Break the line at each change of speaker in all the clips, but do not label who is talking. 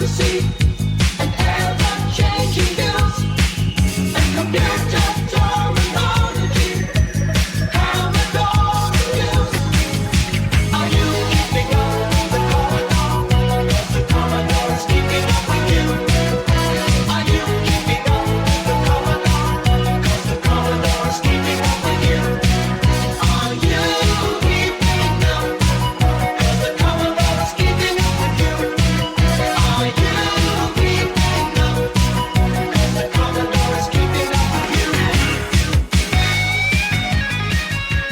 see an ever-changing news and computer terminology. Commodore news. Are you keeping up with the Commodore? Yes, the Commodore is keeping up with you. Are you keeping up with the Commodore? Because the Commodore is keeping up with you. Are you keeping up? Because the Commodore is keeping up with you. Are you keeping up? Because the Commodore is keeping up with you.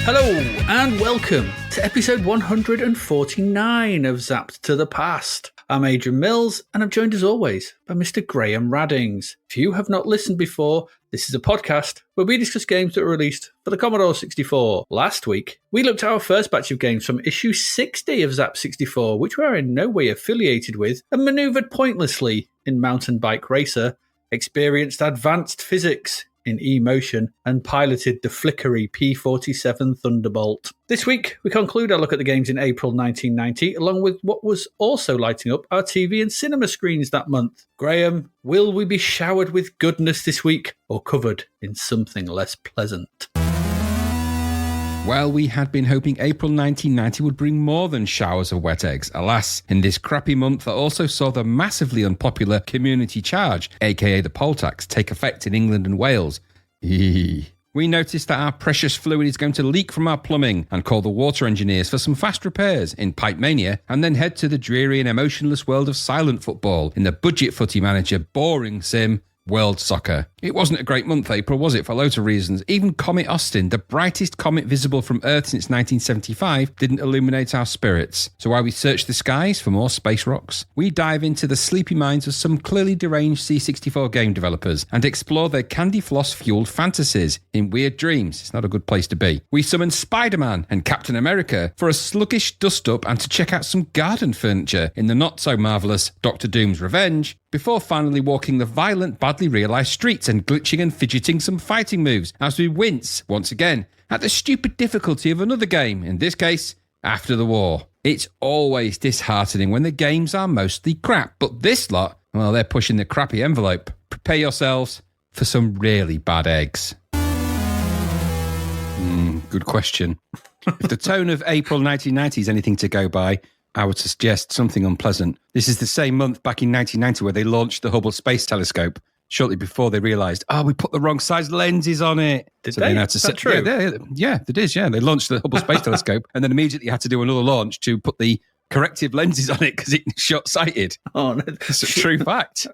Hello and welcome to episode 149 of Zapped to the Past. I'm Adrian Mills and I'm joined as always by Mr. Graham Raddings. If you have not listened before, this is a podcast where we discuss games that were released for the Commodore 64. Last week, we looked at our first batch of games from issue 60 of Zap 64, which we are in no way affiliated with, and manoeuvred pointlessly in Mountain Bike Racer, experienced advanced physics in E-Motion, and piloted the flickery P-47 Thunderbolt. This week, we conclude our look at the games in April 1990, along with what was also lighting up our TV and cinema screens that month. Graham, will we be showered with goodness this week, or covered in something less pleasant?
Well, we had been hoping April 1990 would bring more than showers of wet eggs. Alas, in this crappy month that also saw the massively unpopular community charge, aka the poll tax, take effect in England and Wales. We noticed that our precious fluid is going to leak from our plumbing and call the water engineers for some fast repairs in Pipe Mania, and then head to the dreary and emotionless world of silent football in the budget footy manager boring sim World Soccer. It wasn't a great month, April, was it, for loads of reasons. Even Comet Austin, the brightest comet visible from Earth since 1975, didn't illuminate our spirits. So while we search the skies for more space rocks, we dive into the sleepy minds of some clearly deranged C64 game developers and explore their candy floss-fueled fantasies in weird dreams. It's not a good place to be. We summon Spider-Man and Captain America for a sluggish dust-up and to check out some garden furniture in the not-so-marvellous Doctor Doom's Revenge, before finally walking the violent, badly realised streets and glitching and fidgeting some fighting moves as we wince, once again, at the stupid difficulty of another game, in this case, After the War. It's always disheartening when the games are mostly crap, but this lot, well, they're pushing the crappy envelope. Prepare yourselves for some really bad eggs. Good question. If the tone of April 1990 is anything to go by, I would suggest something unpleasant. This is the same month back in 1990 where they launched the Hubble Space Telescope, shortly before they realised, we put the wrong size lenses on it.
Did so they? Is that true?
Yeah, it is, yeah. They launched the Hubble Space Telescope and then immediately had to do another launch to put the corrective lenses on it because it short-sighted.
Oh, no.
It's a true fact.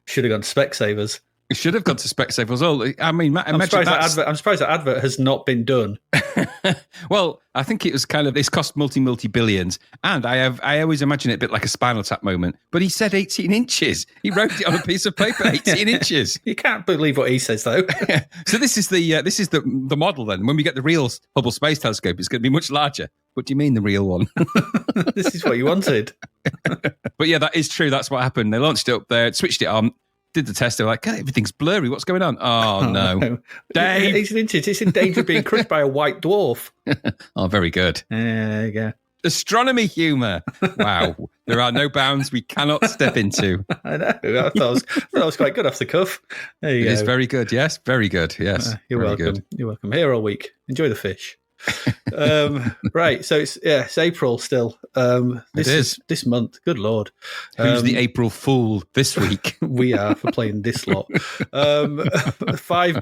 Should have gone to Specsavers.
It should have gone to Specsavers as well. I mean,
I'm surprised that advert has not been done.
Well, I think it was it's cost multi-billions. And I always imagine it a bit like a Spinal Tap moment. But he said 18 inches. He wrote it on a piece of paper, 18 inches.
You can't believe what he says, though.
So this is the model then. When we get the real Hubble Space Telescope, it's going to be much larger. What do you mean the real one?
This is what you wanted.
But yeah, that is true. That's what happened. They launched it up there, switched it on, did the test. They were like, God, everything's blurry. What's going on? Oh, no. Dave.
18 inches. It's in danger of being crushed by a white dwarf.
Oh, very good.
There you go.
Astronomy humour. Wow. There are no bounds we cannot step into.
I know. I thought it was quite good off the cuff. There you go.
It is very good. Yes. Very good. Yes.
You're
very
welcome.
Good.
You're welcome. Here all week. Enjoy the fish. Right, so it's April still. This month. Good Lord,
who's the April Fool this week?
We are for playing this lot. 5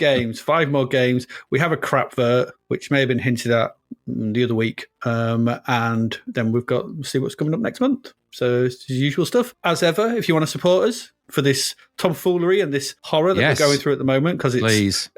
more games. We have a crap vert, which may have been hinted at the other week, and then we've got to see what's coming up next month. So it's the usual stuff. As ever, if you want to support us for this tomfoolery and this horror that we're going through at the moment, because it's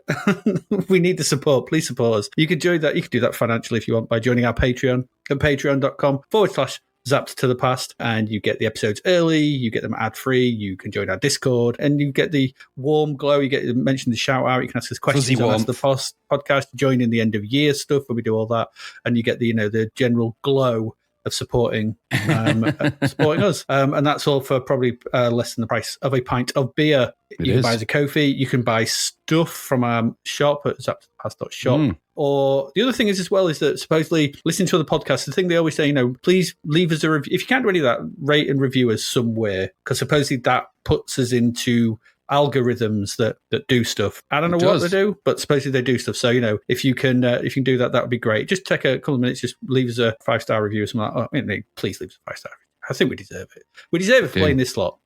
we need the support. Please support us. You can join that. You can do that financially if you want by joining our Patreon at patreon.com/zapped to the past, and you get the episodes early. You get them ad free. You can join our Discord, and you get the warm glow. You get mentioned the shout out. You can ask us questions on the podcast. Join in the end of year stuff where we do all that, and you get the general glow of supporting us. And that's all for probably less than the price of a pint of beer. You can buy as a Ko-fi. You can buy stuff from our shop at zappedtopast.shop. Or the other thing is as well is that supposedly listening to other podcasts, the thing they always say, please leave us a review. If you can't do any of that, rate and review us somewhere, because supposedly that puts us into algorithms that do stuff. I don't know what they do, but supposedly they do stuff. So, if you can do that, that would be great. Just take a couple of minutes, just leave us a 5-star review or something like that. Please leave us a 5-star review. I think we deserve it. We deserve it for playing this lot.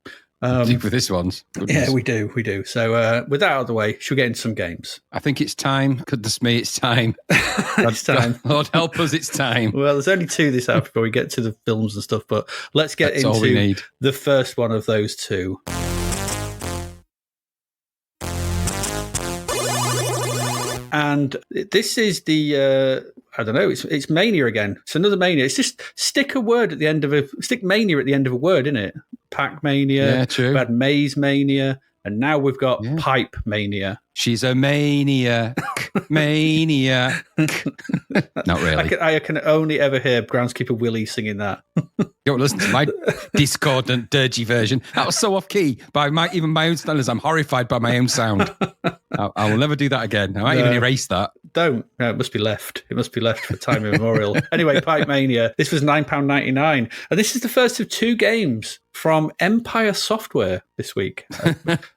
For this one's.
Yeah, we do. So with that out of the way, should we get into some games?
I think it's time. Goodness me, it's time.
It's time.
Lord help us, it's time.
Well, there's only 2 this hour before we get to the films and stuff, but let's get
That's all we
into
need.
the first one of those 2. And this is the, I don't know, it's Mania again. It's another Mania. It's just stick Mania at the end of a word, isn't it? Pac Mania.
Yeah, true.
We had Maze Mania. And now we've got Pipe Mania.
She's a maniac. Maniac. Not really.
I can only ever hear groundskeeper Willie singing that.
You don't listen to my discordant, dirgy version. That was so off key by even my own standards. I'm horrified by my own sound. I will never do that again. I might even erase that.
Don't. No, it must be left. It must be left for time immemorial. Anyway, Pipe Mania. This was £9.99. And this is the first of 2 games from Empire Software this week.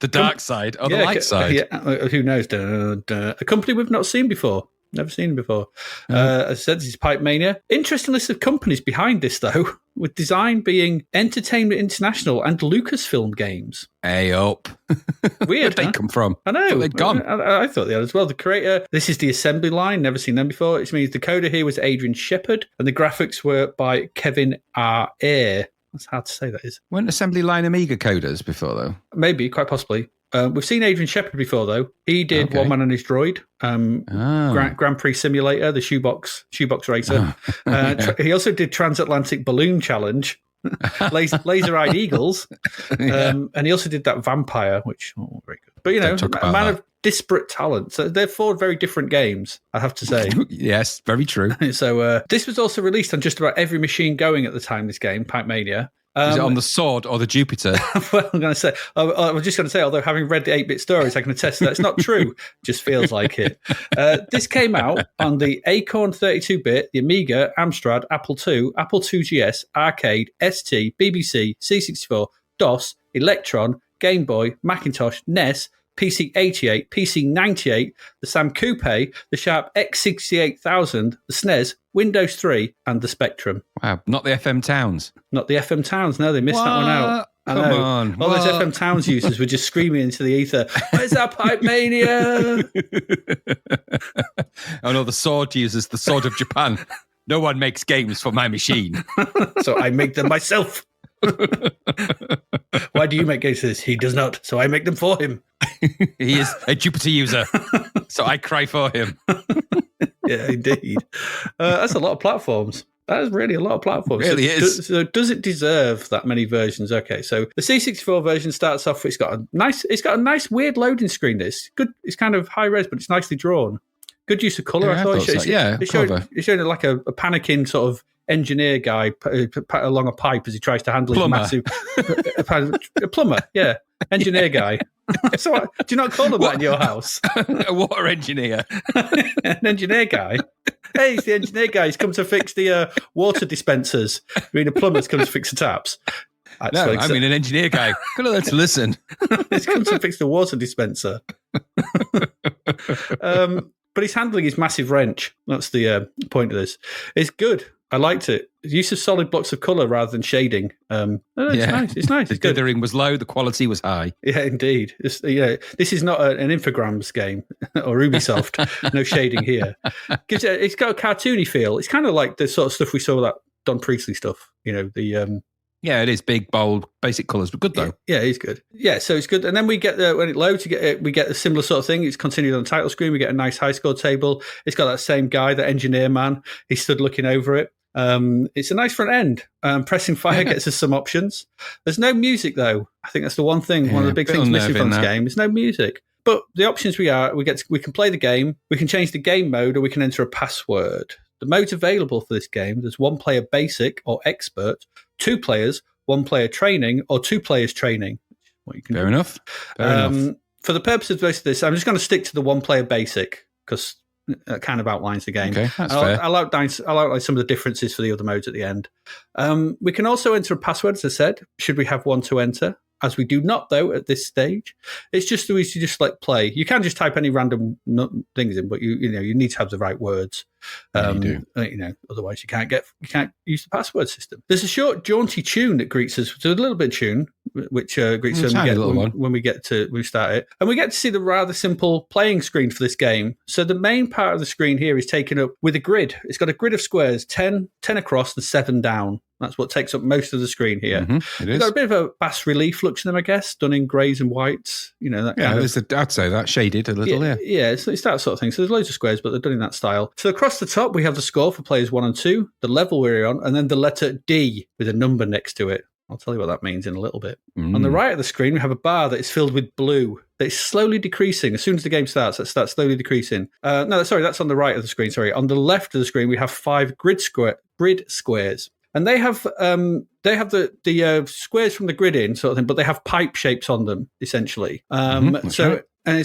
The dark side or the light side?
Yeah, who knows? A company we've not seen before. Never seen before. As I said, this is Pipe Mania. Interesting list of companies behind this, though, with design being Entertainment International and Lucasfilm Games.
Hey up.
Weird.
Where'd they come from?
I know.
They've gone.
I thought they had as well. The creator, this is the assembly line. Never seen them before. Which means the coder here was Adrian Shepard, and the graphics were by Kevin R. Ayer. That's hard to say, that is.
Weren't assembly line Amiga coders before, though?
Maybe, quite possibly. We've seen Adrian Shepard before, though. He did One Man and His Droid, Grand Prix Simulator, the shoebox racer. He also did Transatlantic Balloon Challenge, Laser-Eyed Eagles, and he also did that Vampire, which very good. But a man of disparate talent. So they're 4 very different games, I have to say.
Yes, very true.
So this was also released on just about every machine going at the time. This game, Pipe Mania.
Is it on the Sword or the Jupiter?
Well, I'm just going to say, although having read the 8-bit stories, I can attest that it's not true. Just feels like it. This came out on the Acorn 32-bit, the Amiga, Amstrad, Apple II, Apple IIgs, Arcade, ST, BBC, C64, DOS, Electron, Game Boy, Macintosh, NES, PC-88, PC-98, the Sam Coupe, the Sharp X68000, the SNES, Windows 3, and the Spectrum.
Wow, not the FM Towns.
Not the FM Towns. No, they missed that one out.
Come on.
All those FM Towns users were just screaming into the ether, "Where's that Pipe Mania?"
Oh no, the Sword users, the Sword of Japan. No one makes games for my machine.
So I make them myself. Why do you make games for this? He does not, so I make them for him.
He is a Jupiter user, so I cry for him.
Yeah, indeed. That's a lot of platforms. That is really a lot of platforms.
It really is.
So does it deserve that many versions? Okay, so the C64 version starts off. It's got a nice weird loading screen. This good. It's kind of high res, but it's nicely drawn. Good use of color.
Yeah,
I thought.
it
showed like a panicking sort of engineer guy along a pipe as he tries to handle his massive a plumber. Yeah, engineer guy. So do you not call them that in your house?
A water engineer.
An engineer guy. Hey, it's the engineer guy. He's come to fix the water dispensers. I mean, a plumber's come to fix the taps.
No, I mean an engineer guy. Could have learned to listen.
He's come to fix the water dispenser. But he's handling his massive wrench. That's the point of this. It's good. I liked it. The use of solid blocks of colour rather than shading. It's nice. It's nice.
The
It's good.
dithering was low. The quality was high.
Yeah, indeed. This is not an Infogrames game or Ubisoft. No shading here. It's got a cartoony feel. It's kind of like the sort of stuff we saw with that Don Priestley stuff.
Yeah, it is big, bold, basic colours, but good though.
Yeah, he's good. Yeah, so it's good. And then we get when it loads, we get a similar sort of thing. It's continued on the title screen. We get a nice high score table. It's got that same guy, that engineer man. He stood looking over it. It's a nice front end. Pressing fire gets us some options. There's no music though. I think that's the one thing. One of the big things missing from this game is no music. But the options we can play the game. We can change the game mode, or we can enter a password. The modes available for this game: there's 1 player basic or expert, 2 players, 1 player training, or 2 players training. What you can
Fair
do.
enough.
For the purpose of most of this, I'm just going to stick to the 1 player basic because kind of outlines the game.
Okay, that's
I'll,
fair.
I'll outline some of the differences for the other modes at the end. We can also enter a password, as I said, should we have one to enter. As we do not, though, at this stage. It's just the way to just like play. You can just type any random things in, but you need to have the right words.
Yeah, you do.
Otherwise you can't use the password system. There's a short, jaunty tune that greets us. So a little bit of tune, which greets us when we start it, and we get to see the rather simple playing screen for this game. So the main part of the screen here is taken up with a grid. It's got a grid of squares, 10 across and 7 down. That's what takes up most of the screen here.
Mm-hmm,
It's got a bit of a bas relief look to them, I guess, done in greys and whites.
I'd say that shaded a little.
Yeah, it's that sort of thing. So there's loads of squares, but they're done in that style. So across the top, we have the score for players 1 and 2, the level we're on, and then the letter D with a number next to it. I'll tell you what that means in a little bit. On the right of the screen, we have a bar that is filled with blue. That is slowly decreasing. As soon as the game starts, that starts slowly decreasing. That's on the right of the screen. Sorry, on the left of the screen, we have 5 grid squares. And they have the squares from the grid in sort of thing, but they have pipe shapes on them essentially. And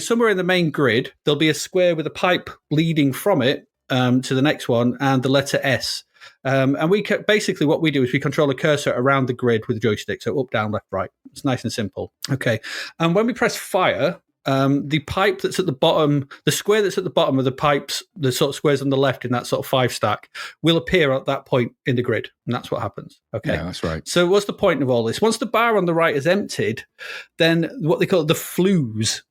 somewhere in the main grid, there'll be a square with a pipe leading from it to the next one, and the letter S. And basically what we do is we control a cursor around the grid with the joystick, so up, down, left, right. It's nice and simple. Okay, and when we press fire. The pipe that's at the bottom, the square that's at the bottom of the pipes, the sort of squares on the left in that sort of 5 stack, will appear at that point in the grid. And that's what happens. Okay.
Yeah, that's right.
So what's the point of all this? Once the bar on the right is emptied, then what they call it, the flues,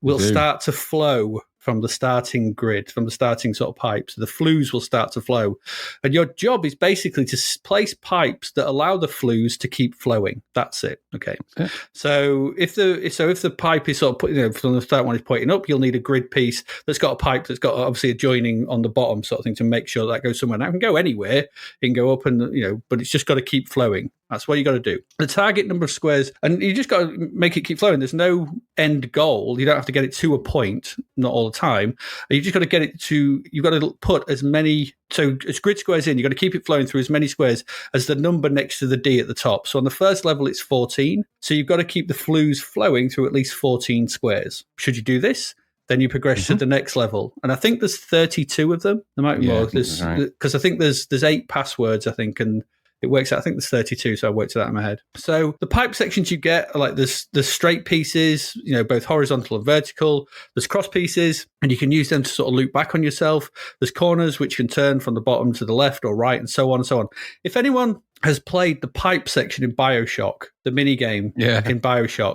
will start to flow from the starting grid, from the starting sort of pipes. The flues will start to flow. And your job is basically to place pipes that allow the flues to keep flowing. That's it. Okay.
Yeah.
So if the pipe is sort of from the start one is pointing up, you'll need a grid piece that's got a pipe that's got obviously a joining on the bottom sort of thing to make sure that goes somewhere. Now it can go anywhere. It can go up and, but it's just got to keep flowing. That's what you got to do. The target number of squares, and you just got to make it keep flowing. There's no end goal. You don't have to get it to a point, not all the time. You just got to get it to, you've got to put as many, so as grid squares in, you've got to keep it flowing through as many squares as the number next to the D at the top. So on the first level, it's 14. So you've got to keep the flues flowing through at least 14 squares. Should you do this? Then you progress to the next level. And I think there's 32 of them. There might be more. Because I think there's 8 passwords, I think, and it works out. I think there's 32, so I worked it out in my head. So the pipe sections you get are like there's straight pieces, both horizontal and vertical. There's cross pieces, and you can use them to sort of loop back on yourself. There's corners which can turn from the bottom to the left or right, and so on and so on. If anyone has played the pipe section in BioShock, the mini game in BioShock,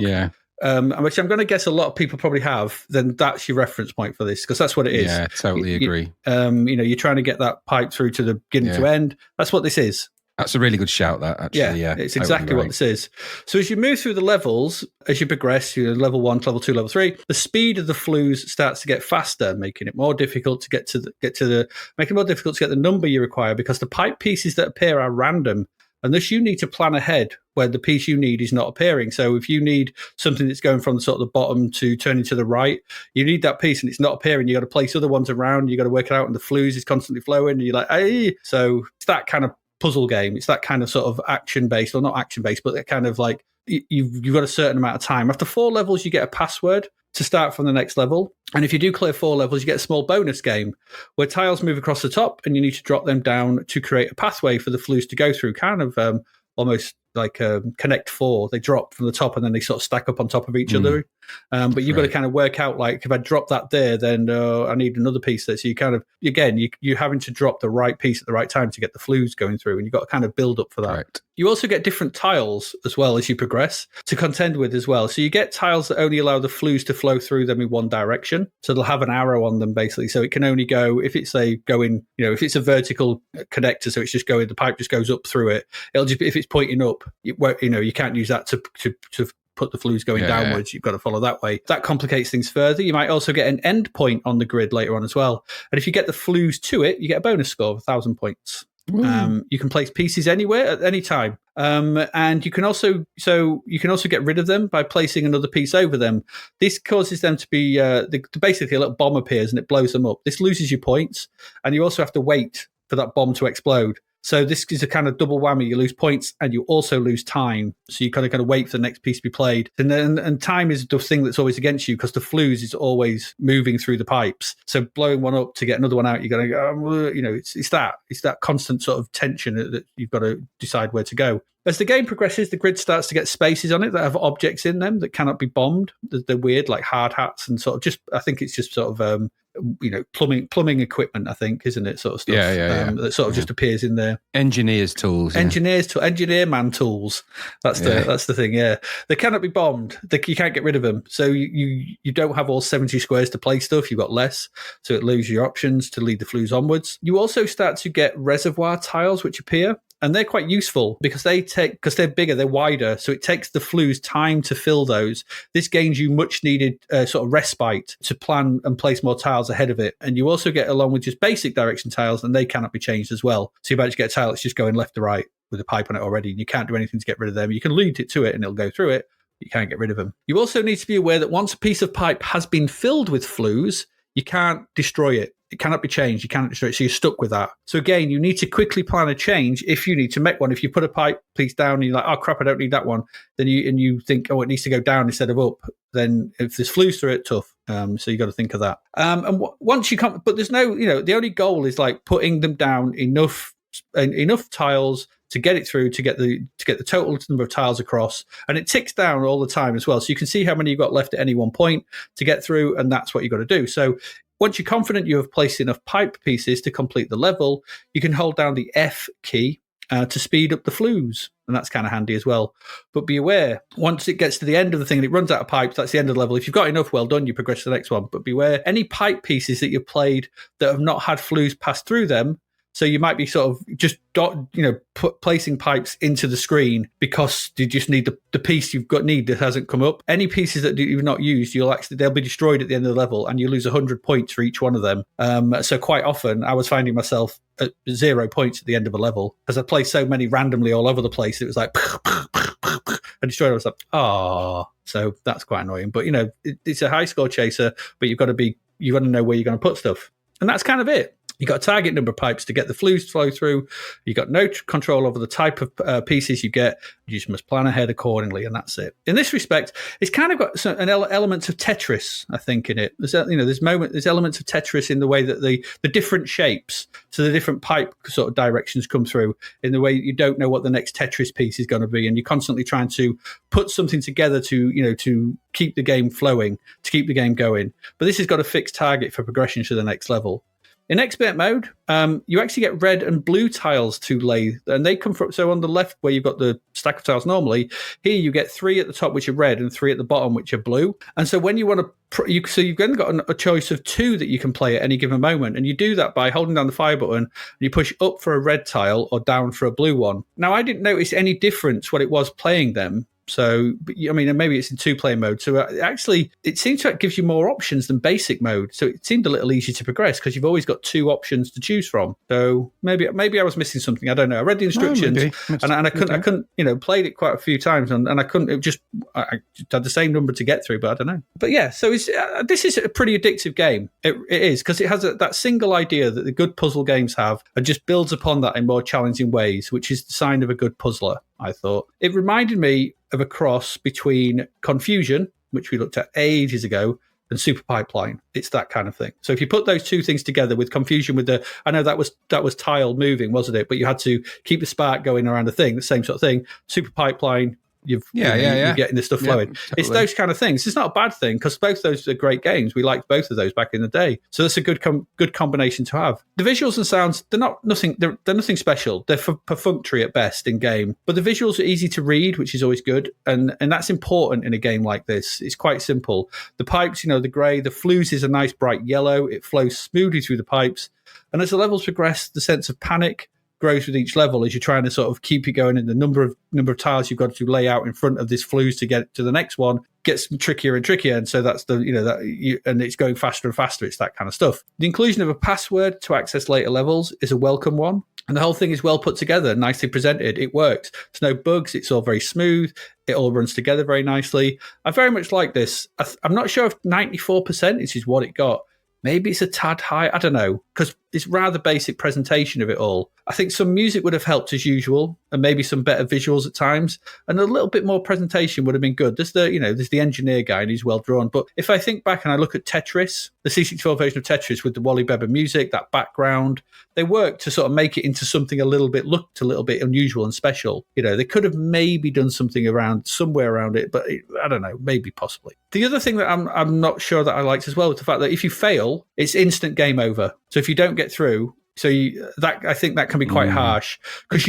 which I'm going to guess a lot of people probably have, then that's your reference point for this, because that's what it is.
Yeah, totally agree.
You're trying to get that pipe through to the beginning to end. That's what this is.
That's a really good shout, that, actually. Yeah,
it's exactly what this is. So as you move through the levels, as you progress, level 1, level 2, level 3, the speed of the flues starts to get faster, making it more difficult to get the number you require, because the pipe pieces that appear are random. And thus you need to plan ahead where the piece you need is not appearing. So if you need something that's going from the sort of the bottom to turning to the right, you need that piece and it's not appearing. You got to place other ones around. You got to work it out, and the flues is constantly flowing. And you're like, hey. So it's that kind of puzzle game. It's that kind of sort of action-based, or not action-based, but that kind of like you've got a certain amount of time. After 4 levels, you get a password to start from the next level. And if you do clear 4 levels, you get a small bonus game where tiles move across the top and you need to drop them down to create a pathway for the flues to go through, kind of almost like Connect 4. They drop from the top and then they sort of stack up on top of each other. But you've got to kind of work out, like, if I drop that there, then I need another piece there. So you kind of, again, you're having to drop the right piece at the right time to get the flues going through, and you've got to kind of build up for that.
Correct.
You also get different tiles as well as you progress to contend with as well. So you get tiles that only allow the flues to flow through them in one direction. So they'll have an arrow on them, basically. So it can only go, if it's if it's a vertical connector, so it's just going, the pipe just goes up through it. It'll just, if it's pointing up, you can't use that to put the flues going downwards. You've got to follow that way. That complicates things further. You might also get an end point on the grid later on as well. And if you get the flues to it, you get a bonus score of 1,000 points. You can place pieces anywhere at any time. And you can also get rid of them by placing another piece over them. This causes them to be basically a little bomb appears and it blows them up. This loses you points, and you also have to wait for that bomb to explode. So this is a kind of double whammy. You lose points and you also lose time. So you kind of wait for the next piece to be played. And time is the thing that's always against you because the flues is always moving through the pipes. So blowing one up to get another one out, you're going to go, it's that constant sort of tension that you've got to decide where to go. As the game progresses, the grid starts to get spaces on it that have objects in them that cannot be bombed. They're weird, like hard hats and sort of I think it's just sort of, plumbing equipment, I think, isn't it? Sort of stuff. That sort of just appears in there.
Engineers' tools.
Engineer man tools. That's the thing, yeah. They cannot be bombed. You can't get rid of them. So you don't have all 70 squares to play stuff. You've got less. So it loses your options to lead the flues onwards. You also start to get reservoir tiles which appear. And they're quite useful because they're bigger, they're wider, so it takes the flues time to fill those. This gains you much needed sort of respite to plan and place more tiles ahead of it. And you also get along with just basic direction tiles, and they cannot be changed as well. So you might just get a tile that's just going left to right with a pipe on it already, and you can't do anything to get rid of them. You can lead it to it and it'll go through it, but you can't get rid of them. You also need to be aware that once a piece of pipe has been filled with flues, you can't destroy it. It cannot be changed. You cannot destroy it. So you're stuck with that. So again, you need to quickly plan a change if you need to make one. If you put a pipe piece down and you're like, oh crap, I don't need that one. Then you think, oh, it needs to go down instead of up. Then if there's flues through it, tough. So you got to think of that. Once you come, but there's no, the only goal is like putting them down enough tiles to get it through, to get the total number of tiles across, and it ticks down all the time as well. So you can see how many you've got left at any one point to get through, and that's what you've got to do. So once you're confident you have placed enough pipe pieces to complete the level, you can hold down the F key to speed up the flues, and that's kind of handy as well. But be aware, once it gets to the end of the thing and it runs out of pipes, that's the end of the level. If you've got enough, well done, you progress to the next one. But beware, any pipe pieces that you've played that have not had flues pass through them, so you might be sort of just placing pipes into the screen because you just need the piece that hasn't come up. Any pieces that you've not used, they'll be destroyed at the end of the level, and you lose 100 points for each one of them. So quite often, I was finding myself at 0 points at the end of a level because I played so many randomly all over the place. It was like I destroyed. I was like, so that's quite annoying. But it's a high score chaser, but you've got to know where you're going to put stuff, and that's kind of it. You've got a target number of pipes to get the flues to flow through. You've got no control over the type of pieces you get. You just must plan ahead accordingly, and that's it. In this respect, it's kind of got an element of Tetris, I think, in it. There's elements of Tetris in the way that the different shapes, so the different pipe sort of directions come through in the way that you don't know what the next Tetris piece is going to be, and you're constantly trying to put something together to keep the game flowing, to keep the game going. But this has got a fixed target for progression to the next level. In expert mode, you actually get red and blue tiles to lay, and they come from, so on the left where you've got the stack of tiles normally, here you get 3 at the top which are red and 3 at the bottom which are blue. And so when you want to, so you've then got a choice of 2 that you can play at any given moment, and you do that by holding down the fire button, and you push up for a red tile or down for a blue one. Now, I didn't notice any difference what it was playing them. So, I mean, maybe it's in 2-player mode. So actually, it seems like it gives you more options than basic mode. So it seemed a little easier to progress because you've always got 2 options to choose from. So maybe I was missing something. I don't know. I read the instructions and I couldn't, played it quite a few times and I couldn't, I had the same number to get through, but I don't know. But yeah, so this is a pretty addictive game. It is, because it has that single idea that the good puzzle games have and just builds upon that in more challenging ways, which is the sign of a good puzzler, I thought. It reminded me of a cross between Confusion, which we looked at ages ago, and Super Pipeline. It's that kind of thing. So if you put those 2 things together with Confusion, I know that was tile moving, wasn't it? But you had to keep the spark going around the thing, the same sort of thing. Super Pipeline, you're getting this stuff flowing. Totally. It's those kind of things. It's not a bad thing because both those are great games. We liked both of those back in the day, so that's a good combination to have. The visuals and sounds, they're nothing special. They're perfunctory at best in game, but the visuals are easy to read, which is always good, and that's important in a game like this. It's quite simple. The pipes, the grey, the flues is a nice bright yellow. It flows smoothly through the pipes, and as the levels progress, the sense of panic grows with each level as you're trying to sort of keep it going, and the number of tiles you've got to lay out in front of this flues to get to the next one gets trickier and trickier, and so that's and it's going faster and faster. It's that kind of stuff. The inclusion of a password to access later levels is a welcome one, and the whole thing is well put together, nicely presented. It works. There's no bugs. It's all very smooth. It all runs together very nicely. I very much like this. I'm not sure if 94% is what it got. Maybe it's a tad high. I don't know, because this rather basic presentation of it all. I think some music would have helped as usual, and maybe some better visuals at times, and a little bit more presentation would have been good. There's the engineer guy, and he's well drawn. But if I think back and I look at Tetris, the C64 version of Tetris with the Wally Bebber music, that background, they worked to sort of make it into something looked a little bit unusual and special. They could have maybe done something somewhere around it, but I don't know, maybe possibly. The other thing that I'm not sure that I liked as well was the fact that if you fail, it's instant game over. So if you don't get through, I think that can be quite harsh, because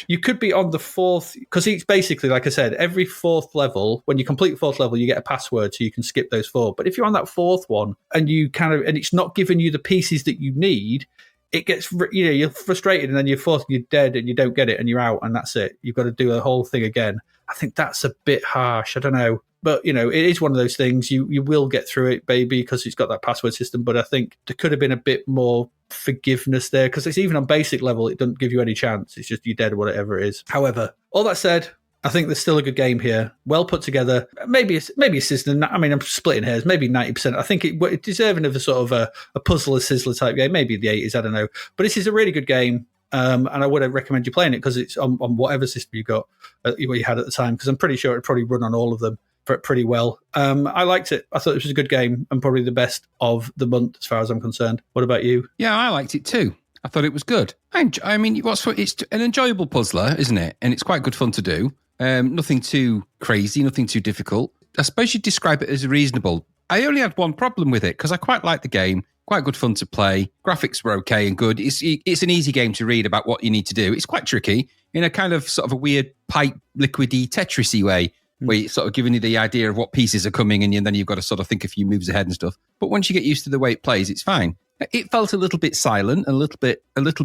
you could be on the fourth, because it's basically, like I said, every fourth level, when you complete the fourth level, you get a password so you can skip those four. But if you're on that fourth one and and it's not giving you the pieces that you need, it gets, you're frustrated, and then you're dead and you don't get it and you're out, and that's it. You've got to do the whole thing again. I think that's a bit harsh. I don't know. But, it is one of those things. You will get through it, baby, because it's got that password system. But I think there could have been a bit more forgiveness there, because it's even on basic level, it doesn't give you any chance. It's just you're dead, whatever it is. However, all that said, I think there's still a good game here. Well put together. Maybe a system. I mean, I'm splitting hairs. Maybe 90%. I think it's deserving of a sort of a puzzler, sizzler type game. Maybe the 80s. I don't know. But this is a really good game. And I would recommend you playing it, because it's on whatever system you got, what you had at the time, because I'm pretty sure it'd probably run on all of them pretty well. I liked it. I thought it was a good game, and probably the best of the month as far as I'm concerned. What about you?
Yeah, I liked it too. I thought it was good. I mean, it's an enjoyable puzzler, isn't it? And it's quite good fun to do. Nothing too crazy, nothing too difficult. I suppose you'd describe it as reasonable. I only had one problem with it, because I quite liked the game. Quite good fun to play. Graphics were okay and good. It's an easy game to read about what you need to do. It's quite tricky in a kind of sort of a weird pipe, liquidy, Tetris-y way, where it's sort of giving you the idea of what pieces are coming, and then you've got to sort of think a few moves ahead and stuff. But once you get used to the way it plays, it's fine. It felt a little bit silent, a little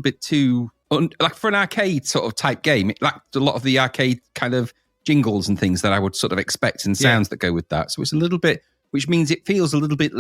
bit too like for an arcade sort of type game. It lacked a lot of the arcade kind of jingles and things that I would sort of expect, and sounds that go with that. So it's a little bit, which means it feels a little bit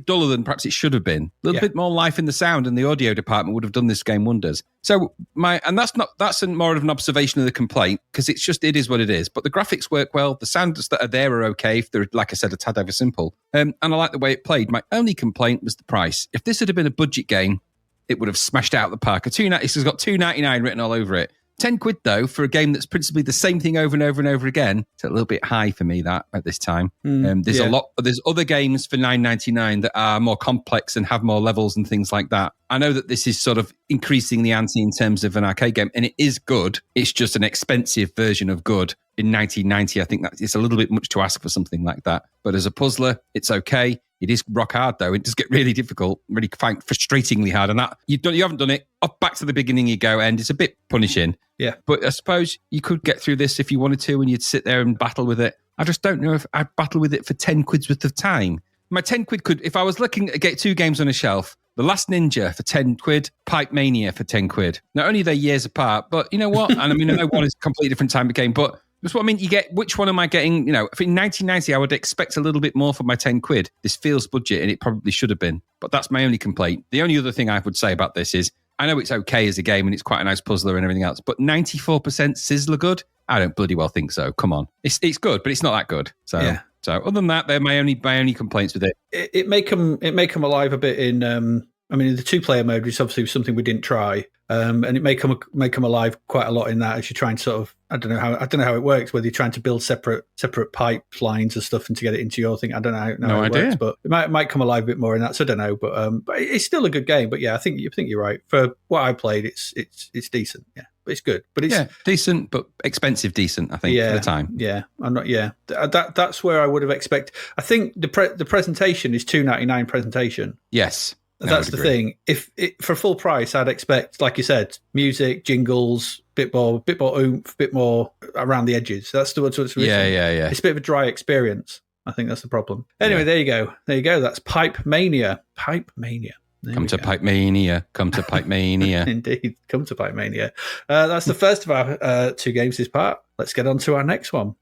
duller than perhaps it should have been. A little bit more life in the sound, and the audio department would have done this game wonders. So that's more of an observation of the complaint, because it is what it is. But the graphics work well. The sounds that are there are okay, if they're, like I said, a tad over simple. And I like the way it played. My only complaint was the price. If this had been a budget game, it would have smashed out the park. This has got $2.99 written all over it. 10 quid, though, for a game that's principally the same thing over and over and over again, it's a little bit high for me, that, at this time. There's other games for $9.99 that are more complex and have more levels and things like that. I know that this is sort of increasing the ante in terms of an arcade game, and it is good. It's just an expensive version of good. In 1990, I think that it's a little bit much to ask for something like that. But as a puzzler, it's okay. It is rock hard, though. It does get really difficult, really frustratingly hard. And that you haven't done it. Up back to the beginning you go, and it's a bit punishing.
Yeah.
But I suppose you could get through this if you wanted to, and you'd sit there and battle with it. I just don't know if I'd battle with it for 10 quid's worth of time. My 10 quid could, if I was looking at get two games on a shelf, The Last Ninja for 10 quid, Pipe Mania for 10 quid. Not only are they years apart, but you know what? And I mean, I know one is a completely different time of game, but that's what I mean. You get, which one am I getting? If in 1990, I would expect a little bit more for my 10 quid. This feels budget, and it probably should have been. But that's my only complaint. The only other thing I would say about this is, I know it's okay as a game, and it's quite a nice puzzler and everything else, but 94% sizzler good? I don't bloody well think so. Come on. It's good, but it's not that good. So,
yeah.
So other than that, they're my only complaints with it.
It may come alive a bit in, the two-player mode, which is obviously something we didn't try. And it may come alive quite a lot in that as you're trying to sort of, I don't know how it works, whether you're trying to build separate pipelines and stuff and to get it into your thing. I don't know how it works, but it might come alive a bit more in that. So I don't know, but it's still a good game. But yeah, I think you're right. For what I played, it's decent. Yeah, but it's good. But it's
decent, but expensive. Decent, I think, for the time.
Yeah, I'm not. Yeah, that's where I would have expected. I think the presentation is $2.99 presentation.
Yes.
That's the thing. If for full price, I'd expect, like you said, music, jingles, bit more oomph, bit more around the edges. That's what's missing.
Yeah.
It's a bit of a dry experience. I think that's the problem. Anyway, there you go. That's Pipe Mania. Pipe Mania.
Come to Pipe Mania. Come to Pipe Mania.
Indeed, come to Pipe Mania. That's the first of our two games this part. Let's get on to our next one.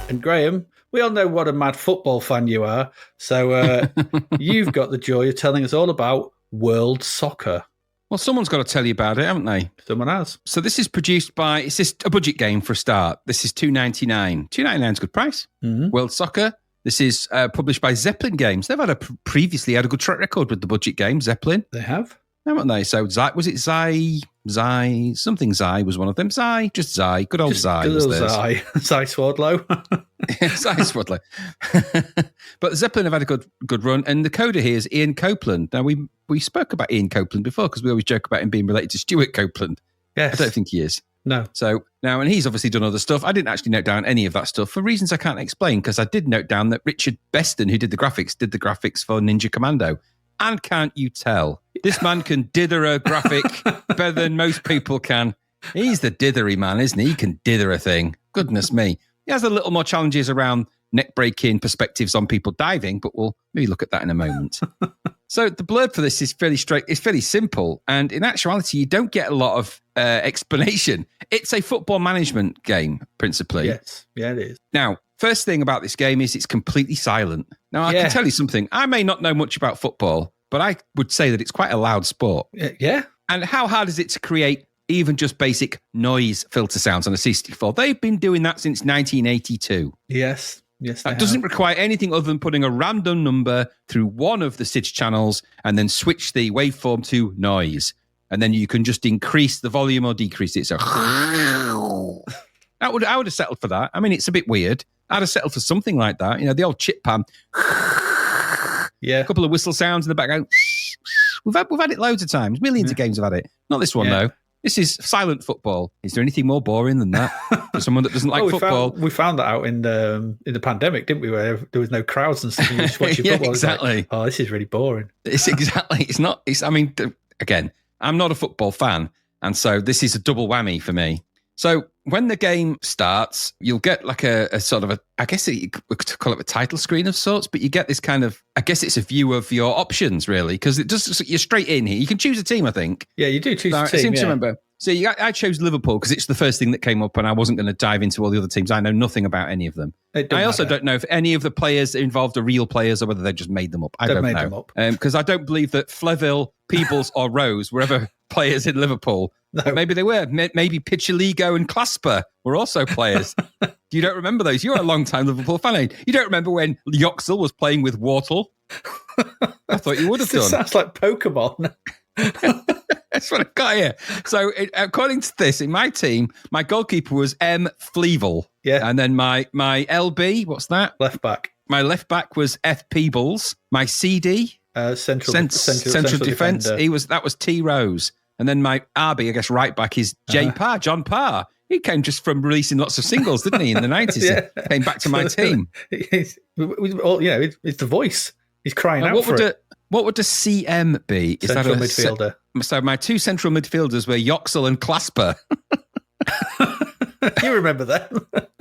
And Graham, we all know what a mad football fan you are, so you've got the joy of telling us all about World Soccer.
Well, someone's got to tell you about it, haven't they?
Someone has.
So this is produced it's just a budget game for a start. This is $2.99. $2.99 is a good price.
Mm-hmm.
World Soccer, This is published by Zeppelin Games. They've previously had a good track record with the budget game, Zeppelin.
They have.
Haven't they? So, was it Zai? Something Zai was one of them. Zai, just Zai. Good old Zai.
Good
was
old
theirs.
Zai. Zai Swordlow.
Zai Swordlow. But Zeppelin have had a good run. And the coder here is Ian Copeland. Now, we spoke about Ian Copeland before because we always joke about him being related to Stuart Copeland.
Yes.
I don't think he is.
No.
So now, and he's obviously done other stuff. I didn't actually note down any of that stuff for reasons I can't explain, because I did note down that Richard Beston, who did the graphics for Ninja Commando. And can't you tell? This man can dither a graphic better than most people can. He's the dithery man, isn't he? He can dither a thing. Goodness me. He has a little more challenges around neck-breaking perspectives on people diving, but we'll maybe look at that in a moment. So the blurb for this is fairly straight. It's fairly simple. And in actuality, you don't get a lot of explanation. It's a football management game, principally.
Yes. Yeah, it is.
Now, first thing about this game is it's completely silent. Now, I can tell you something. I may not know much about football, but I would say that it's quite a loud sport.
Yeah.
And how hard is it to create even just basic noise filter sounds on a C64? They've been doing that since 1982.
Yes. Yes,
That doesn't require anything other than putting a random number through one of the SIDS channels and then switch the waveform to noise. And then you can just increase the volume or decrease it. So I would have settled for that. I mean, it's a bit weird. I'd have settled for something like that. You know, the old chip pan.
Yeah.
A couple of whistle sounds in the background. We've had it loads of times. Millions of games have had it. Not this one, though. This is silent football. Is there anything more boring than that for someone that doesn't like football?
We found that out in the pandemic, didn't we? Where there was no crowds and stuff. And you just watch your
Yeah,
football.
exactly.
Like, oh, this is really boring.
It's exactly. It's not. I mean, again, I'm not a football fan, and so this is a double whammy for me. So when the game starts, you'll get like a sort of I guess we could call it a title screen of sorts, but you get this kind of, I guess it's a view of your options, really, because it does. You're straight in here. You can choose a team, I think.
Yeah, you do choose a team.
I seem to remember. So I chose Liverpool because it's the first thing that came up, and I wasn't going to dive into all the other teams. I know nothing about any of them. I also don't know if any of the players involved are real players or whether they just made them up. I don't know. Because I don't believe that Fleville, Peebles, or Rose were ever players in Liverpool. No. But maybe they were. Maybe Pichaligo and Clasper were also players. You don't remember those? You're a long-time Liverpool fan. Eh? You don't remember when Yoxel was playing with Wortel? I thought you would have done.
Sounds like Pokemon.
That's what I got here. So, according to this, in my team, my goalkeeper was M. Flevel.
Yeah.
And then my LB, what's that?
Left back.
My left back was F. Peebles. My CD,
central
defence. That was T. Rose. And then my RB, I guess, right back is J. Parr, John Parr. He came just from releasing lots of singles, didn't he, in the 90s?
Yeah.
Came back to my team.
It's the voice. He's crying out for it.
What would the CM be? Is
central
that
midfielder.
So my two central midfielders were Yoxel and Clasper.
You remember that?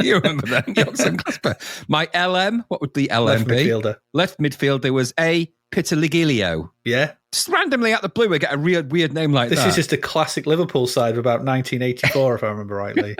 You remember that? Yoxel and Clasper. My LM, what would the LM
Left
be?
midfielder.
Left midfielder was A. Pitaligilio.
Yeah.
Just randomly out the blue, we get a weird name like that.
This is just a classic Liverpool side of about 1984, if I remember rightly.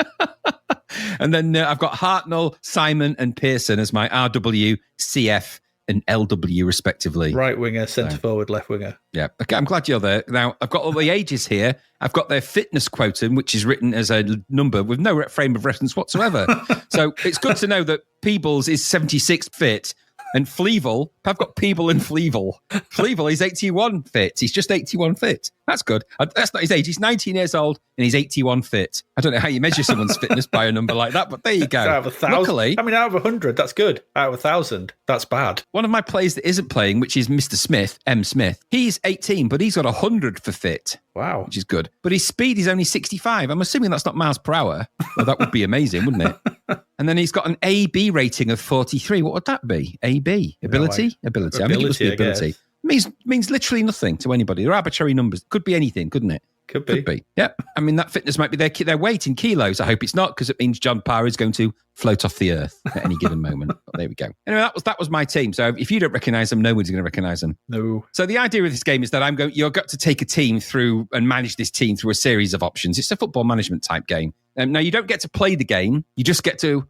And then I've got Hartnell, Simon, and Pearson as my RW, CF, and LW, respectively.
Right winger, centre forward, left winger.
Yeah. Okay, I'm glad you're there. Now, I've got all the ages here. I've got their fitness quotient, which is written as a number with no frame of reference whatsoever. So it's good to know that Peebles is 76 fit. And Flevel, I've got Peeble and Flevel. Flevel is 81 fit. He's just 81 fit. That's good. That's not his age. He's 19 years old and he's 81 fit. I don't know how you measure someone's fitness by a number like that, but there you go.
Out of 1,000.
Luckily,
I mean, out of 100, that's good. Out of 1,000, that's bad.
one of my players that isn't playing, which is Mr. Smith, M. Smith, he's 18, but he's got 100 for fit.
Wow.
Which is good. But his speed is only 65. I'm assuming that's not miles per hour. Well, that would be amazing, wouldn't it? And then he's got an AB rating of 43. What would that be? AB? Ability? Ability. I think it must be ability. Means literally nothing to anybody. They're arbitrary numbers. Could be anything, couldn't it?
Could be.
Could be. Yep. I mean, that fitness might be their weight in kilos. I hope it's not, because it means John Parr is going to float off the earth at any given moment. But there we go. Anyway, that was my team. So if you don't recognise them, nobody's going to recognise them.
No.
So the idea of this game is that you've got to take a team through and manage this team through a series of options. It's a football management type game. Now, you don't get to play the game. You just get to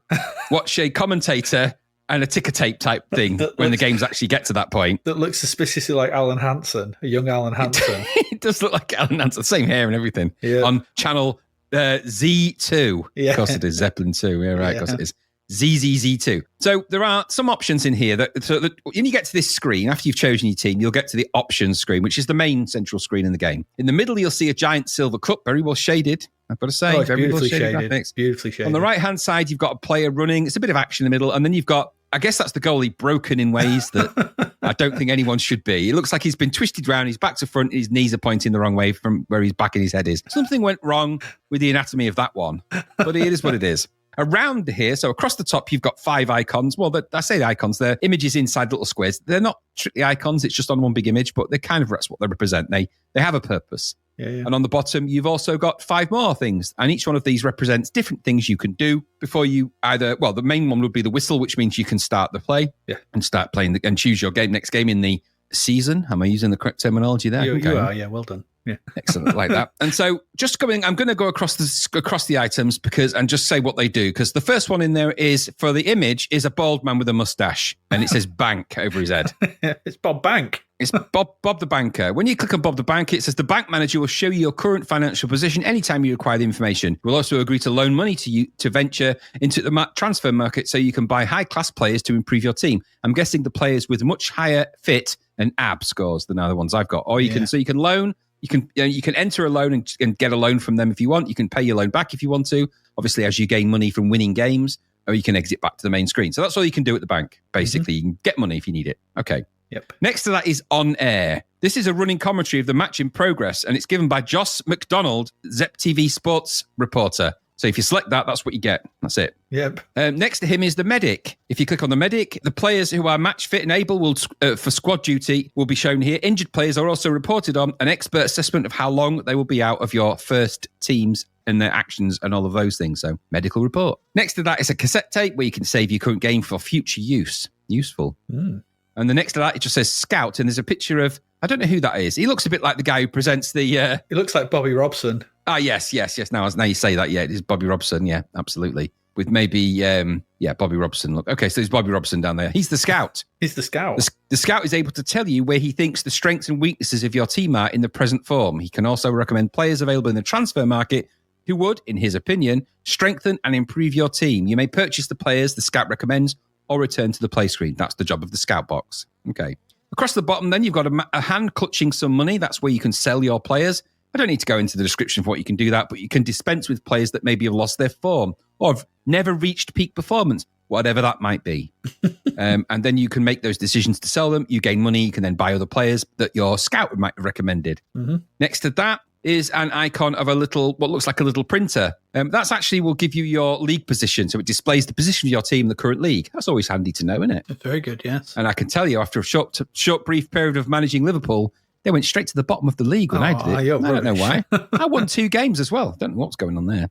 watch a commentator and a ticker tape type thing when the games actually get to that point.
That looks suspiciously like Alan Hansen, a young Alan Hansen.
It does look like Alan Hansen, same hair and everything. Yeah. On channel Z2.
Yeah.
Of course it is, Zeppelin 2. Yeah, right, of course it is. ZZZ2. So there are some options in here that when you get to this screen, after you've chosen your team, you'll get to the options screen, which is the main central screen in the game. In the middle, you'll see a giant silver cup, very well shaded. I've got to say,
Oh, it's
very
beautifully
well shaded
shaded.
graphics.
Beautifully shaded.
On the right-hand side, you've got a player running. It's a bit of action in the middle. And then you've got, I guess that's the goalie broken in ways that I don't think anyone should be. It looks like he's been twisted round, his back to front, his knees are pointing the wrong way from where his back and his head is. Something went wrong with the anatomy of that one, but it is what it is. Around here, so across the top, you've got 5 icons. Well, I say the icons, they're images inside little squares. They're not strictly icons, it's just on one big image, but that's what they represent. They have a purpose.
Yeah.
And on the bottom, you've also got 5 more things. And each one of these represents different things you can do before you the main one would be the whistle, which means you can start the play and start playing and choose your next game in the season. Am I using the correct terminology there?
You are, yeah, well done. Yeah.
Excellent, like that. And so I'm going to go across the items and just say what they do. Because the first one in there is, for the image, is a bald man with a mustache. And it says bank over his head.
It's Bob Bank.
It's Bob the Banker. When you click on Bob the Banker, it says the bank manager will show you your current financial position anytime you require the information. We'll also agree to loan money to you to venture into the transfer market so you can buy high-class players to improve your team. I'm guessing the players with much higher fit and ab scores than the ones I've got. Or you can loan. You can enter a loan and get a loan from them if you want. You can pay your loan back if you want to, obviously, as you gain money from winning games, or you can exit back to the main screen. So that's all you can do at the bank, basically. You can get money if you need it. Okay.
Yep.
Next to that is On Air. This is a running commentary of the match in progress, and it's given by Josh McDonald, Zapped TV sports reporter. So if you select that, that's what you get. That's it.
Yep.
Next to him is the medic. If you click on the medic, the players who are match fit and able for squad duty will be shown here. Injured players are also reported on. An expert assessment of how long they will be out of your first teams and their actions and all of those things. So medical report. Next to that is a cassette tape where you can save your current game for future use. Useful. And the next to that, it just says Scout, and there's a picture of, I don't know who that is. He looks a bit like the guy who presents the...
He looks like Bobby Robson.
Yes. Now you say that, yeah, it is Bobby Robson. Yeah, absolutely. With maybe, Bobby Robson. Look, okay, so there's Bobby Robson down there. He's the Scout.
He's the Scout.
The Scout is able to tell you where he thinks the strengths and weaknesses of your team are in the present form. He can also recommend players available in the transfer market who would, in his opinion, strengthen and improve your team. You may purchase the players the Scout recommends or return to the play screen. That's the job of the Scout box. Okay. Across the bottom, then, you've got a hand clutching some money. That's where you can sell your players. I don't need to go into the description of what you can do that, but you can dispense with players that maybe have lost their form or have never reached peak performance, whatever that might be. And then you can make those decisions to sell them. You gain money. You can then buy other players that your scout might have recommended. Mm-hmm. Next to that is an icon of what looks like a little printer. That's actually will give you your league position. So it displays the position of your team in the current league. That's always handy to know, isn't it?
That's very good, yes.
And I can tell you, after a short brief period of managing Liverpool, they went straight to the bottom of the league when I did it. I don't know why. I won 2 games as well. Don't know what's going on there.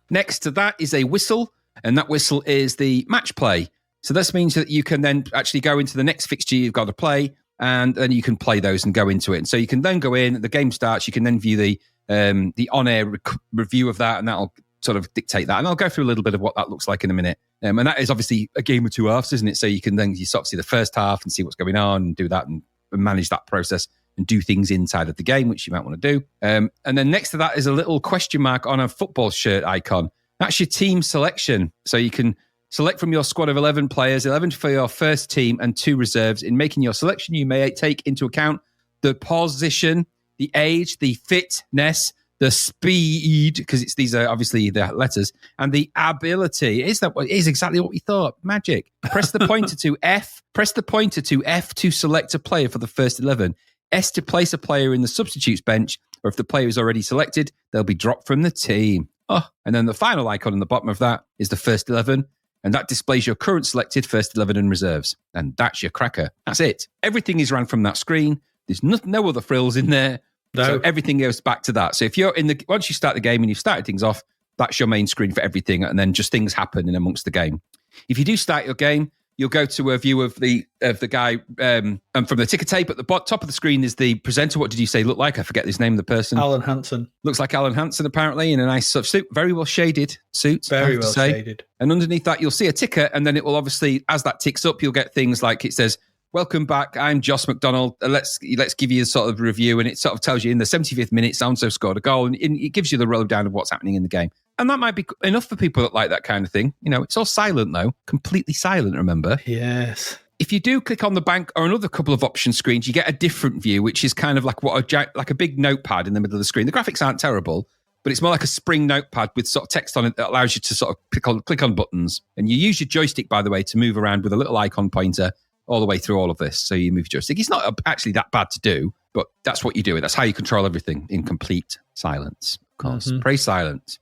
Next to that is a whistle, and that whistle is the match play. So this means that you can then actually go into the next fixture you've got to play, and then you can play those and go into it. And so you can then go in, the game starts, you can then view the on-air review of that, and that'll sort of dictate that. And I'll go through a little bit of what that looks like in a minute. And that is obviously a game of 2 halves, isn't it? So you can then you sort of see the first half and see what's going on and do that and manage that process and do things inside of the game, which you might want to do. And then next to that is a little question mark on a football shirt icon. That's your team selection. So you can select from your squad of 11 players, 11 for your first team and 2 reserves. In making your selection, you may take into account the position, the age, the fitness, the speed, because these are obviously the letters, and the ability. Is exactly what we thought? Magic. Press the pointer to F. Press the pointer to F to select a player for the first 11. S to place a player in the substitutes bench, or if the player is already selected, they'll be dropped from the team. And then the final icon on the bottom of that is the first 11, and that displays your current selected first 11 and reserves. And that's your cracker. That's it. Everything is ran from that screen. There's no other frills in there. No. So everything goes back to that. So if you're once you start the game and you've started things off, that's your main screen for everything, and then just things happen in amongst the game. If you do start your game, you'll go to a view of the guy, and from the ticker tape at the top of the screen is the presenter. What did you say look like? I forget his name of the person.
Alan Hansen. Looks
like Alan Hansen, apparently, in a nice sort of suit. Very well shaded suit.
Very well shaded.
And underneath that, you'll see a ticker, and then it will obviously, as that ticks up, you'll get things like it says, "Welcome back, I'm Josh McDonald. Let's give you a sort of review," and it sort of tells you in the 75th minute, so-and-so scored a goal, and it gives you the rundown of what's happening in the game. And that might be enough for people that like that kind of thing. It's all silent though, completely silent, remember?
Yes.
If you do click on the bank or another couple of option screens, you get a different view, which is kind of like like a big notepad in the middle of the screen. The graphics aren't terrible, but it's more like a spring notepad with sort of text on it that allows you to sort of click on buttons. And you use your joystick, by the way, to move around with a little icon pointer all the way through all of this. So you move your joystick. It's not actually that bad to do, but that's what you do. That's how you control everything in complete silence. Of course, praise silence.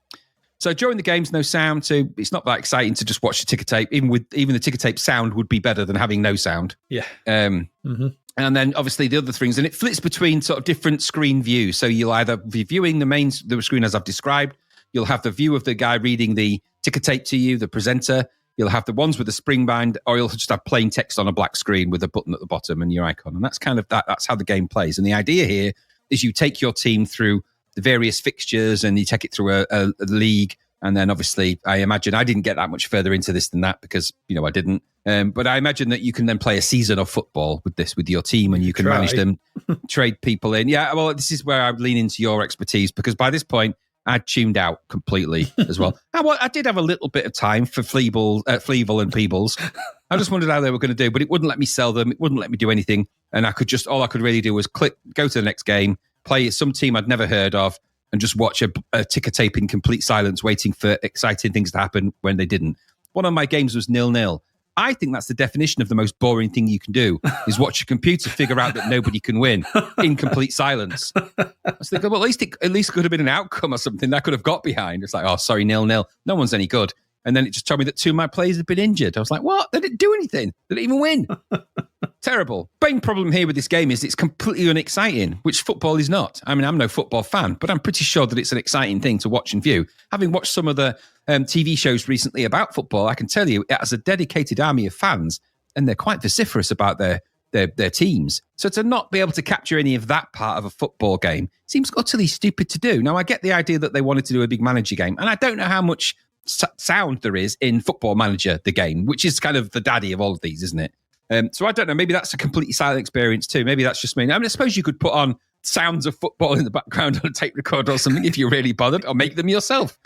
So during the games, no sound. So it's not that exciting to just watch the ticker tape. Even the ticker tape sound would be better than having no sound.
Yeah.
And then obviously the other things, and it flips between sort of different screen views. So you'll either be viewing the screen as I've described. You'll have the view of the guy reading the ticker tape to you, the presenter. You'll have the ones with the spring bind, or you'll just have plain text on a black screen with a button at the bottom and your icon. And that's kind of that's how the game plays. And the idea here is you take your team through the various fixtures and you take it through a league. And then obviously, I imagine I didn't get that much further into this than that because, I didn't. But I imagine that you can then play a season of football with your team and you can manage them, trade people in. Yeah, well, this is where I would lean into your expertise because by this point, I'd tuned out completely as well. I did have a little bit of time for Fleeble and Peebles. I just wondered how they were going to do, but it wouldn't let me sell them. It wouldn't let me do anything. And all I could really do was go to the next game, play some team I'd never heard of, and just watch a ticker tape in complete silence, waiting for exciting things to happen when they didn't. One of my games was 0-0. I think that's the definition of the most boring thing you can do, is watch a computer figure out that nobody can win in complete silence. I was thinking, well, at least it could have been an outcome or something that I could have got behind. It's like, oh, sorry, 0-0. No one's any good. And then it just told me that 2 of my players had been injured. I was like, what? They didn't do anything. They didn't even win. Terrible. Main problem here with this game is it's completely unexciting, which football is not. I mean, I'm no football fan, but I'm pretty sure that it's an exciting thing to watch and view. Having watched some of the TV shows recently about football, I can tell you it has a dedicated army of fans, and they're quite vociferous about their teams. So to not be able to capture any of that part of a football game seems utterly stupid to do. Now, I get the idea that they wanted to do a big manager game, and I don't know how much sound there is in Football Manager, the game, which is kind of the daddy of all of these, isn't it? So I don't know. Maybe that's a completely silent experience too. Maybe that's just me. I mean, I suppose you could put on sounds of football in the background on a tape recorder or something if you're really bothered, or make them yourself,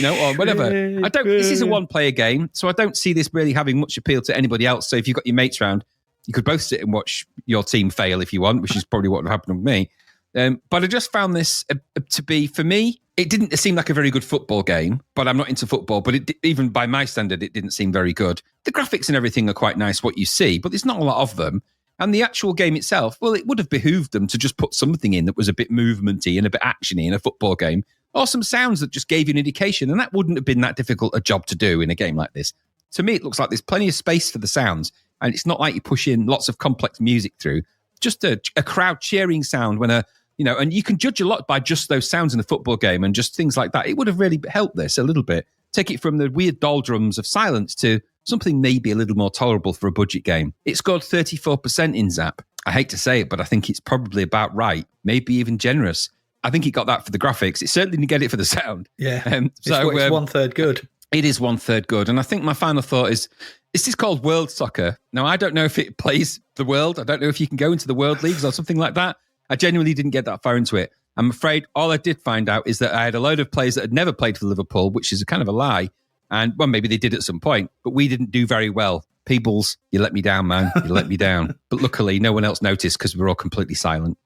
or whatever. This is a one-player game, so I don't see this really having much appeal to anybody else. So if you've got your mates around, you could both sit and watch your team fail if you want, which is probably what would happen with me. But I just found this to be, for me, it didn't seem like a very good football game, but I'm not into football. But even by my standard, it didn't seem very good. The graphics and everything are quite nice, what you see, but there's not a lot of them. And the actual game itself, well, it would have behooved them to just put something in that was a bit movementy and a bit actiony in a football game, or some sounds that just gave you an indication. And that wouldn't have been that difficult a job to do in a game like this. To me, it looks like there's plenty of space for the sounds, and it's not like you push in lots of complex music through. Just a crowd cheering sound when and you can judge a lot by just those sounds in the football game and just things like that. It would have really helped this a little bit. Take it from the weird doldrums of silence to something maybe a little more tolerable for a budget game. It scored 34% in Zap. I hate to say it, but I think it's probably about right, maybe even generous. I think it got that for the graphics. It certainly didn't get it for the sound.
Yeah, it's 1/3 good.
It is 1/3 good. And I think my final thought is this called World Soccer? Now, I don't know if it plays the world. I don't know if you can go into the World Leagues or something like that. I genuinely didn't get that far into it. I'm afraid all I did find out is that I had a load of players that had never played for Liverpool, which is a kind of a lie. And, well, maybe they did at some point, but we didn't do very well. Peebles, you let me down, man. You let me down. But luckily, no one else noticed because we're all completely silent.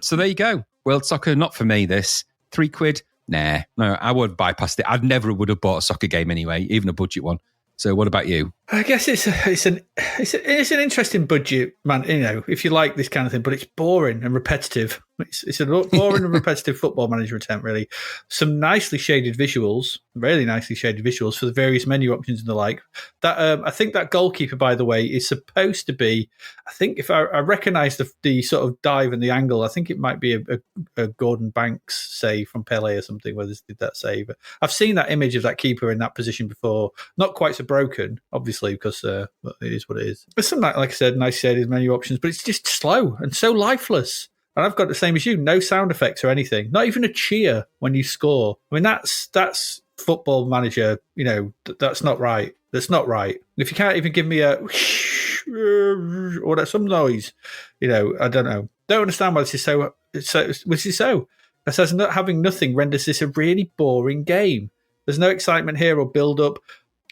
So there you go. World Soccer, not for me, this. £3? Nah. No, I would have bypassed it. I never would have bought a soccer game anyway, even a budget one. So what about you?
I guess it's an interesting budget, man. If you like this kind of thing, but it's boring and repetitive. It's a boring and repetitive Football Manager attempt, really. Some nicely shaded visuals, really nicely shaded visuals for the various menu options and the like. That I think that goalkeeper, by the way, is supposed to be. I think if I recognise the sort of dive and the angle, I think it might be a Gordon Banks save from Pele or something where they did that save. I've seen that image of that keeper in that position before. Not quite so broken, obviously, because it is what it is. There's some, like I said, nice shaded menu options, but it's just slow and so lifeless. And I've got the same as you, no sound effects or anything, not even a cheer when you score. I mean, that's Football Manager, that's not right. That's not right. If you can't even give me a or some noise, I don't know. Don't understand why this is so. Which is so. It says not having nothing renders this a really boring game. There's no excitement here or build-up.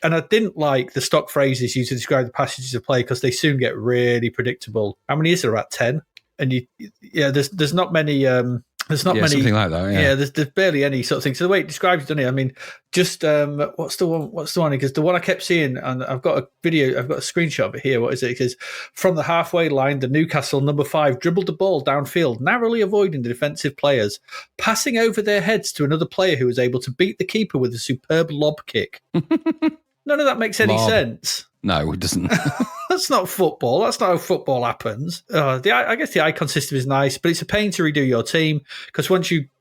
And I didn't like the stock phrases used to describe the passages of play because they soon get really predictable. How many is there? About 10? And there's not many. There's not many.
Something like that. Yeah.
There's barely any sort of thing. So the way it describes it, doesn't it? I mean, just what's the one? Because the one I kept seeing, and I've got a screenshot of it here. What is it? Because from the halfway line, the Newcastle number 5 dribbled the ball downfield, narrowly avoiding the defensive players, passing over their heads to another player who was able to beat the keeper with a superb lob kick. None of that makes any sense.
No, it doesn't.
That's not football. That's not how football happens. I guess the icon system is nice, but it's a pain to redo your team because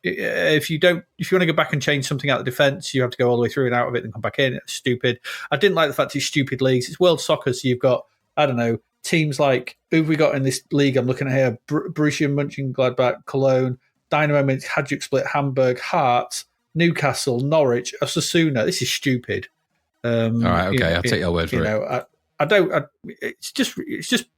if you want to go back and change something out of the defense, you have to go all the way through and out of it and come back in. It's stupid. I didn't like the fact it's stupid leagues. It's world soccer, so you've got, I don't know, teams like, who have we got in this league? I'm looking at here: Borussia Mönchengladbach, Cologne, Dynamo Minsk, Hajduk Split, Hamburg, Hearts, Newcastle, Norwich, Osasuna. This is stupid.
All right, okay, I'll take your word for it.
It's just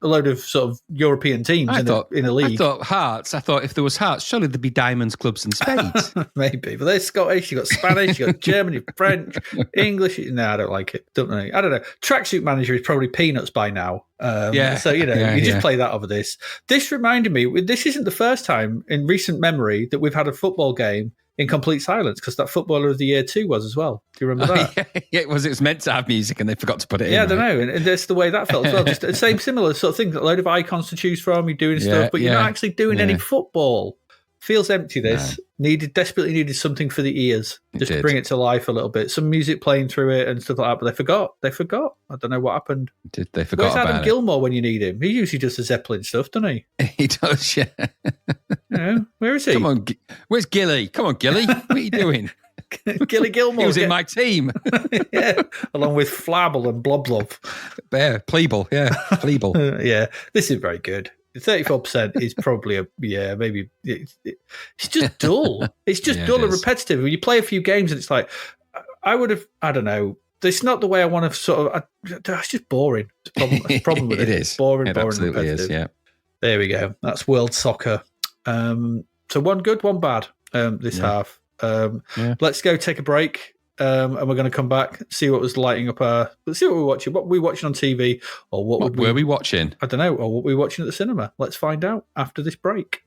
a load of sort of European teams in a league.
I thought if there was Hearts, surely there'd be diamonds, clubs, and spades.
Maybe, but there's Scottish, you've got Spanish, you've got German, you've got French, English. No, I don't like it. I don't know. Tracksuit Manager is probably peanuts by now. So you just play that over this. This reminded me. This isn't the first time in recent memory that we've had a football game in complete silence, because that Footballer of the Year 2 was as well. Do you remember that?
It was meant to have music and they forgot to put it in.
Yeah, I don't know. And that's the way that felt as well. Just the same similar sort of thing. A load of icons to choose from. You're doing stuff, but you're not actually doing any football. Feels empty, this. No. Desperately needed something for the ears, just to bring it to life a little bit. Some music playing through it and stuff like that, but they forgot. I don't know what happened.
They forgot
Where's
about
Adam Gilmore when you need him? He usually does the Zeppelin stuff, doesn't he?
He does, yeah.
Where is he?
Come on, where's Gilly? Come on, Gilly. What are you doing?
Gilly Gilmore.
He was in my team.
Yeah, along with Flabble and Bloblov.
Pleeble, yeah. Pleeble.
Yeah, this is very good. 34% is probably maybe it's just dull. It's just dull and repetitive. When you play a few games and it's like, I don't know. It's not the way I want to sort of, it's just boring. It's a problem with it.
It is.
Boring,
absolutely
repetitive.
Is, yeah.
There we go. That's world soccer. So one good, one bad this half. Let's go take a break. And we're going to come back, see what was lighting up let's see what we're watching. What were we watching on TV? Or what
were we watching?
I don't know. Or what were we watching at the cinema? Let's find out after this break.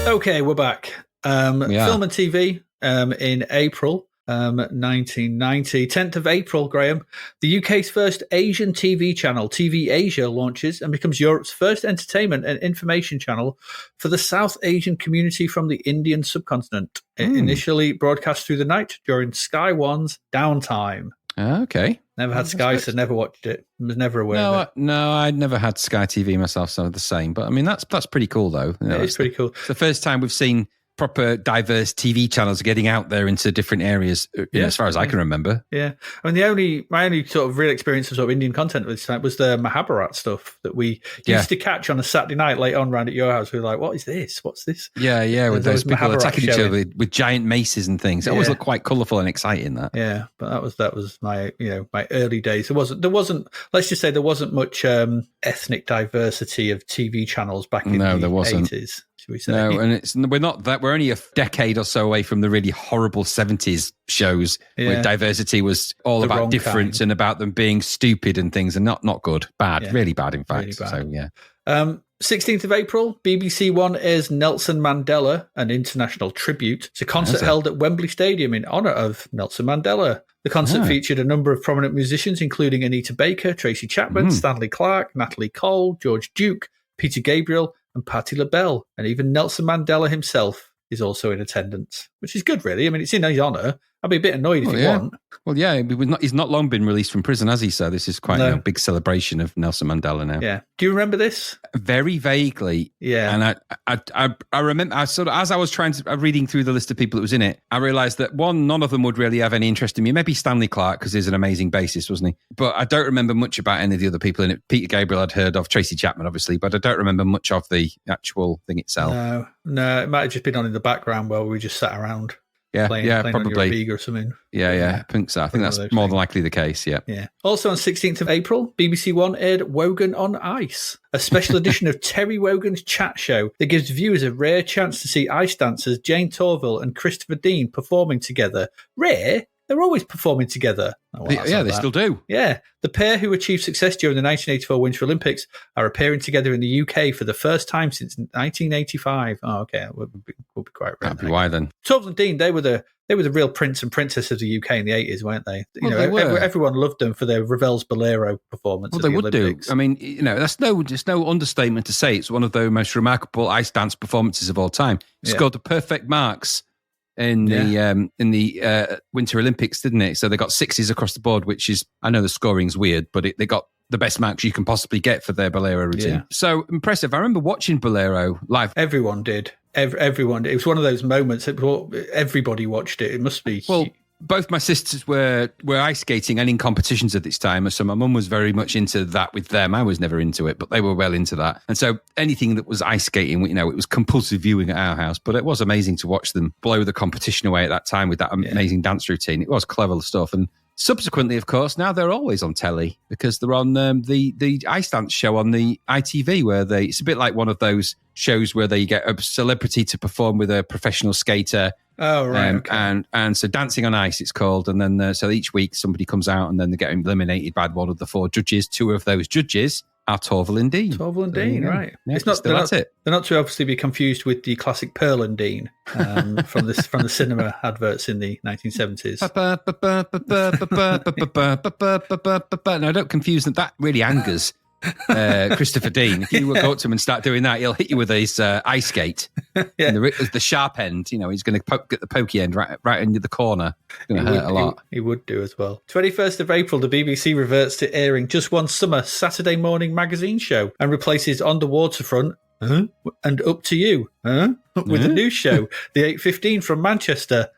Okay, we're back. Film and TV in April 1990. 10th of April, Graham. The UK's first Asian TV channel, TV Asia, launches and becomes Europe's first entertainment and information channel for the South Asian community from the Indian subcontinent. It initially broadcast through the night during Sky One's downtime.
Okay.
Never had Sky, so never watched it. Was never aware of it.
No, I'd never had Sky TV myself, so the same. But I mean, that's pretty cool, though.
It's pretty cool.
It's the first time we've seen proper diverse TV channels getting out there into different areas, as far as I can remember. Yeah.
I mean, my only sort of real experience of sort of Indian content at this time was the Mahabharat stuff that we used to catch on a Saturday night late on round at your house. We were like, what is this? What's this?
Yeah, with those people
Mahabharat
attacking each other with giant maces and things. It always looked quite colourful and exciting, that.
Yeah, but that was my, my early days. There wasn't let's just say there wasn't much ethnic diversity of TV channels back in the 80s. We say.
No, and we're only a decade or so away from the really horrible 70s shows where diversity was all about difference and about them being stupid and things, and not good, bad, really bad, in fact. Really bad. So 16th of April, BBC One airs Nelson Mandela, an international tribute. It's a concert held at Wembley Stadium in honour of Nelson Mandela. The concert featured a number of prominent musicians, including Anita Baker, Tracy Chapman, Stanley Clarke, Natalie Cole, George Duke, Peter Gabriel, and Patti LaBelle, and even Nelson Mandela himself is also in attendance, which is good, really. I mean, it's in his honour. I'd be a bit annoyed if he wasn't. Well, yeah, he's not long been released from prison, has he? So this is quite a big celebration of Nelson Mandela now.
Yeah. Do you remember this?
Very vaguely. Yeah. And I remember, as I was reading through the list of people that was in it, I realised that none of them would really have any interest in me. Maybe Stanley Clarke, because he's an amazing bassist, wasn't he? But I don't remember much about any of the other people in it. Peter Gabriel I'd heard of, Tracy Chapman, obviously, but I don't remember much of the actual thing itself.
No, it might have just been on in the background while we just sat around.
Yeah,
playing on your
probably.
Amiga or something.
Yeah, I think so. I think that's more than likely the case, yeah.
Yeah. Also on 16th of April, BBC One aired Wogan on Ice, a special edition of Terry Wogan's chat show that gives viewers a rare chance to see ice dancers Jane Torville and Christopher Dean performing together. Rare? They're always performing together. Oh, well,
they still do.
Yeah. The pair who achieved success during the 1984 Winter Olympics are appearing together in the UK for the first time since 1985. Oh, okay. That would be quite rare.
That'd be why then.
Torville and Dean, they were the real prince and princess of the UK in the 80s, weren't they?
They were.
Everyone loved them for their Ravel's Bolero performance.
Well, they would
Olympics.
do. I mean, that's no understatement to say it's one of the most remarkable ice dance performances of all time. Scored the perfect marks in the Winter Olympics, didn't it? So they got sixes across the board, which is, I know the scoring's weird, but they got the best marks you can possibly get for their Bolero routine.
Yeah.
So impressive. I remember watching Bolero live.
Everyone did. Everyone. It was one of those moments that everybody watched it. It must be.
Well, both my sisters were ice skating and in competitions at this time. So my mum was very much into that with them. I was never into it, but they were well into that. And so anything that was ice skating, it was compulsive viewing at our house. But it was amazing to watch them blow the competition away at that time with that amazing dance routine. It was clever stuff. And subsequently, of course, now they're always on telly because they're on the ice dance show on the ITV, where it's a bit like one of those shows where they get a celebrity to perform with a professional skater.
Oh, right. Okay.
And so Dancing on Ice, it's called. And then so each week somebody comes out and then they get eliminated by one of the four judges. Two of those judges are Torville and Dean.
Torville and Dean, right.
Yeah,
it's not,
that's it.
They're not to obviously be confused with the classic Pearl and Dean from the cinema adverts in the 1970s.
No, don't confuse them. That really angers Christopher Dean. If you go up to him and start doing that, he'll hit you with his ice skate.
Yeah.
The sharp end, he's going to get the pokey end right into the corner. It's going to hurt a lot.
He would do as well. 21st of April, the BBC reverts to airing just one summer Saturday morning magazine show and replaces On the Waterfront and Up to You with a new show, the 8:15 from Manchester.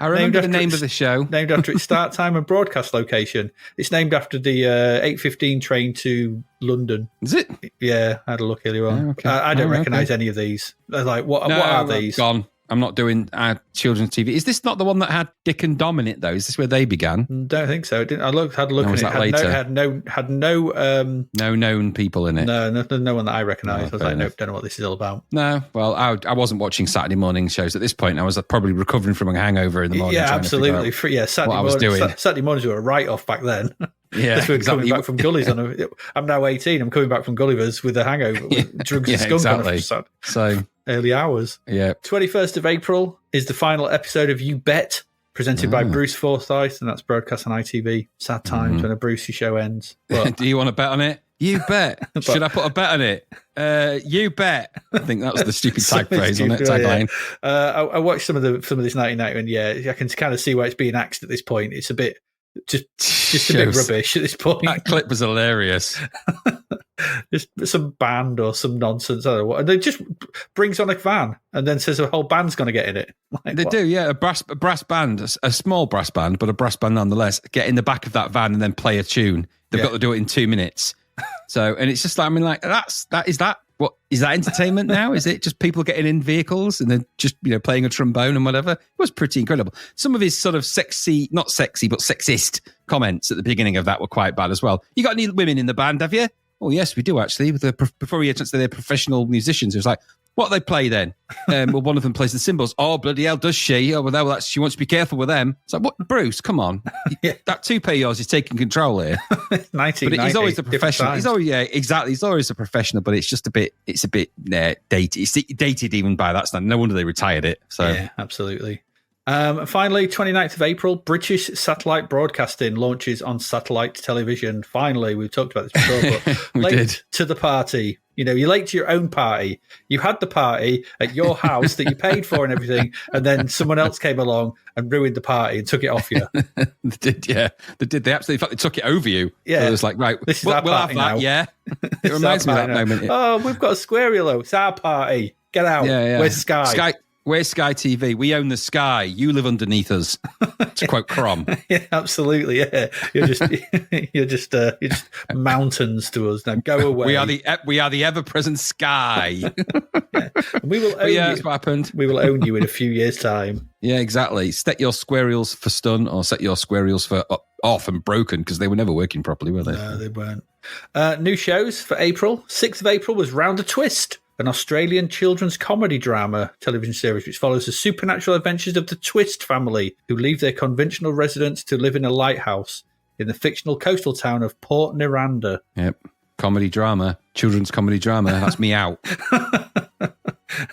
I remember the name of the show.
Named after its start time and broadcast location. It's named after the 8:15 train to London.
Is it?
Yeah, I had a look earlier on. Okay. I don't recognise any of these. They're like, what are these?
Gone. I'm not doing children's TV. Is this not the one that had Dick and Dom in it, though? Is this where they began?
Don't think so. I had a look at it. Had no
known people in it.
No one that I recognise. I was like, nope, don't know what this is all about.
No, well, I wasn't watching Saturday morning shows at this point. I was probably recovering from a hangover in the morning.
Yeah, absolutely. Saturday mornings were a write-off back then.
Yeah,
exactly. Coming back from Gullies. I'm now 18. I'm coming back from Gulliver's with a hangover, with drugs and skunk on
So
early hours.
Yeah.
21st of April is the final episode of You Bet, presented by Bruce Forsyth, and that's broadcast on ITV. Sad times when a Brucey show ends. But,
do you want to bet on it? You bet. Should I put a bet on it? You bet. I think that was the stupid tagline on it. Tagline.
Yeah. I watched some of this 1990, and I can kind of see why it's being axed at this point. It's a bit just a bit rubbish at this point.
That clip was hilarious.
Just some band or some nonsense. I don't know what. And they just brings on a van and then says a whole band's going to get in it. Like,
they do, yeah. A brass band, a small brass band, but a brass band nonetheless, get in the back of that van and then play a tune. They've got to do it in 2 minutes. So, and it's just like, what is that entertainment now? Is it just people getting in vehicles and then just, playing a trombone and whatever? It was pretty incredible. Some of his sort of not sexy, but sexist comments at the beginning of that were quite bad as well. You got any women in the band, have you? Oh, yes, we do actually. Before we had they're professional musicians, it was like, what do they play then? Well, one of them plays the cymbals. Oh, bloody hell, does she? Oh, well, she wants to be careful with them. It's like, what, Bruce? Come on, that toupee of yours is taking control here.
1990,
but he's always the professional. He's always exactly. He's always a professional, but it's just a bit dated. It's dated even by that standard. No wonder they retired it. So
yeah, absolutely. Finally, 29th of April, British satellite broadcasting launches on satellite television. Finally, we've talked about this before, but late to the party. You're late to your own party. You had the party at your house that you paid for and everything, and then someone else came along and ruined the party and took it off you.
They did, yeah. They did. They absolutely, in fact, they took it over you.
Yeah.
So it was like, right,
this is our party now.
Yeah. It reminds me of that moment.
Oh, we've got a square though. It's our party. Get out.
Yeah.
Where's Sky?
We're Sky TV. We own the sky. You live underneath us. To quote Crom.
Yeah, absolutely. Yeah, you're just mountains to us. Now go away.
We are the ever-present sky.
Yeah. We will own you.
That's what happened.
We will own you in a few years' time.
Yeah, exactly. Set your square reels for stun or set your square reels for off and broken because they were never working properly, were they?
No, they weren't. New shows for April. 6th of April was Round a Twist, an Australian children's comedy drama television series which follows the supernatural adventures of the Twist family, who leave their conventional residence to live in a lighthouse in the fictional coastal town of Port Neranda.
Yep. Comedy drama. Children's comedy drama. That's me out.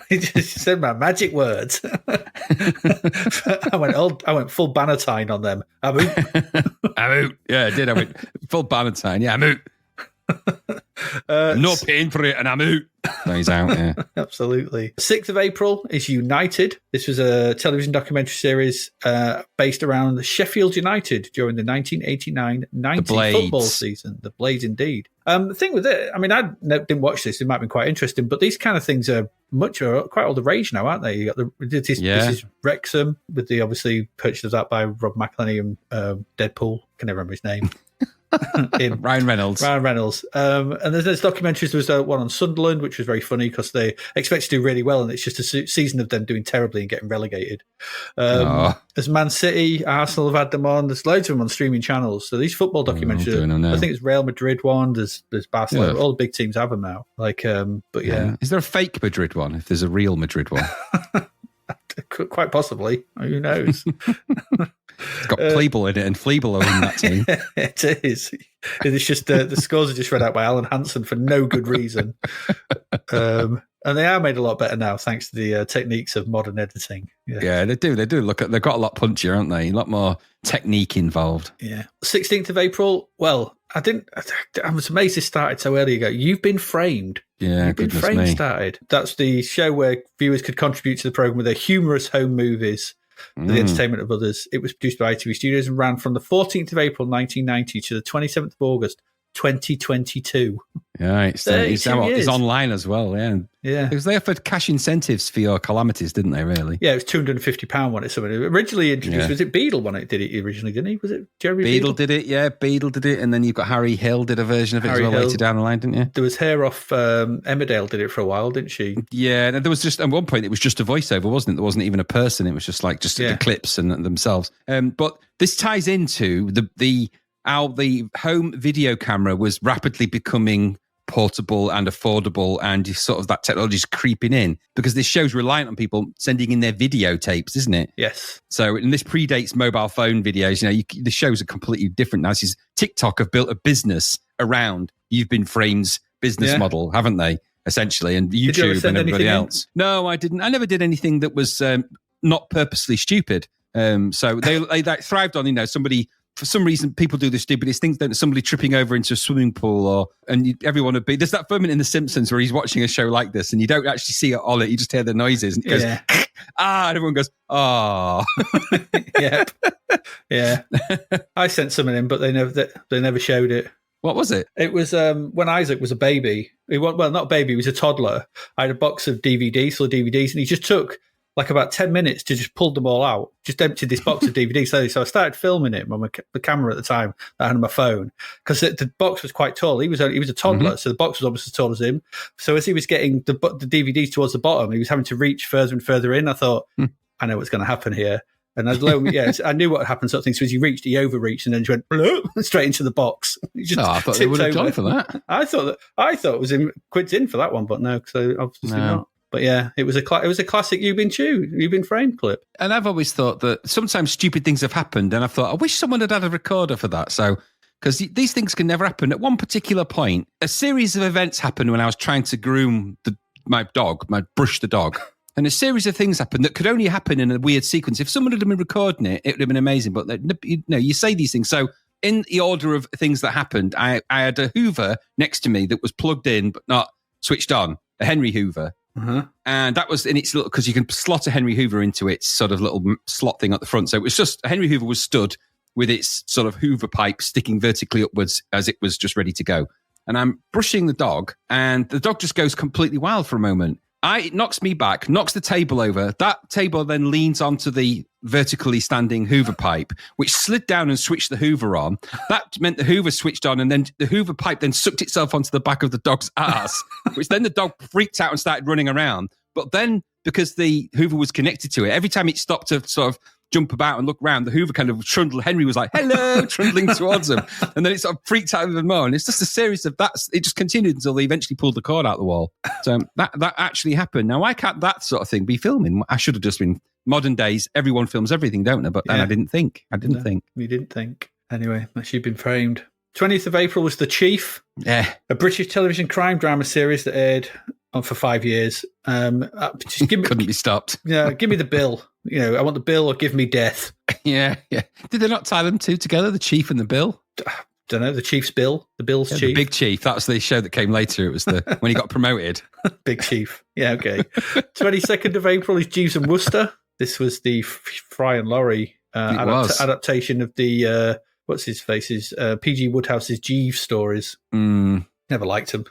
He just said my magic words. I went full Bannatyne on them. I'm
out. Yeah, I did. I went full Bannatyne. Yeah, I'm out. No paying for it and I'm out. No, he's out, yeah.
Absolutely. 6th of April is United. This was a television documentary series based around Sheffield United during the 1989-90 football season. The Blades, indeed. The thing with it, I mean, I didn't watch this. It might have been quite interesting, but these kind of things are quite all the rage now, aren't they? You got this is Wrexham with the obviously purchase of that by Rob McElhenney and Deadpool. Can never remember his name.
Ryan Reynolds.
And there's documentaries. There was one on Sunderland, which was very funny because they expect to do really well, and it's just a season of them doing terribly and getting relegated. There's Man City, Arsenal have had them on. There's loads of them on streaming channels. So these football documentaries, I think it's Real Madrid one. There's Barcelona. All the big teams have them now. But yeah.
Is there a fake Madrid one? If there's a real Madrid one,
quite possibly. Who knows?
It's got Pleeble in it and Fleeble in that team.
It is. It's just the scores are just read out by Alan Hansen for no good reason. And they are made a lot better now thanks to the techniques of modern editing.
Yeah, they do. They've got a lot punchier, aren't they? A lot more technique involved.
Yeah. 16th of April. Well, I was amazed this started so early ago. You've Been Framed.
Yeah,
You've Been Framed started. That's the show where viewers could contribute to the program with their humorous home movies for the entertainment of others. It was produced by ITV Studios and ran from the 14th of April 1990 to the 27th of August 2022.
Right, so it's online as well, yeah. Because they offered cash incentives for your calamities, didn't they, really?
Yeah, it was £250 when it's somebody originally introduced. Was it Beadle when it did it originally, didn't he? Was it Jeremy Beadle?
Beadle did it, yeah. Beadle did it, and then you've got Harry Hill did a version of it as well later down the line, didn't you?
There was Hair Off Emmerdale did it for a while, didn't she?
Yeah, and there was just, at one point, it was just a voiceover, wasn't it? There wasn't even a person. It was just the clips and themselves. But this ties into how the home video camera was rapidly becoming portable and affordable, and sort of that technology is creeping in because this show's reliant on people sending in their videotapes, isn't it?
Yes.
So, and this predates mobile phone videos. The shows are completely different now. This is TikTok have built a business around You've Been Framed's business model, haven't they? Essentially, and YouTube and everybody else. No, I didn't. I never did anything that was not purposely stupid. So they thrived on, somebody. For some reason, people do the stupidest things, don't they? Somebody tripping over into a swimming pool, everyone would be. There's that moment in The Simpsons where he's watching a show like this, and you don't actually see it all. You just hear the noises, and it goes, and everyone goes, oh,
yeah. I sent something in, but they never showed it.
What was it?
It was when Isaac was a baby. Not a baby, he was a toddler. I had a box of DVDs, full of DVDs, and he just took like about 10 minutes to just pull them all out, just emptied this box of DVDs. So I started filming it on the camera at the time that I had on my phone because the box was quite tall. He was a toddler, so the box was almost as tall as him. So as he was getting the DVDs towards the bottom, he was having to reach further and further in. I thought, I know what's going to happen here. And I knew what happened. Sort of thing. So as he reached, he overreached and then just went straight into the box.
I thought they would have gone for that.
I thought it was quids in for that one, but no, so obviously not. But yeah, it was a classic You've Been Framed clip.
And I've always thought that sometimes stupid things have happened, and I've thought, I wish someone had a recorder for that. So, because these things can never happen. At one particular point, a series of events happened when I was trying to groom my brush the dog. And a series of things happened that could only happen in a weird sequence. If someone had been recording it, it would have been amazing. But you say these things. So in the order of things that happened, I had a Hoover next to me that was plugged in but not switched on, a Henry Hoover.
Uh-huh.
And that was in its little, because you can slot a Henry Hoover into its sort of little slot thing at the front. So it was just a Henry Hoover was stood with its sort of Hoover pipe sticking vertically upwards as it was just ready to go. And I'm brushing the dog, and the dog just goes completely wild for a moment. It knocks me back, knocks the table over. That table then leans onto the vertically standing Hoover pipe, which slid down and switched the Hoover on. That meant the Hoover switched on, and then the Hoover pipe then sucked itself onto the back of the dog's ass, which then the dog freaked out and started running around. But then, because the Hoover was connected to it, every time it stopped to sort of jump about and look around, the Hoover kind of trundled. Henry was like, hello, trundling towards him. And then it sort of freaked out even more. And it's just a series of that. It just continued until they eventually pulled the cord out the wall. So that actually happened. Now, why can't that sort of thing be filming? I should have just been, modern days, everyone films everything, don't they? But then I didn't think. You didn't think.
Anyway, you've been framed. 20th of April was The Chief.
Yeah.
A British television crime drama series that aired on for 5 years. Just give me,
couldn't be stopped.
Yeah, give me the bill. I want the bill or give me death.
Yeah. Did they not tie them two together, the Chief and the Bill?
Don't know, the Chief's Bill, the Bill's Chief.
The Big Chief, that was the show that came later. It was when he got promoted.
Big Chief. Yeah, okay. 22nd of April is Jeeves and Wooster. This was the Fry and Laurie adaptation of the, what's his face's, P.G. Woodhouse's Jeeves stories. Never liked them.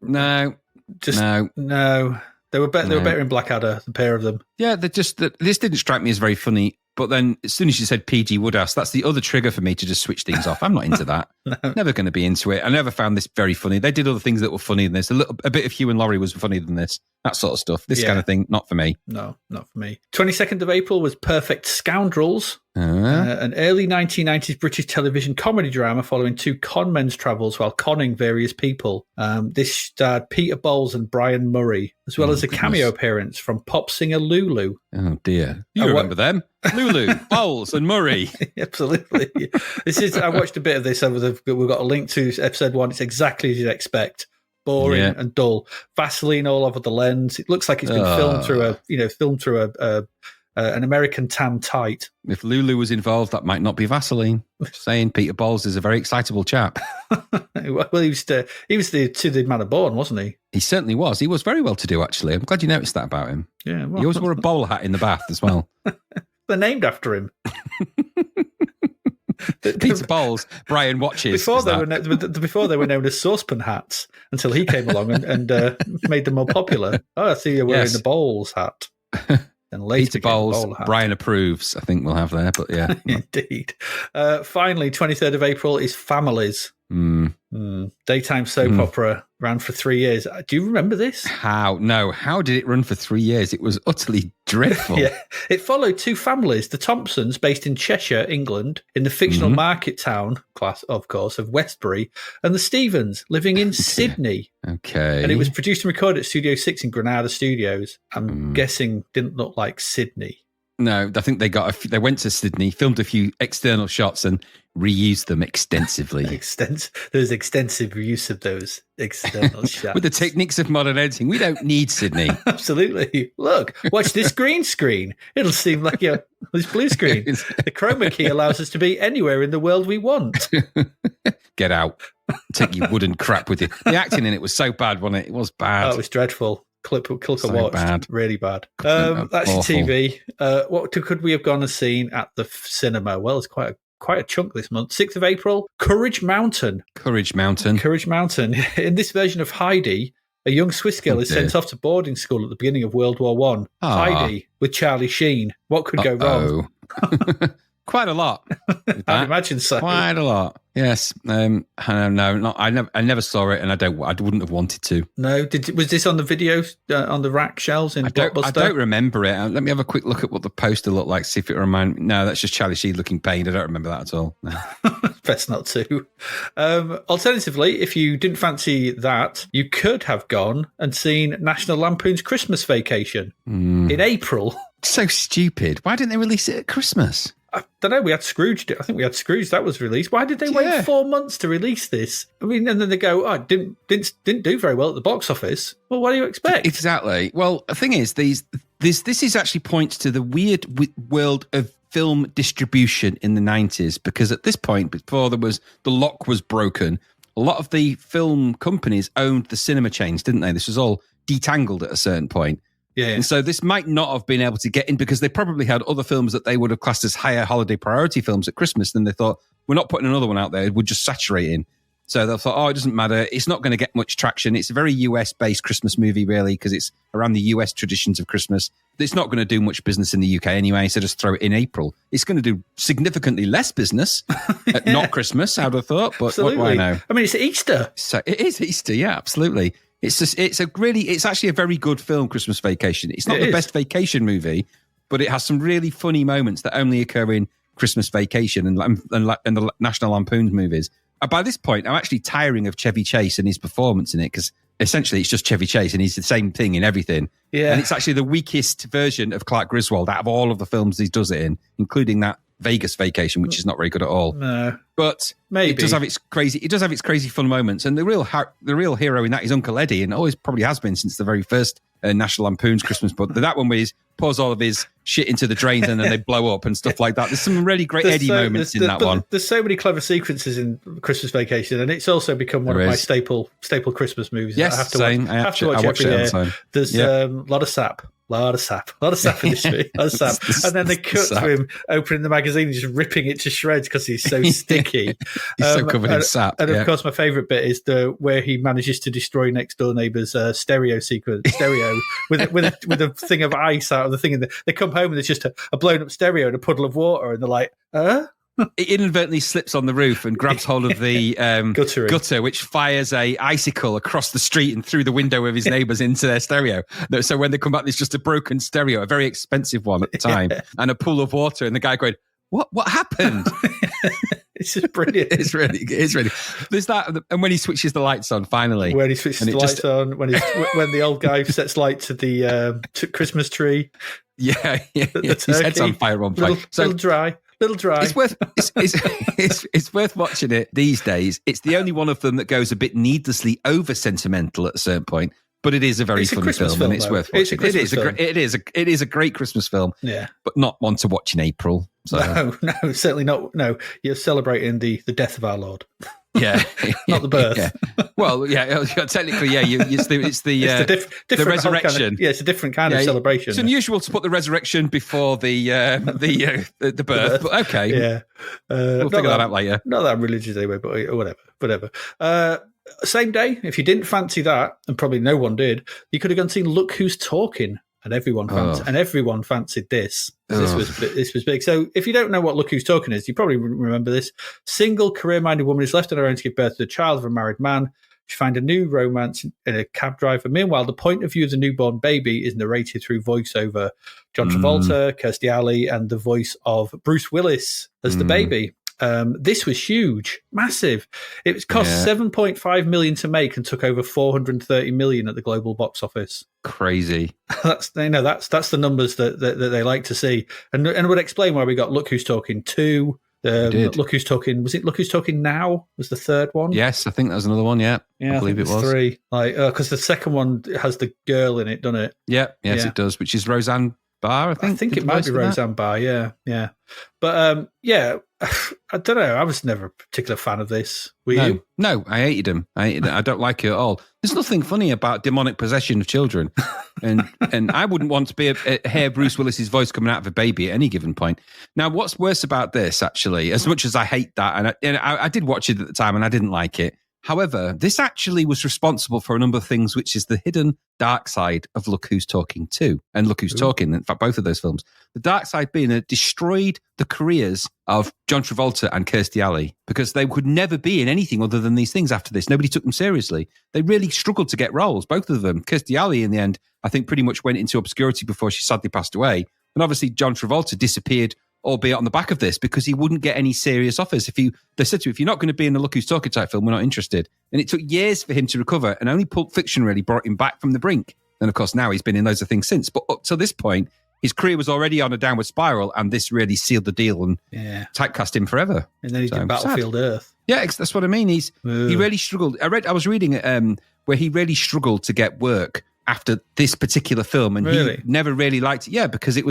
No.
They were better. They were better in Blackadder, the pair of them.
Yeah, this didn't strike me as very funny. But then, as soon as you said P.G. Woodhouse, that's the other trigger for me to just switch things off. I'm not into that.
No.
Never going to be into it. I never found this very funny. They did other things that were funny than this. A bit of Hugh and Laurie was funnier than this. That sort of stuff. This kind of thing, not for me.
No, not for me. 22nd of April was Perfect Scoundrels, an early 1990s British television comedy drama following two con men's travels while conning various people. This starred Peter Bowles and Brian Murray, as well as a cameo appearance from pop singer Lulu.
Oh, dear. You remember them? Lulu, Bowles and Murray.
Absolutely. I watched a bit of this we've got a link to episode 1. It's exactly as you'd expect. Boring and dull. Vaseline all over the lens. It looks like it's been filmed through an American tan tight.
If Lulu was involved, that might not be Vaseline. Just saying, Peter Bowles is a very excitable chap.
Well, he was the man of Born, wasn't he?
He certainly was. He was very well to do, actually. I'm glad you noticed that about him.
Yeah, well,
he always wore a bowler hat in the bath as well.
They're named after him.
Peter Bowles, Brian watches.
Before they were known as saucepan hats, until he came along and made them more popular. Oh, I see you're wearing the Bowles hat. And later
Peter Bowles, Brian approves, I think we'll have there, but yeah.
Indeed. Finally, 23rd of April is Families. Daytime soap opera, ran for 3 years. Do you remember this?
How? No. How did it run for 3 years? It was utterly dreadful.
Yeah. It followed two families, the Thompsons, based in Cheshire, England, in the fictional market town, class, of course, of Westbury, and the Stevens, living in Sydney.
Okay.
And it was produced and recorded at Studio 6 in Granada Studios. I'm guessing didn't look like Sydney.
No, I think they went to Sydney, filmed a few external shots and reused them extensively.
There's extensive use of those external shots.
With the techniques of modern editing, we don't need Sydney.
Absolutely. Look, watch this green screen. It'll seem like this blue screen. The chroma key allows us to be anywhere in the world we want.
Get out. Take your wooden crap with you. The acting in it was so bad, wasn't it? It was bad.
Oh, it was dreadful. Clicker
so
watched.
Bad.
Really bad. That's your TV. What could we have gone and seen at the cinema? Well, it's quite a chunk this month. 6th of April, Courage Mountain.
Courage Mountain. In this version of Heidi,
a young Swiss girl is sent off to boarding school at the beginning of World War One. Heidi with Charlie Sheen. What could go wrong?
Quite a lot.
I'd imagine so.
Quite a lot. Yes. No, I never saw it, and I wouldn't have wanted to.
No. Was this on the video on the rack shelves in Blockbuster?
I don't remember it. Let me have a quick look at what the poster looked like. See if it reminds me. No, that's just Charlie Sheen looking pained. I don't remember that at all. No.
Best not to. Alternatively, if you didn't fancy that, you could have gone and seen National Lampoon's Christmas Vacation in April.
So stupid. Why didn't they release it at Christmas?
I don't know. We had Scrooged. I think we had Scrooge. That was released. Why did they wait 4 months to release this? I mean, and then they go, "Oh, it didn't do very well at the box office." Well, what do you expect?
Exactly. Well, the thing is, this is actually points to the weird world of film distribution in the 90s, because at this point, before the lock was broken, a lot of the film companies owned the cinema chains, didn't they? This was all detangled at a certain point.
Yeah.
And so this might not have been able to get in because they probably had other films that they would have classed as higher holiday priority films at Christmas. Then they thought, we're not putting another one out there. We're just saturating. So they thought, it doesn't matter. It's not going to get much traction. It's a very US-based Christmas movie, really, because it's around the US traditions of Christmas. It's not going to do much business in the UK anyway, so just throw it in April. It's going to do significantly less business at not Christmas, I would have thought, but what do I know?
I mean, it's Easter.
So it is Easter, yeah, absolutely. It's actually a very good film, Christmas Vacation. It's not the best vacation movie, but it has some really funny moments that only occur in Christmas Vacation and the National Lampoon's movies. And by this point, I'm actually tiring of Chevy Chase and his performance in it, because essentially it's just Chevy Chase and he's the same thing in everything. Yeah. And it's actually the weakest version of Clark Griswold out of all of the films he does it in, including that Vegas Vacation, which is not very good at all. No. But maybe it does have its crazy fun moments. And the real hero in that is Uncle Eddie, and always probably has been since the very first National Lampoon's Christmas. But that one where he pours all of his shit into the drains and then they blow up and stuff like that. There's some really great Eddie moments in that one.
There's so many clever sequences in Christmas Vacation, and it's also become one of my staple Christmas movies.
Yes,
I have to watch every year. There's a lot of sap. A lot of sap in this movie. A lot of sap. And then they cut to him opening the magazine and just ripping it to shreds because he's so sticky.
He's so covered in sap.
And of course, my favourite bit is where he manages to destroy next door neighbour's stereo with a thing of ice out of the thing. And they come home and there's just a blown up stereo and a puddle of water, and they're like,
It inadvertently slips on the roof and grabs hold of the gutter, which fires a icicle across the street and through the window of his neighbours into their stereo. So when they come back, there's just a broken stereo, a very expensive one at the time, and a pool of water, and the guy going, What happened?
It's just brilliant.
It's really. There's that, and when he switches the lights on, finally.
When he switches the lights on, when the old guy sets light to the Christmas tree.
Yeah. His head's on fire at one point.
Little dry.
It's worth watching it these days. It's the only one of them that goes a bit needlessly over sentimental at a certain point, but it is a very funny film, and it's worth watching. It is a great Christmas film, but not one to watch in April. So.
No, certainly not. No, you're celebrating the death of our Lord.
Yeah,
not the birth.
Yeah. Well, technically, it's the resurrection.
It's a different kind of celebration.
It's unusual to put the resurrection before the birth, but okay.
Yeah,
we'll figure that out later.
Not that I'm religious anyway, but whatever. Same day, if you didn't fancy that, and probably no one did, you could have gone and seen Look Who's Talking. And everyone fancied this. This was big. So if you don't know what Look Who's Talking is, you probably remember this. Single, career-minded woman is left on her own to give birth to the child of a married man. She finds a new romance in a cab driver. Meanwhile, the point of view of the newborn baby is narrated through voiceover. John Travolta, Kirstie Alley, and the voice of Bruce Willis as the baby. This was huge, massive. It was cost $7.5 million to make and took over $430 million at the global box office.
Crazy.
That's the numbers that they like to see, and would explain why we got Look Who's Talking 2. Look Who's Talking. Was it Look Who's Talking Now? Was the third one?
Yes, I think that was another one. Yeah,
I believe it was 3. Like because the second one has the girl in it, doesn't it?
Yeah, it does. Which is Roseanne Barr, I think.
I think it might be Roseanne Barr. Yeah. But I don't know. I was never a particular fan of this. Were you?
No, I hated him. I don't like it at all. There's nothing funny about demonic possession of children, and I wouldn't want to hear Bruce Willis's voice coming out of a baby at any given point. Now, what's worse about this, actually, as much as I hate that, and I did watch it at the time, and I didn't like it. However, this actually was responsible for a number of things, which is the hidden dark side of Look Who's Talking 2 and Look Who's Talking. In fact, both of those films. The dark side being it destroyed the careers of John Travolta and Kirstie Alley because they could never be in anything other than these things after this. Nobody took them seriously. They really struggled to get roles, both of them. Kirstie Alley, in the end, I think pretty much went into obscurity before she sadly passed away. And obviously, John Travolta disappeared, albeit on the back of this, because he wouldn't get any serious offers. They said to him, if you're not going to be in the Look Who's Talking type film, we're not interested. And it took years for him to recover, and only Pulp Fiction really brought him back from the brink. And of course, now he's been in loads of things since. But up to this point, his career was already on a downward spiral, and this really sealed the deal and typecast him forever.
And then he did Battlefield Earth.
Yeah, that's what I mean. He really struggled. I was reading where he really struggled to get work after this particular film, and he never really liked it. Yeah, because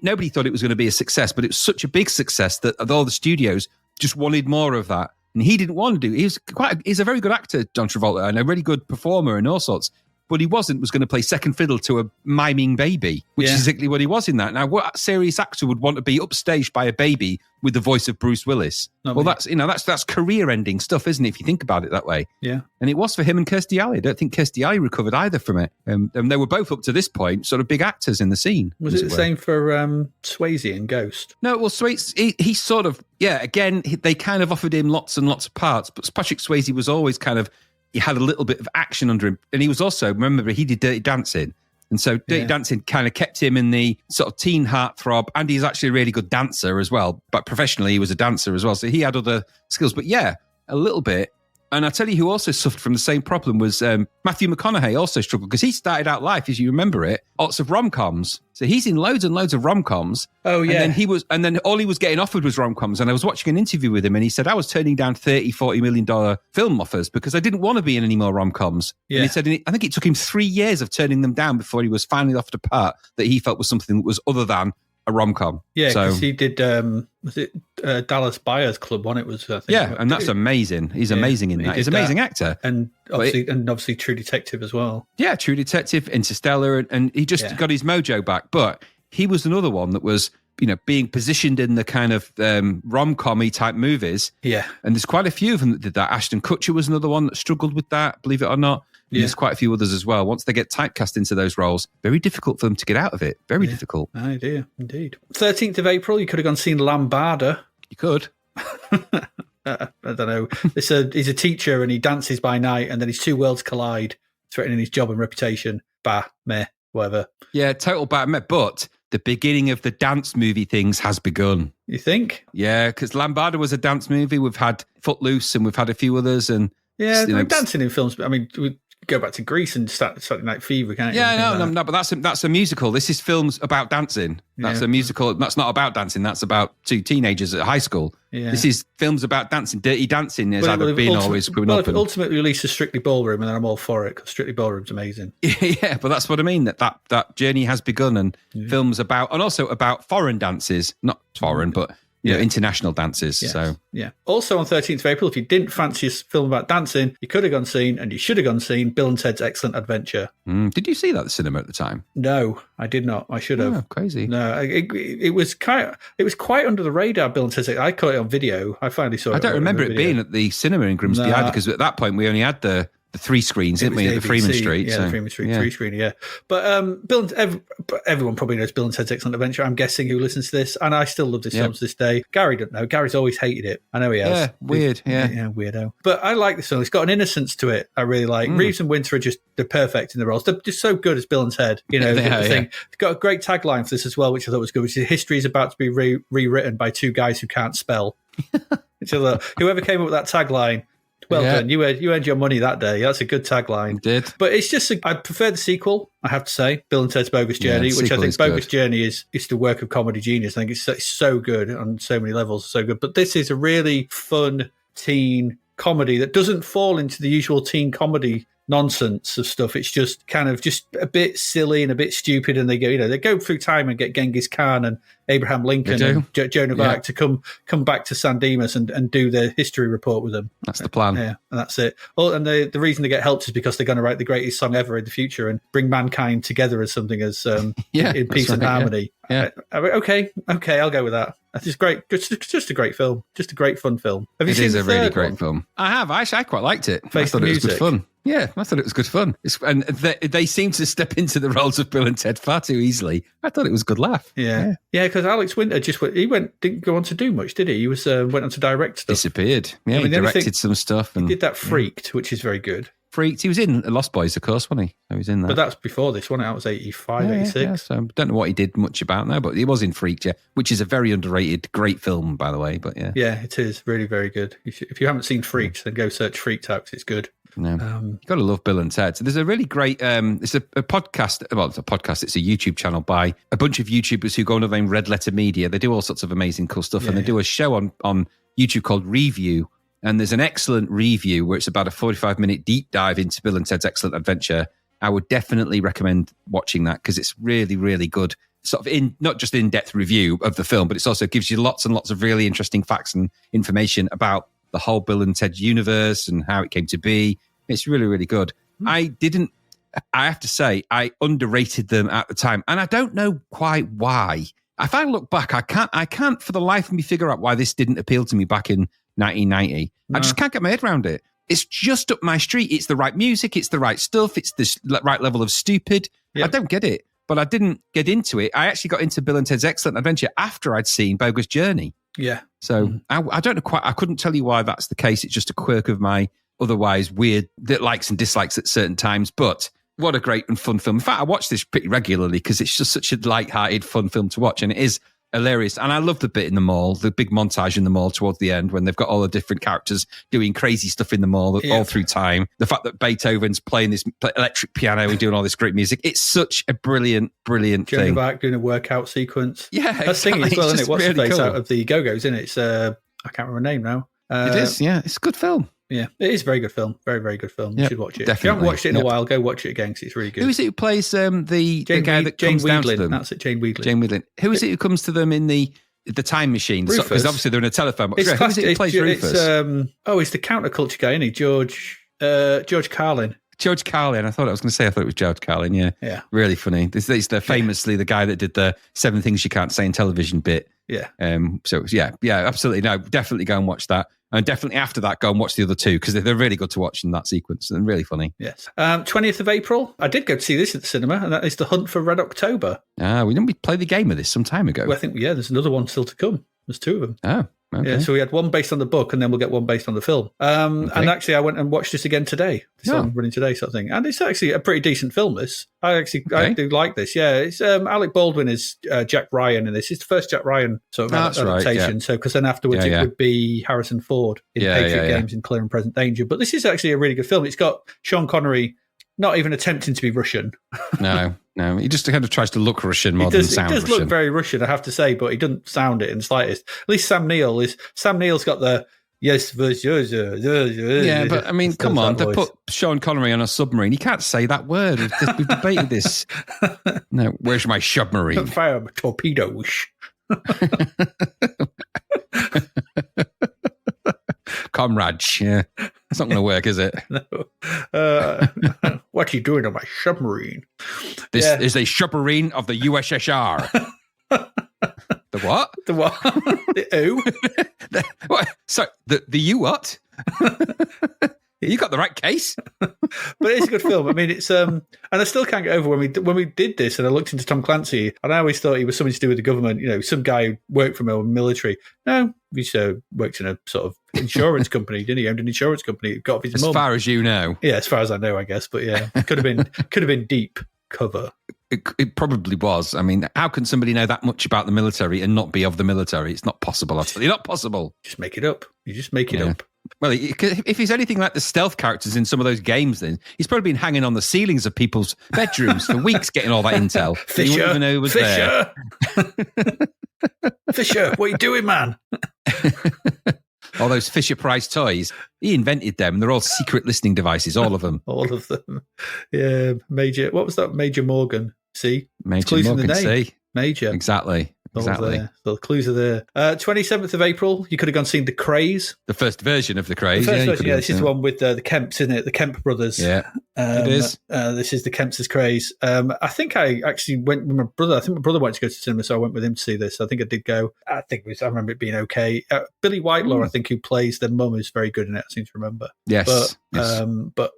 nobody thought it was going to be a success, but it was such a big success that all the studios just wanted more of that, and he didn't want to do it. He's a very good actor, John Travolta, and a really good performer and all sorts. but he was going to play second fiddle to a miming baby, which is exactly what he was in that. Now, what serious actor would want to be upstaged by a baby with the voice of Bruce Willis? That's career-ending stuff, isn't it, if you think about it that way?
Yeah.
And it was for him and Kirstie Alley. I don't think Kirstie Alley recovered either from it. And they were both, up to this point, sort of big actors in the scene.
Was it the same for Swayze in Ghost?
No, well, Swayze, he sort of, again, they kind of offered him lots and lots of parts, but Patrick Swayze was always kind of, he had a little bit of action under him. And he was also, remember, he did Dirty Dancing. And so Dirty Dancing kind of kept him in the sort of teen heartthrob. And he's actually a really good dancer as well. But professionally, he was a dancer as well. So he had other skills. But yeah, a little bit. And I'll tell you who also suffered from the same problem was Matthew McConaughey also struggled because he started out life, as you remember it, lots of rom-coms. So he's in loads and loads of rom-coms.
Oh, yeah.
And then all he was getting offered was rom-coms. And I was watching an interview with him and he said, I was turning down $30-40 million film offers because I didn't want to be in any more rom-coms.
Yeah.
And he said, I think it took him 3 years of turning them down before he was finally offered a part that he felt was something that was other than a rom-com.
Yeah, because he did, was it Dallas Buyers Club one? It was, I think.
And that's amazing. He's amazing in that. He's an amazing actor.
And obviously True Detective as well.
Yeah, True Detective, Interstellar, and he just got his mojo back. But he was another one that was, being positioned in the kind of rom-com-y type movies.
Yeah.
And there's quite a few of them that did that. Ashton Kutcher was another one that struggled with that, believe it or not. And there's quite a few others as well. Once they get typecast into those roles, very difficult for them to get out of it. Very difficult.
Oh, dear, indeed. 13th of April, you could have gone seen Lambada.
You could.
I don't know. He's a teacher and he dances by night and then his two worlds collide, threatening his job and reputation. Bah, meh, whatever.
Yeah, total bad meh. But the beginning of the dance movie things has begun.
You think?
Yeah, because Lambada was a dance movie. We've had Footloose and we've had a few others. And
dancing in films. I mean, we go back to Greece and Saturday Night Fever, can't you?
Yeah, no, but that's a musical. This is films about dancing. That's a musical. That's not about dancing. That's about two teenagers at high school. Yeah. This is films about dancing. Dirty Dancing has always coming up.
If ultimately release a Strictly Ballroom, and then I'm all for it because Strictly Ballroom's amazing.
Yeah, but that's what I mean. That journey has begun, and films about, and also about foreign dances, not foreign, but international dances.
Yes.
So
Also on 13th of April, if you didn't fancy a film about dancing, you could have gone seen, and you should have gone seen, Bill and Ted's Excellent Adventure.
Did you see that at the cinema at the time?
No, I did not. I should have.
Oh, crazy.
No, it was quite under the radar. Bill and Ted's. I caught it on video. I finally saw it.
I don't remember it being at the cinema in Grimsby either, because at that point we only had the three screens, didn't we, at the Freeman Street?
Yeah, the Freeman Street three screen, yeah. But everyone probably knows Bill and Ted's Excellent Adventure, I'm guessing, who listens to this, and I still love this film to this day. Gary doesn't know. Gary's always hated it. I know he has.
Yeah, weird, yeah,
weirdo. But I like this film. It's got an innocence to it. I really like. Reeves and Winter they're perfect in the roles. They're just so good as Bill and Ted. Thing. It's got a great tagline for this as well, which I thought was good, which is history is about to be rewritten by two guys who can't spell. Whoever came up with that tagline, well done. You earned your money that day. That's a good tagline.
Did.
But it's just, I prefer the sequel, I have to say, Bill and Ted's Bogus Journey, which I think Bogus Journey is the work of comedy genius. I think it's so good on so many levels, so good. But this is a really fun teen comedy that doesn't fall into the usual teen comedy nonsense of stuff. It's just kind of just a bit silly and a bit stupid, and they go through time and get Genghis Khan and Abraham Lincoln and Joan of Arc to come back to San Dimas and do their history report with them.
That's the plan.
Yeah, and that's it. And the reason they get helped is because they're going to write the greatest song ever in the future and bring mankind together as something as in peace and harmony.
Yeah.
Okay, I'll go with that. That's just great. Just a great film. Just a great fun film. Have you seen the third one? It is a really great film.
I have. Actually, I quite liked it.
I thought it was good fun.
Yeah, I thought it was good fun. And they seem to step into the roles of Bill and Ted far too easily. I thought it was a good laugh.
Yeah, because Alex Winter didn't go on to do much, did he? He went on to direct stuff.
Disappeared. Yeah, he directed some stuff.
He did that Freaked, which is very good.
Freaked. He was in Lost Boys, of course, wasn't he? He was in that.
But that's before this one. That was 85, 86.
Yeah, so I don't know what he did much about now, but he was in Freaked, which is a very underrated, great film, by the way. But yeah,
it is really very good. If you haven't seen Freaked, then go search Freaked out because it's good.
No. You've got to love Bill and Ted. So there's a really great, it's a podcast, well, it's a podcast, it's a YouTube channel by a bunch of YouTubers who go under the name Red Letter Media. They do all sorts of amazing cool stuff, and they do a show on YouTube called Review, and there's an excellent review where it's about a 45-minute deep dive into Bill and Ted's Excellent Adventure. I would definitely recommend watching that because it's really, really good. Sort of not just in-depth review of the film, but it also gives you lots and lots of really interesting facts and information about the whole Bill and Ted universe and how it came to be. It's really, really good. I didn't I have to say, I underrated them at the time, and I don't know quite why. If I look back, I can't for the life of me figure out why this didn't appeal to me back in 1990.
No.
I just can't get my head around it. It's just up my street. It's the right music. It's the right stuff. It's the right level of stupid.
Yeah.
I don't get it, but I didn't get into it. I actually got into Bill and Ted's Excellent Adventure after I'd seen Bogus Journey.
Yeah.
So I don't know quite. I couldn't tell you why that's the case. It's just a quirk of my otherwise weird likes and dislikes at certain times. But what a great and fun film. In fact, I watch this pretty regularly because it's just such a light-hearted, fun film to watch, and it is hilarious. And I love the bit in the mall, the big montage in the mall towards the end when they've got all the different characters doing crazy stuff in the mall all through time. The fact that Beethoven's playing this electric piano and doing all this great music. It's such a brilliant thing.
Back doing a workout sequence.
Yeah,
That's singing as well, isn't it? What's
really
the face
cool.
out of the Go-Go's, isn't it? It's, I can't remember her name now.
It is, yeah. It's a good film.
Yeah, it is a very good film. Very, very good film. You
Yep,
should watch it.
definitely.
If you haven't watched it in a while, go watch it again because it's really good.
Who is it who plays the guy that comes down to them?
That's it, Jane Wheedlin.
Jane Wheedlin. Who is it who comes to them in the time machine?
Rufus.
Because obviously they're in a telephone box.
It's
Who is it who plays Rufus?
He's the counterculture guy, isn't he? George Carlin.
George Carlin. I thought it was George Carlin. Yeah.
Yeah.
Really funny. This is famously the guy that did the 7 Things You Can't Say in Television bit.
Yeah.
So yeah, absolutely. No, definitely go and watch that. And definitely after that, go and watch the other two because they're really good to watch in that sequence and really funny.
Yes. 20th of April, I did go to see this at the cinema, and that is The Hunt for Red October.
We didn't play the game of this some time ago.
Well, I think, there's another one still to come. There's 2 of them.
Oh, okay.
Yeah, so we had one based on the book, and then we'll get one based on the film. And actually, I went and watched this again today. So I'm running today, sort of thing. And it's actually a pretty decent film, this. I do like this. Yeah, it's Alec Baldwin is Jack Ryan in this. It's the first Jack Ryan sort of adaptation. So, because then afterwards it would be Harrison Ford in Patriot Games in Clear and Present Danger. But this is actually a really good film. It's got Sean Connery not even attempting to be Russian.
No. He just kind of tries to look Russian more than sound Russian.
He does look very Russian, I have to say, but he doesn't sound it in the slightest. At least Sam Neill's got the yes,
yeah, but I mean, come on, they put Sean Connery on a submarine. He can't say that word. We've debated this. No, where's my submarine?
Fire torpedoes.
Comrades, yeah. It's not going to work, is it?
No. What are you doing on my submarine?
This is a submarine of the USSR. The what?
The what? The who?
What? So, the you what? You got the right case.
But it's a good film. I mean, it's and I still can't get over when we did this, and I looked into Tom Clancy, and I always thought he was something to do with the government. You know, some guy who worked for the military. No, he worked in a sort of insurance company, didn't he? Owned an insurance company. Got off his mum.
As far as you know.
Yeah, as far as I know, I guess. But yeah, could have been deep cover.
It probably was. I mean, how can somebody know that much about the military and not be of the military? It's not possible. It's not possible.
Just make it up. You just make it up.
Well, if he's anything like the stealth characters in some of those games, then he's probably been hanging on the ceilings of people's bedrooms for weeks getting all that intel.
Fisher,
you wouldn't even know he was there.
Fisher, what are you doing, man?
All those Fisher Price toys, he invented them. They're all secret listening devices, all of them.
All of them. Yeah, what was that? Major Morgan. See?
Major
clues
Morgan,
in the name.
see?
Major.
Exactly.
So the clues are there. 27th of April, you could have gone seen The Craze.
The first version of The Craze.
The first version, this is the one with the Kemps, isn't it? The Kemp brothers.
Yeah, it is.
This is the Kemps' Craze. I think I actually went with my brother. I think my brother wanted to go to cinema, so I went with him to see this. I think I did go. I remember it being okay. Billy Whitelaw, I think, who plays the mum, is very good in it, I seem to remember.
Yes.
But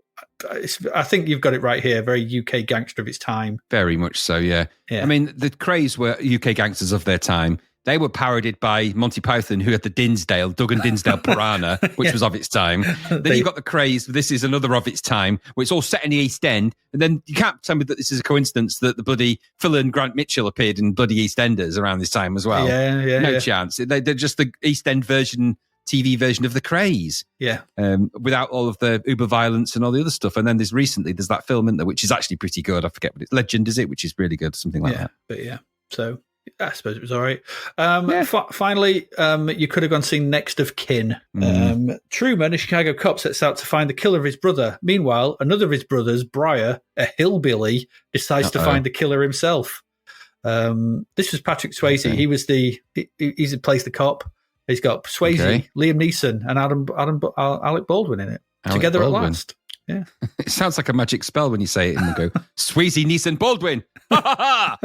I think you've got it right here. Very UK gangster of its time.
Very much so, yeah. I mean, the Craze were UK gangsters of their time. They were parodied by Monty Python, who had the Doug and Dinsdale Piranha, which was of its time. Then you've got the Craze. This is another of its time, where it's all set in the East End. And then you can't tell me that this is a coincidence that the bloody Phil and Grant Mitchell appeared in bloody EastEnders around this time as well. No chance. They're just the East End TV version of the Craze. Yeah. Without all of the uber violence and all the other stuff. And then there's that film in there, which is actually pretty good. I forget what it's Legend, is it? Which is really good. Something like that.
But so I suppose it was all right. Finally, you could have gone seen Next of Kin. Truman, a Chicago cop, sets out to find the killer of his brother. Meanwhile, another of his brothers, Briar, a hillbilly, decides to find the killer himself. This was Patrick Swayze. Okay. He plays the cop. He's got Swayze, Liam Neeson, and Alec Baldwin in it. Together at last. Yeah.
It sounds like a magic spell when you say it, and they go, Sweezy, Neeson, Baldwin. Ha ha ha.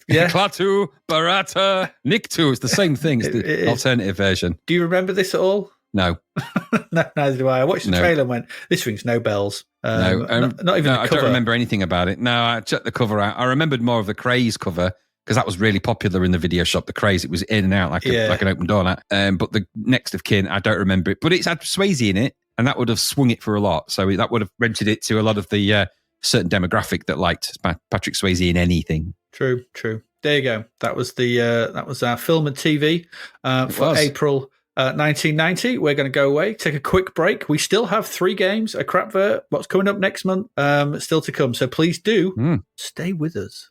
Yeah.
Klaatu, Barata, Niktu. It's the same thing. It's the alternative version.
Do you remember this at all?
No.
No, neither do I. I watched the
No.
trailer and went, this rings no bells.
No.
Not even the
I
cover.
don't remember anything about it. No, I checked the cover out. I remembered more of the Craze cover because that was really popular in the video shop. The Craze, it was in and out like an open door. But the next of kin, I don't remember it. But it's had Swayze in it, and that would have swung it for a lot. So that would have rented it to a lot of the certain demographic that liked Patrick Swayze in anything.
True. There you go. That was our film and TV for April 1990. We're going to go away, take a quick break. We still have 3 games, a crapvert, what's coming up next month, still to come. So please do stay with us.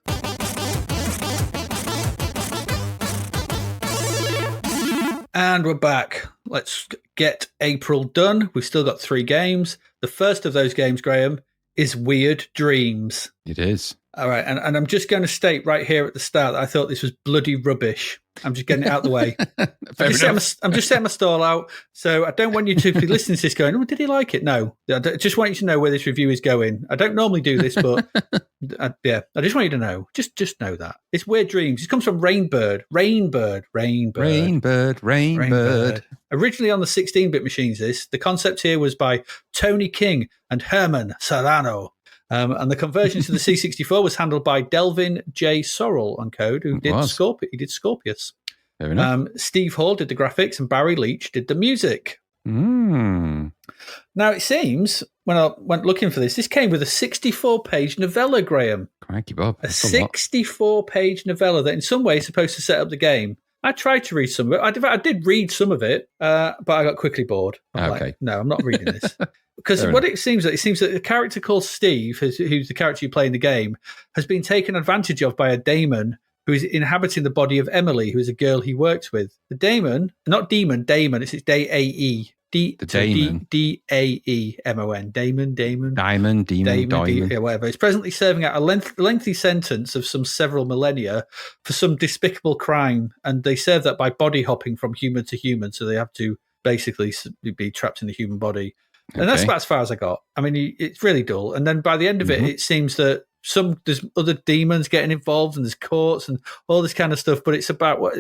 And we're back. Let's get April done. We've still got 3 games. The first of those games, Graham, is Weird Dreams.
It is.
All right, and I'm just going to state right here at the start that I thought this was bloody rubbish. I'm just getting it out of the way. I'm just setting my stall out, so I don't want you to be listening to this going, oh, did he like it? No. I just want you to know where this review is going. I don't normally do this, but I just want you to know. Just know that. It's Weird Dreams. It comes from Rainbird. Originally on the 16-bit machines, the concept here was by Tony King and Herman Serrano. And the conversion to the C64 was handled by Delvin J. Sorrell on code, who did He did Scorpius.
Fair enough.
Steve Hall did the graphics, and Barry Leach did the music.
Mm.
Now, it seems, when I went looking for this came with a 64-page novella, Graham.
Crikey, Bob.
A 64-page novella that in some way is supposed to set up the game. I tried to read some of it. I did read some of it, but I got quickly bored. I'm like, no, I'm not reading this. Because it seems that a character called Steve, who's the character you play in the game, has been taken advantage of by a daemon who is inhabiting the body of Emily, who is a girl he works with. The daemon, not demon, it's D-A-E. D-A-E-M-O-N. Daemon. Whatever. It's presently serving out a lengthy sentence of several millennia for some despicable crime, and they serve that by body hopping from human to human, so they have to basically be trapped in the human body. And that's about as far as I got. I mean, it's really dull. And then by the end of it, it seems that there's other demons getting involved, and there's courts and all this kind of stuff. But it's about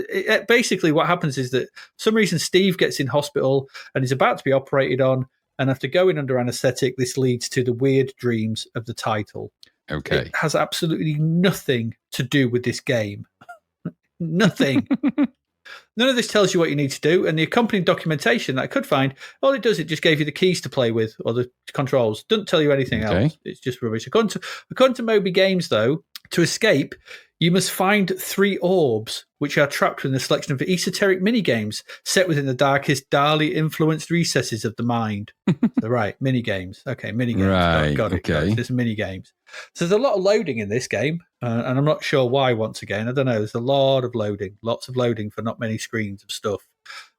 basically what happens is that for some reason Steve gets in hospital and is about to be operated on, and after going under anaesthetic, this leads to the weird dreams of the title.
Okay.
It has absolutely nothing to do with this game. Nothing. None of this tells you what you need to do, and the accompanying documentation that I could find, all it does, it just gave you the keys to play with, or the controls. Doesn't tell you anything else. It's just rubbish. According to Moby Games, though, to escape, you must find 3 orbs, which are trapped within a selection of esoteric minigames set within the darkest, Dali-influenced recesses of the mind. So, right, minigames. Okay, minigames.
Right,
got it.
okay.
There's minigames. So there's a lot of loading in this game, and I'm not sure why, once again. I don't know. There's a lot of loading, lots of loading for not many screens of stuff.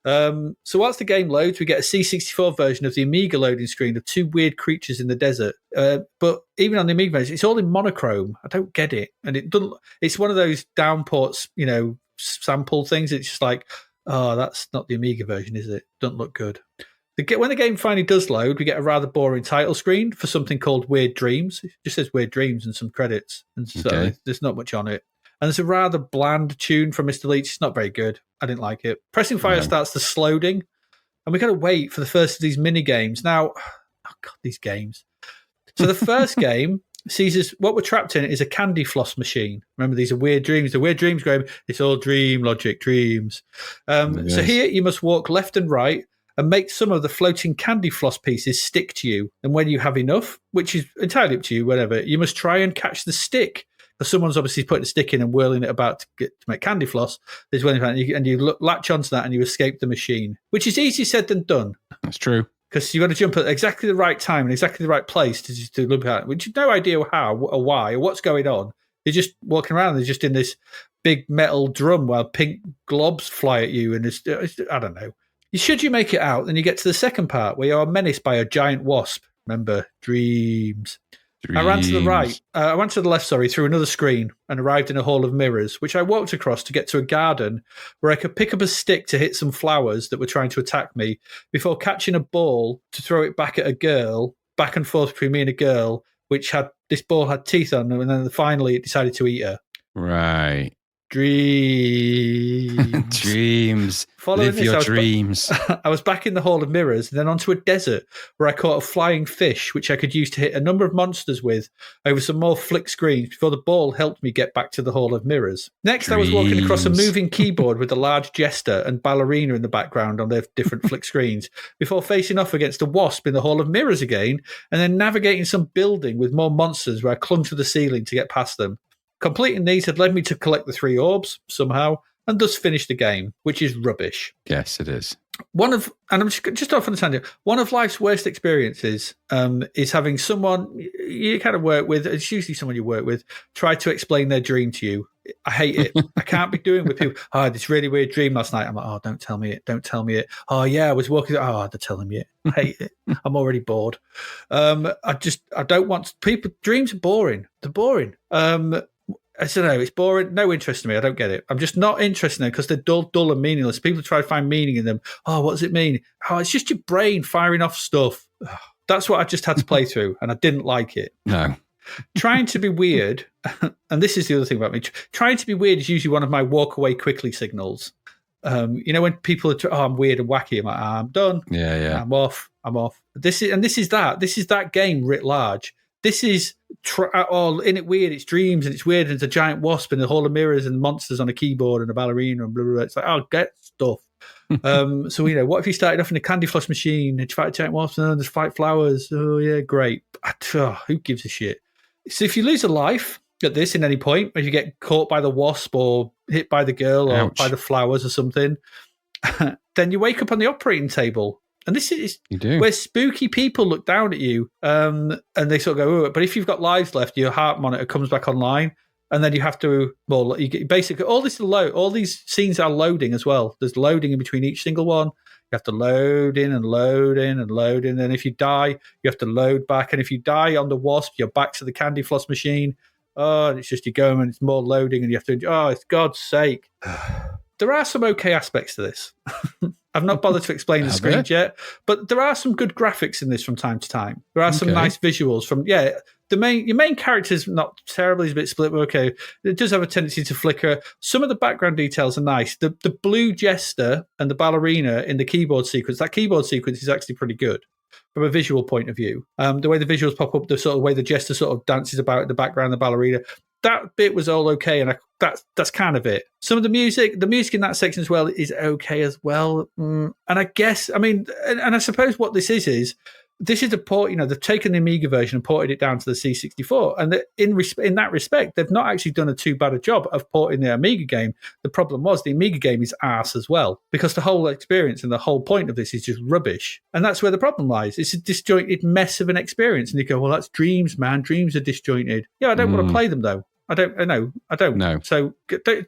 So whilst the game loads, we get a C64 version of the Amiga loading screen of 2 weird creatures in the desert. But even on the Amiga version, it's all in monochrome. I don't get it. And it doesn't. It's one of those downports, sample things. It's just like, oh, that's not the Amiga version, is it? Doesn't look good. When the game finally does load, we get a rather boring title screen for something called Weird Dreams. It just says Weird Dreams and some credits. And so there's not much on it. And there's a rather bland tune from Mr. Leach. It's not very good. I didn't like it. Pressing fire starts the slowing. And we got to wait for the first of these mini games. Now, these games. So the first game sees us, what we're trapped in is a candy floss machine. Remember, these are weird dreams. The weird dreams, Graham, it's all dream logic, dreams. So here you must walk left and right and make some of the floating candy floss pieces stick to you. And when you have enough, which is entirely up to you, whatever, you must try and catch the stick. Because someone's obviously putting a stick in and whirling it about to make candy floss. And you latch onto that and you escape the machine, which is easier said than done.
That's true.
Because you've got to jump at exactly the right time and exactly the right place to look at it, which you have no idea how or why or what's going on. You're just walking around. They're just in this big metal drum while pink globs fly at you. And it's I don't know. Should you make it out, then you get to the second part where you are menaced by a giant wasp. Remember, dreams. I ran to the right.
Dreams.
I went to the left, through another screen and arrived in a hall of mirrors, which I walked across to get to a garden where I could pick up a stick to hit some flowers that were trying to attack me before catching a ball to throw it back at a girl, back and forth between me and a girl, this ball had teeth on them, and then finally it decided to eat her.
Right.
Dreams.
Dreams.
Following
Live
this,
your dreams.
I was back in the Hall of Mirrors and then onto a desert where I caught a flying fish, which I could use to hit a number of monsters with over some more flick screens before the ball helped me get back to the Hall of Mirrors. Next, I was walking across a
Dreams.
moving keyboard with a large jester and ballerina in the background on their different flick screens before facing off against a wasp in the Hall of Mirrors again and then navigating some building with more monsters where I clung to the ceiling to get past them. Completing these had led me to collect the 3 orbs, somehow, and thus finish the game, which is rubbish.
Yes, it is.
And I'm just off on a tangent, one of life's worst experiences is having someone you kind of work with, it's usually someone you work with, try to explain their dream to you. I hate it. I can't be doing with people, I had this really weird dream last night. I'm like, oh, don't tell me it. Oh, yeah, I was walking, they're telling me it. I hate it. I'm already bored. I don't want, dreams are boring. They're boring. I don't know, it's boring, no interest in me, I don't get it. I'm just not interested in them because they're dull and meaningless. People try to find meaning in them. Oh, what does it mean? Oh, it's just your brain firing off stuff. That's what I just had to play through, and I didn't like it.
No.
Trying to be weird, and this is the other thing about me, trying to be weird is usually one of my walk away quickly signals. When people are, I'm weird and wacky, I'm like, I'm done.
Yeah.
I'm off. This is that game writ large. This is all in it weird. It's dreams and it's weird. And it's a giant wasp and a hall of mirrors and monsters on a keyboard and a ballerina and blah, blah, blah. It's like, oh, get stuff. So, what if you started off in a candy floss machine and you fight a giant wasp and there's fight flowers? Oh, yeah, great. Who gives a shit? So if you lose a life at this in any point, if you get caught by the wasp or hit by the girl or by the flowers or something, then you wake up on the operating table. And this is where spooky people look down at you and they sort of go, oh, but if you've got lives left, your heart monitor comes back online and then you have to, you get basically all these scenes are loading as well. There's loading in between each single one. You have to load in and load in and load in. And if you die, you have to load back. And if you die on the wasp, you're back to the candy floss machine. Oh, and it's just you go and it's more loading and you have to, it's God's sake. There are some okay aspects to this. I've not bothered to explain the screens yet, but there are some good graphics in this from time to time. There are some nice visuals from, your main character's not terribly, he's a bit split, but okay. It does have a tendency to flicker. Some of the background details are nice. The blue jester and the ballerina in the keyboard sequence, that keyboard sequence is actually pretty good from a visual point of view. The way the visuals pop up, the sort of way the jester sort of dances about in the background, the ballerina, that bit was all okay, and that's kind of it. Some of the music in that section as well is okay as well. And I guess, and I suppose what this is a port, they've taken the Amiga version and ported it down to the C64. And in that respect, they've not actually done too bad a job of porting the Amiga game. The problem was the Amiga game is arse as well, because the whole experience and the whole point of this is just rubbish. And that's where the problem lies. It's a disjointed mess of an experience. And you go, well, that's dreams, man. Dreams are disjointed. Yeah, I don't want to play them, though. I don't.
No.
So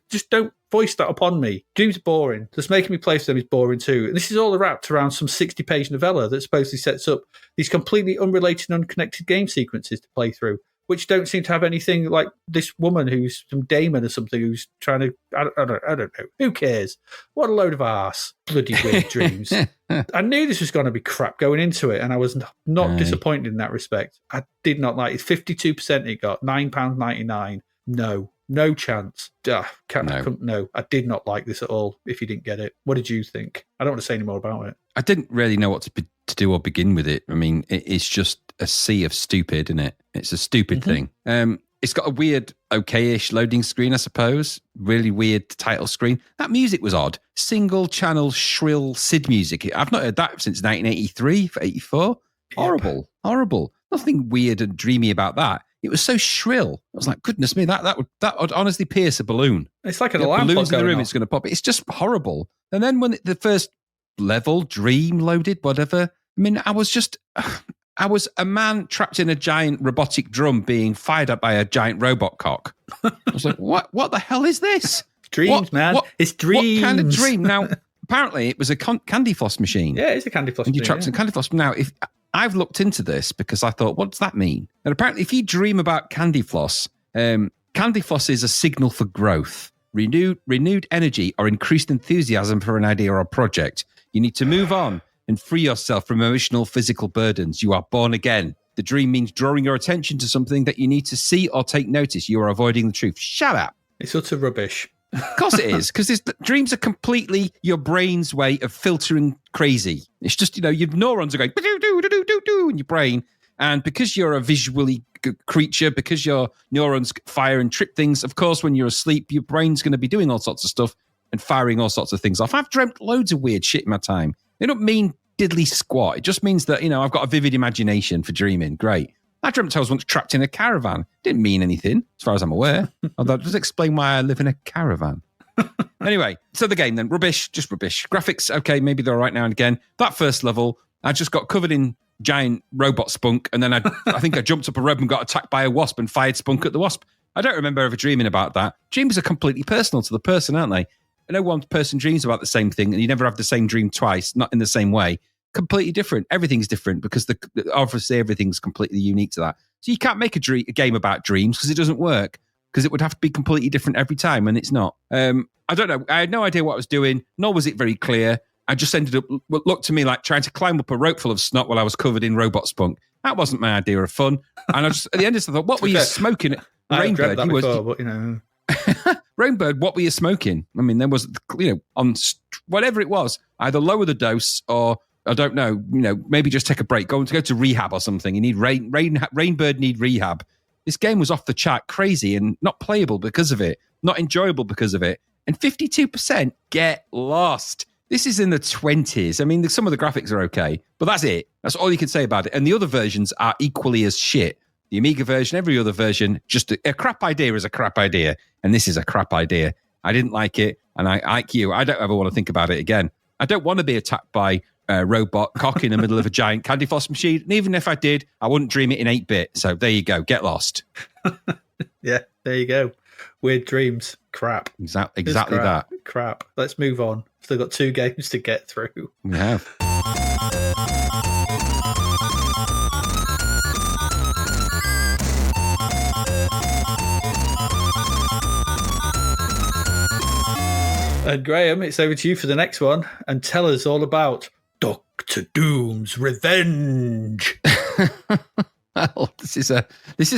just don't voice that upon me. Dreams are boring. Just making me play for them is boring too. And this is all wrapped around some 60-page novella that supposedly sets up these completely unrelated and unconnected game sequences to play through, which don't seem to have anything like this woman who's some Damon or something who's trying to, I don't know. Who cares? What a load of arse. Bloody weird dreams. I knew this was going to be crap going into it, and I was not disappointed in that respect. I did not like it. 52% it got, £9.99. No chance. No, I did not like this at all, if you didn't get it. What did you think? I don't want to say any more about it.
I didn't really know what to do or begin with it. It's just a sea of stupid, isn't it? It's a stupid thing. It's got a weird, okay-ish loading screen, I suppose. Really weird title screen. That music was odd. Single-channel, shrill SID music. I've not heard that since 1983 for 84.
Yep.
Horrible. Nothing weird and dreamy about that. It was so shrill. I was like, goodness me, that would honestly pierce a balloon.
It's like an alarm
balloons
clock
in the room.
going
It's going to pop. It's just horrible. And then when the first level, dream loaded, whatever. I was a man trapped in a giant robotic drum being fired up by a giant robot cock. I was like, what the hell is this?
Dreams, man. It's dreams.
What kind of dream? Now, apparently it was a candy floss machine.
Yeah, it's a candy floss
and
machine.
You trapped in candy floss. Now, I've looked into this because I thought, what does that mean? And apparently, if you dream about candy floss is a signal for growth, renewed energy, or increased enthusiasm for an idea or a project. You need to move on and free yourself from emotional, physical burdens. You are born again. The dream means drawing your attention to something that you need to see or take notice. You are avoiding the truth. Shut up.
It's utter rubbish.
Of course it is, because dreams are completely your brain's way of filtering crazy. It's just, your neurons are going do in your brain. And because you're a visually creature, because your neurons fire and trip things, of course, when you're asleep, your brain's going to be doing all sorts of stuff and firing all sorts of things off. I've dreamt loads of weird shit in my time. They don't mean diddly squat. It just means that, I've got a vivid imagination for dreaming. Great. I dreamt I was once trapped in a caravan. Didn't mean anything, as far as I'm aware. Although it does explain why I live in a caravan. Anyway, so the game then. Rubbish, just rubbish. Graphics, okay, maybe they're all right now and again. That first level, I just got covered in giant robot spunk, and then I think I jumped up a rope and got attacked by a wasp and fired spunk at the wasp. I don't remember ever dreaming about that. Dreams are completely personal to the person, aren't they? I know one person dreams about the same thing, and you never have the same dream twice, not in the same way. Completely different. Everything's different because obviously everything's completely unique to that. So you can't make a game about dreams because it doesn't work, because it would have to be completely different every time, and it's not. I don't know. I had no idea what I was doing, nor was it very clear. I just ended up, what looked to me like trying to climb up a rope full of snot while I was covered in robot spunk. That wasn't my idea of fun. And I just, at the end of it, I thought, what were you smoking?
Rainbird,
Rainbird, what were you smoking? I mean, there was, on whatever it was, either lower the dose or, I don't know, maybe just take a break, go to rehab or something. You need Rainbird need rehab. This game was off the chart, crazy, and not playable because of it, not enjoyable because of it. And 52% get lost. This is in the 20s. I mean, some of the graphics are okay, but that's it. That's all you can say about it. And the other versions are equally as shit. The Amiga version, every other version, just a crap idea is a crap idea. And this is a crap idea. I didn't like it. And like you, I don't ever want to think about it again. I don't want to be attacked by a robot cock in the middle of a giant candy floss machine. And even if I did, I wouldn't dream it in 8-bit. So there you go. Get lost.
Yeah, there you go. Weird dreams. Crap.
Exactly
crap.
that.
Crap. Let's move on. Still got 2 games to get through.
We have.
And Graham, it's over to you for the next one, and tell us all about Dr. Doom's Revenge.
Well, this is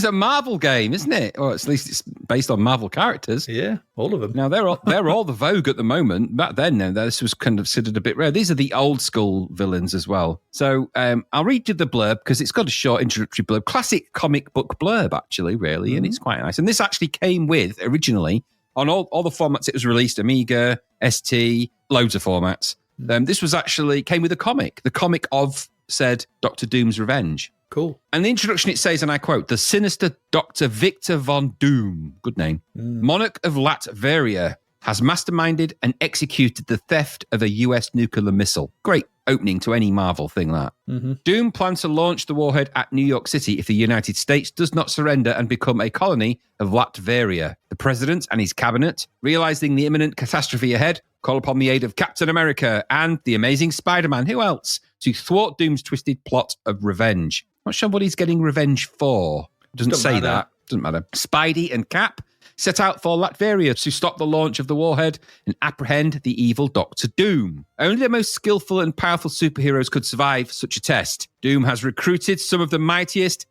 a Marvel game, isn't it? Or at least it's based on Marvel characters.
Yeah, all of them.
Now they're all the vogue at the moment. Back then, this was considered a bit rare. These are the old school villains as well. So I'll read you the blurb because it's got a short introductory blurb, classic comic book blurb actually, really, and it's quite nice. And this actually came with originally on all the formats it was released: Amiga, ST, loads of formats. This was actually came with a comic, the comic of said Dr. Doom's Revenge.
Cool.
And the introduction, it says, and I quote, the sinister Dr. Victor von Doom, good name, monarch of Latveria, has masterminded and executed the theft of a US nuclear missile. Great opening to any Marvel thing, that.
Mm-hmm.
Doom plans to launch the warhead at New York City if the United States does not surrender and become a colony of Latveria. The president and his cabinet, realizing the imminent catastrophe ahead, call upon the aid of Captain America and the amazing Spider-Man, who else, to thwart Doom's twisted plot of revenge. Not sure what he's getting revenge for. Doesn't say that. Doesn't matter. Spidey and Cap set out for Latveria to stop the launch of the warhead and apprehend the evil Dr. Doom. Only the most skillful and powerful superheroes could survive such a test. Doom has recruited some of the mightiest,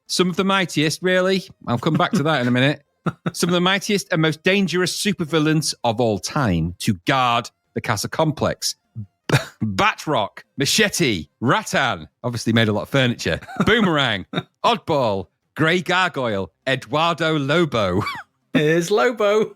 really? I'll come back to that in a minute. Some of the mightiest and most dangerous supervillains of all time to guard the castle complex. Batroc, Machete, Rattan, obviously made a lot of furniture, Boomerang, Oddball, Grey Gargoyle, Eduardo Lobo.
Here's Lobo.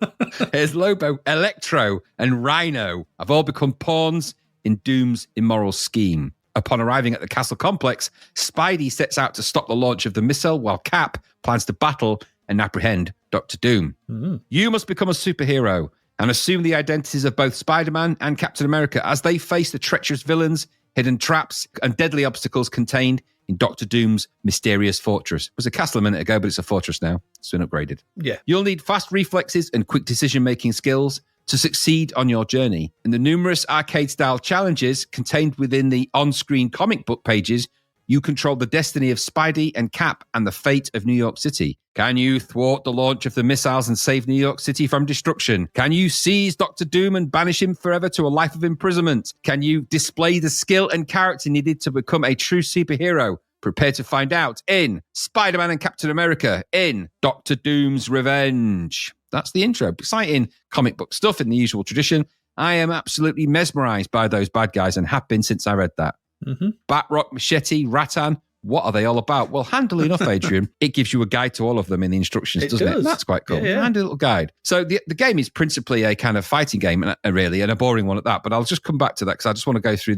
Electro, and Rhino have all become pawns in Doom's immoral scheme. Upon arriving at the castle complex, Spidey sets out to stop the launch of the missile while Cap plans to battle and apprehend Dr. Doom. Mm-hmm. You must become a superhero and assume the identities of both Spider-Man and Captain America as they face the treacherous villains, hidden traps, and deadly obstacles contained in Dr. Doom's mysterious fortress. It was a castle a minute ago, but it's a fortress now. It's been upgraded.
Yeah.
You'll need fast reflexes and quick decision-making skills to succeed on your journey. And the numerous arcade-style challenges contained within the on-screen comic book pages You control the destiny of Spidey and Cap and the fate of New York City. Can you thwart the launch of the missiles and save New York City from destruction? Can you seize Dr. Doom and banish him forever to a life of imprisonment? Can you display the skill and character needed to become a true superhero? Prepare to find out in Spider-Man and Captain America in Dr. Doom's Revenge. That's the intro. Exciting comic book stuff in the usual tradition. I am absolutely mesmerized by those bad guys and have been since I read that.
Mm-hmm.
Batrock, Machete, Rattan. What are they all about? Well, handily enough, Adrian, it gives you a guide to all of them in the instructions, doesn't it? That's quite cool.
Yeah.
Handy little guide. So the game is principally a kind of fighting game, really, and a boring one at that. But I'll just come back to that because I just want to go through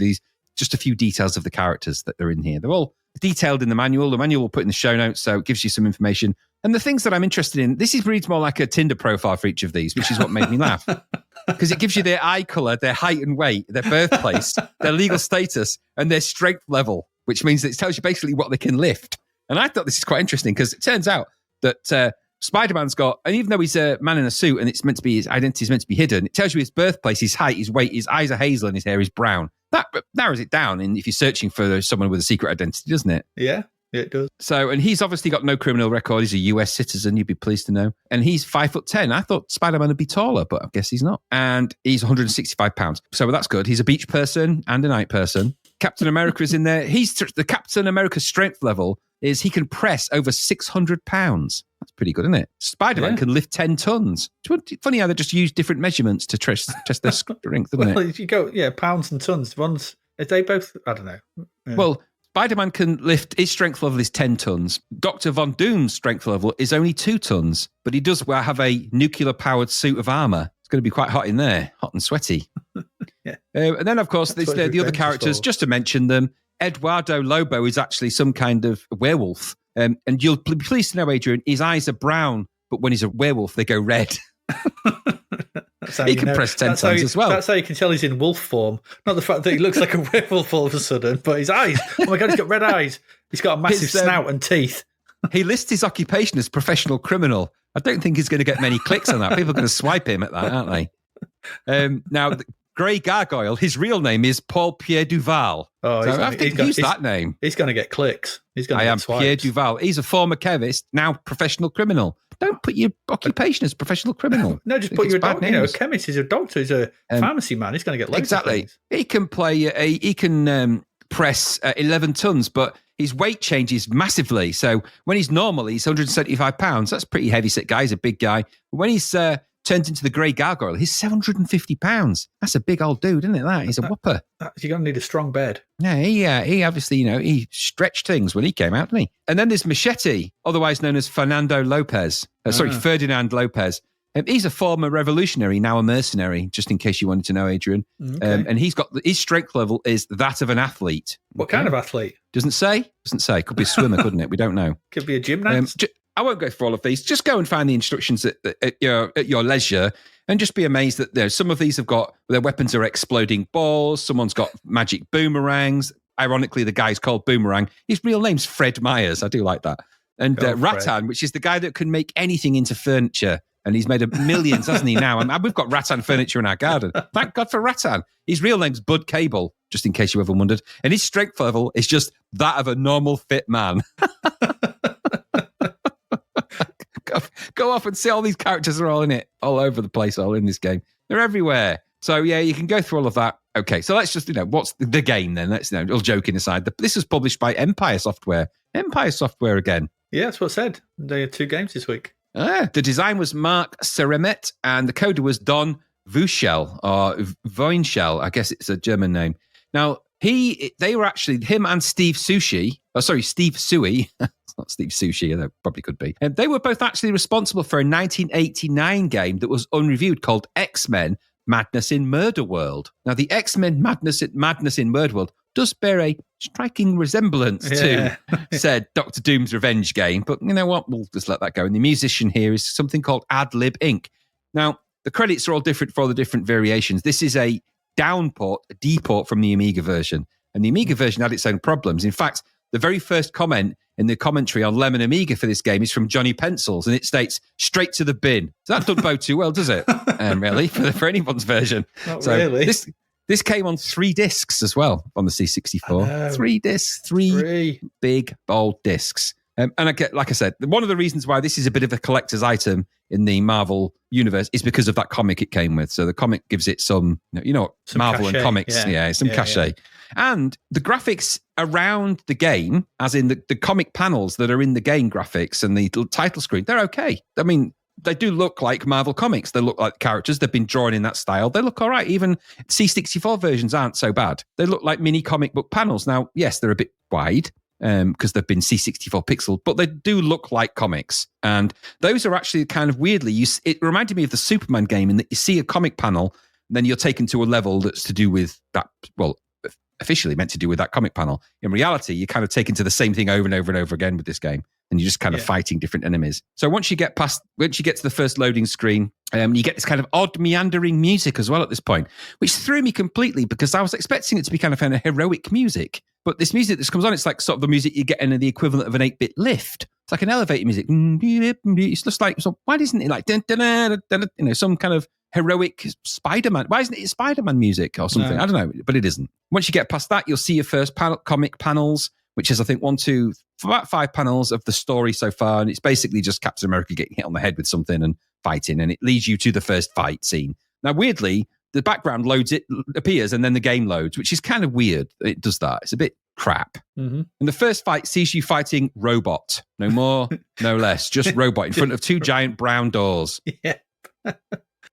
just a few details of the characters that are in here. They're all detailed in the manual. The manual we'll put in the show notes, so it gives you some information. And the things that I'm interested in, reads more like a Tinder profile for each of these, which is what made me laugh. Because it gives you their eye colour, their height and weight, their birthplace, their legal status, and their strength level, which means that it tells you basically what they can lift. And I thought this is quite interesting because it turns out that Spider-Man's got, and even though he's a man in a suit and it's meant to be, his identity is meant to be hidden, it tells you his birthplace, his height, his weight, his eyes are hazel and his hair is brown. That narrows it down and if you're searching for someone with a secret identity, doesn't it?
Yeah, it does.
So, and he's obviously got no criminal record. He's a US citizen, you'd be pleased to know. And he's 5'10". I thought Spider-Man would be taller, but I guess he's not. And he's 165 pounds. So that's good. He's a beach person and a night person. Captain America is in there. The Captain America strength level is he can press over 600 pounds. That's pretty good, isn't it? Spider-Man can lift 10 tons. It's funny how they just use different measurements to test their strength, isn't it?
You go, pounds and tons. Are they both, I don't know. Yeah.
Well, Spider-Man can lift, his strength level is 10 tons. Dr. Von Doom's strength level is only 2 tons, but he does have a nuclear-powered suit of armor. It's going to be quite hot in there, hot and sweaty.
Yeah.
And then, of course, there's the other characters, just to mention them. Eduardo Lobo is actually some kind of werewolf. And you'll be pleased to know, Adrian, his eyes are brown, but when he's a werewolf, they go red. He can press 10 tons as well.
That's how you can tell he's in wolf form. Not the fact that he looks like a werewolf all of a sudden, but his eyes. Oh my God, he's got red eyes. He's got a massive snout and teeth.
He lists his occupation as professional criminal. I don't think he's going to get many clicks on that. People are going to swipe him at that, aren't they? Now, Grey Gargoyle, his real name is Paul Pierre Duval.
Oh,
so I think use that name.
He's going to get clicks.
I am Pierre Duval. He's a former chemist, now professional criminal. Don't put your occupation as professional criminal.
No, just put your doctor. A chemist is a doctor. He's a pharmacy man. He's going to get loads of things.
He can press 11 tons, but his weight changes massively. So when he's normal, he's 175 pounds. That's pretty heavy set guy. He's a big guy. When he's turned into the Grey Gargoyle, he's 750 pounds. That's a big old dude, isn't it? He's a whopper.
You're going to need a strong bed.
Yeah, he obviously, he stretched things when he came out, didn't he? And then there's Machete, otherwise known as Ferdinand Lopez. He's a former revolutionary, now a mercenary, just in case you wanted to know, Adrian. Okay. And he's got his strength level is that of an athlete.
What kind of athlete?
Doesn't say. Could be a swimmer, couldn't it? We don't know.
Could be a gymnast.
I won't go through all of these. Just go and find the instructions at your leisure and just be amazed that some of these have got, their weapons are exploding balls. Someone's got magic boomerangs. Ironically, the guy's called Boomerang. His real name's Fred Myers. I do like that. And Rattan, which is the guy that can make anything into furniture. And he's made millions, hasn't he, now? We've got Rattan furniture in our garden. Thank God for Rattan. His real name's Bud Cable, just in case you ever wondered. And his strength level is just that of a normal fit man. Go off and see all these characters are all in it, all over the place, all in this game. They're everywhere. So, yeah, you can go through all of that. Okay, so let's just, what's the game then? Let's, all joking aside. This was published by Empire Software. Empire Software again.
Yeah, that's what I said. They had 2 games this week.
The design was Mark Seremet, and the coder was Don Vuschel, or Voinschel. I guess it's a German name. Now, they were actually, him and Steve Sushi, Steve Sui, it's not Steve Sushi, that probably could be. And they were both actually responsible for a 1989 game that was unreviewed called X-Men Madness in Murder World. Now, the X-Men Madness in Murder World does bear a striking resemblance to said Dr. Doom's Revenge game, but you know what? We'll just let that go. And the musician here is something called Adlib Inc. Now, the credits are all different for all the different variations. This is a deport from the Amiga version. And the Amiga version had its own problems. In fact, the very first comment in the commentary on Lemon Amiga for this game is from Johnny Pencils, and it states, straight to the bin. So that doesn't bode too well, does it? Really, for anyone's version.
Not really.
This This came on 3 discs as well on the C64. 3 discs, three big, bold discs. And I get, like I said, one of the reasons why this is a bit of a collector's item in the Marvel universe is because of that comic it came with. So the comic gives it some Marvel
cachet.
and comics. Some cachet. Yeah. And the graphics around the game, as in the comic panels that are in the game graphics and the title screen, they're okay. I mean, they do look like Marvel comics. They look like characters. They've been drawn in that style. They look all right. Even C64 versions aren't so bad. They look like mini comic book panels. Now, yes, they're a bit wide because they've been C64 pixel, but they do look like comics. And those are actually kind of weirdly, it reminded me of the Superman game in that you see a comic panel, and then you're taken to a level that's to do with that, well, officially meant to do with that comic panel. In reality, you're kind of taken to the same thing over and over and over again with this game, and you're just kind of fighting different enemies. So once you get to the first loading screen, you get this kind of odd meandering music as well at this point, which threw me completely because I was expecting it to be kind of heroic music. But this music that comes on, it's like sort of the music you get in the equivalent of an 8-bit lift. It's like an elevator music. It's just like, so why isn't it like, some kind of heroic Spider-Man? Why isn't it Spider-Man music or something? No. I don't know, but it isn't. Once you get past that, you'll see your first comic panels, which is, I think, 5 panels of the story so far. And it's basically just Captain America getting hit on the head with something and fighting. And it leads you to the first fight scene. Now, weirdly, the background appears and then the game loads, which is kind of weird. It does that. It's a bit crap. Mm-hmm. And the first fight sees you fighting Robot. No more, no less. Just Robot in front of 2 giant brown doors.
Yeah.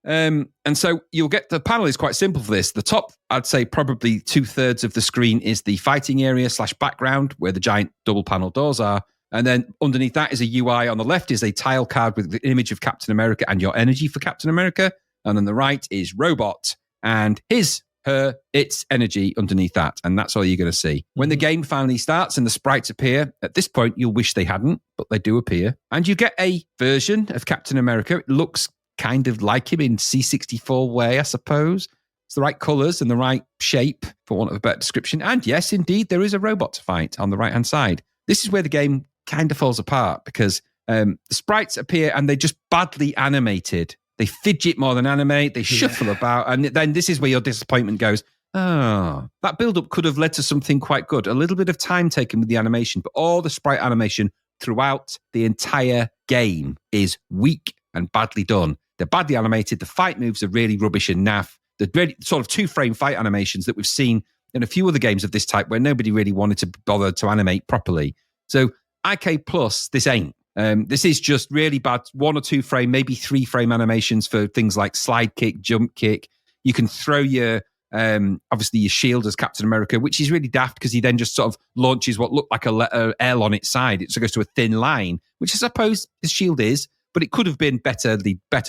And so you'll get, the panel is quite simple for this. The top, I'd say probably 2/3 of the screen is the fighting area / background where the giant double panel doors are. And then underneath that is a UI. On the left is a tile card with the image of Captain America and your energy for Captain America. And on the right is Robot and its energy underneath that. And that's all you're going to see. When the game finally starts and the sprites appear, at this point, you'll wish they hadn't, but they do appear. And you get a version of Captain America. It looks kind of like him in C64 way, I suppose. It's the right colours and the right shape, for want of a better description. And yes, indeed, there is a robot to fight on the right-hand side. This is where the game kind of falls apart because the sprites appear and they're just badly animated. They fidget more than animate. They shuffle about. And then this is where your disappointment goes, that build-up could have led to something quite good. A little bit of time taken with the animation, but all the sprite animation throughout the entire game is weak and badly done. They're badly animated. The fight moves are really rubbish and naff. The really sort of 2-frame fight animations that we've seen in a few other games of this type where nobody really wanted to bother to animate properly. So IK Plus, this ain't. This is just really bad 1 or 2 frame, maybe 3 frame animations for things like slide kick, jump kick. You can throw your, obviously your shield as Captain America, which is really daft because he then just sort of launches what looked like a letter L on its side. It goes to a thin line, which I suppose his shield is, but it could have been better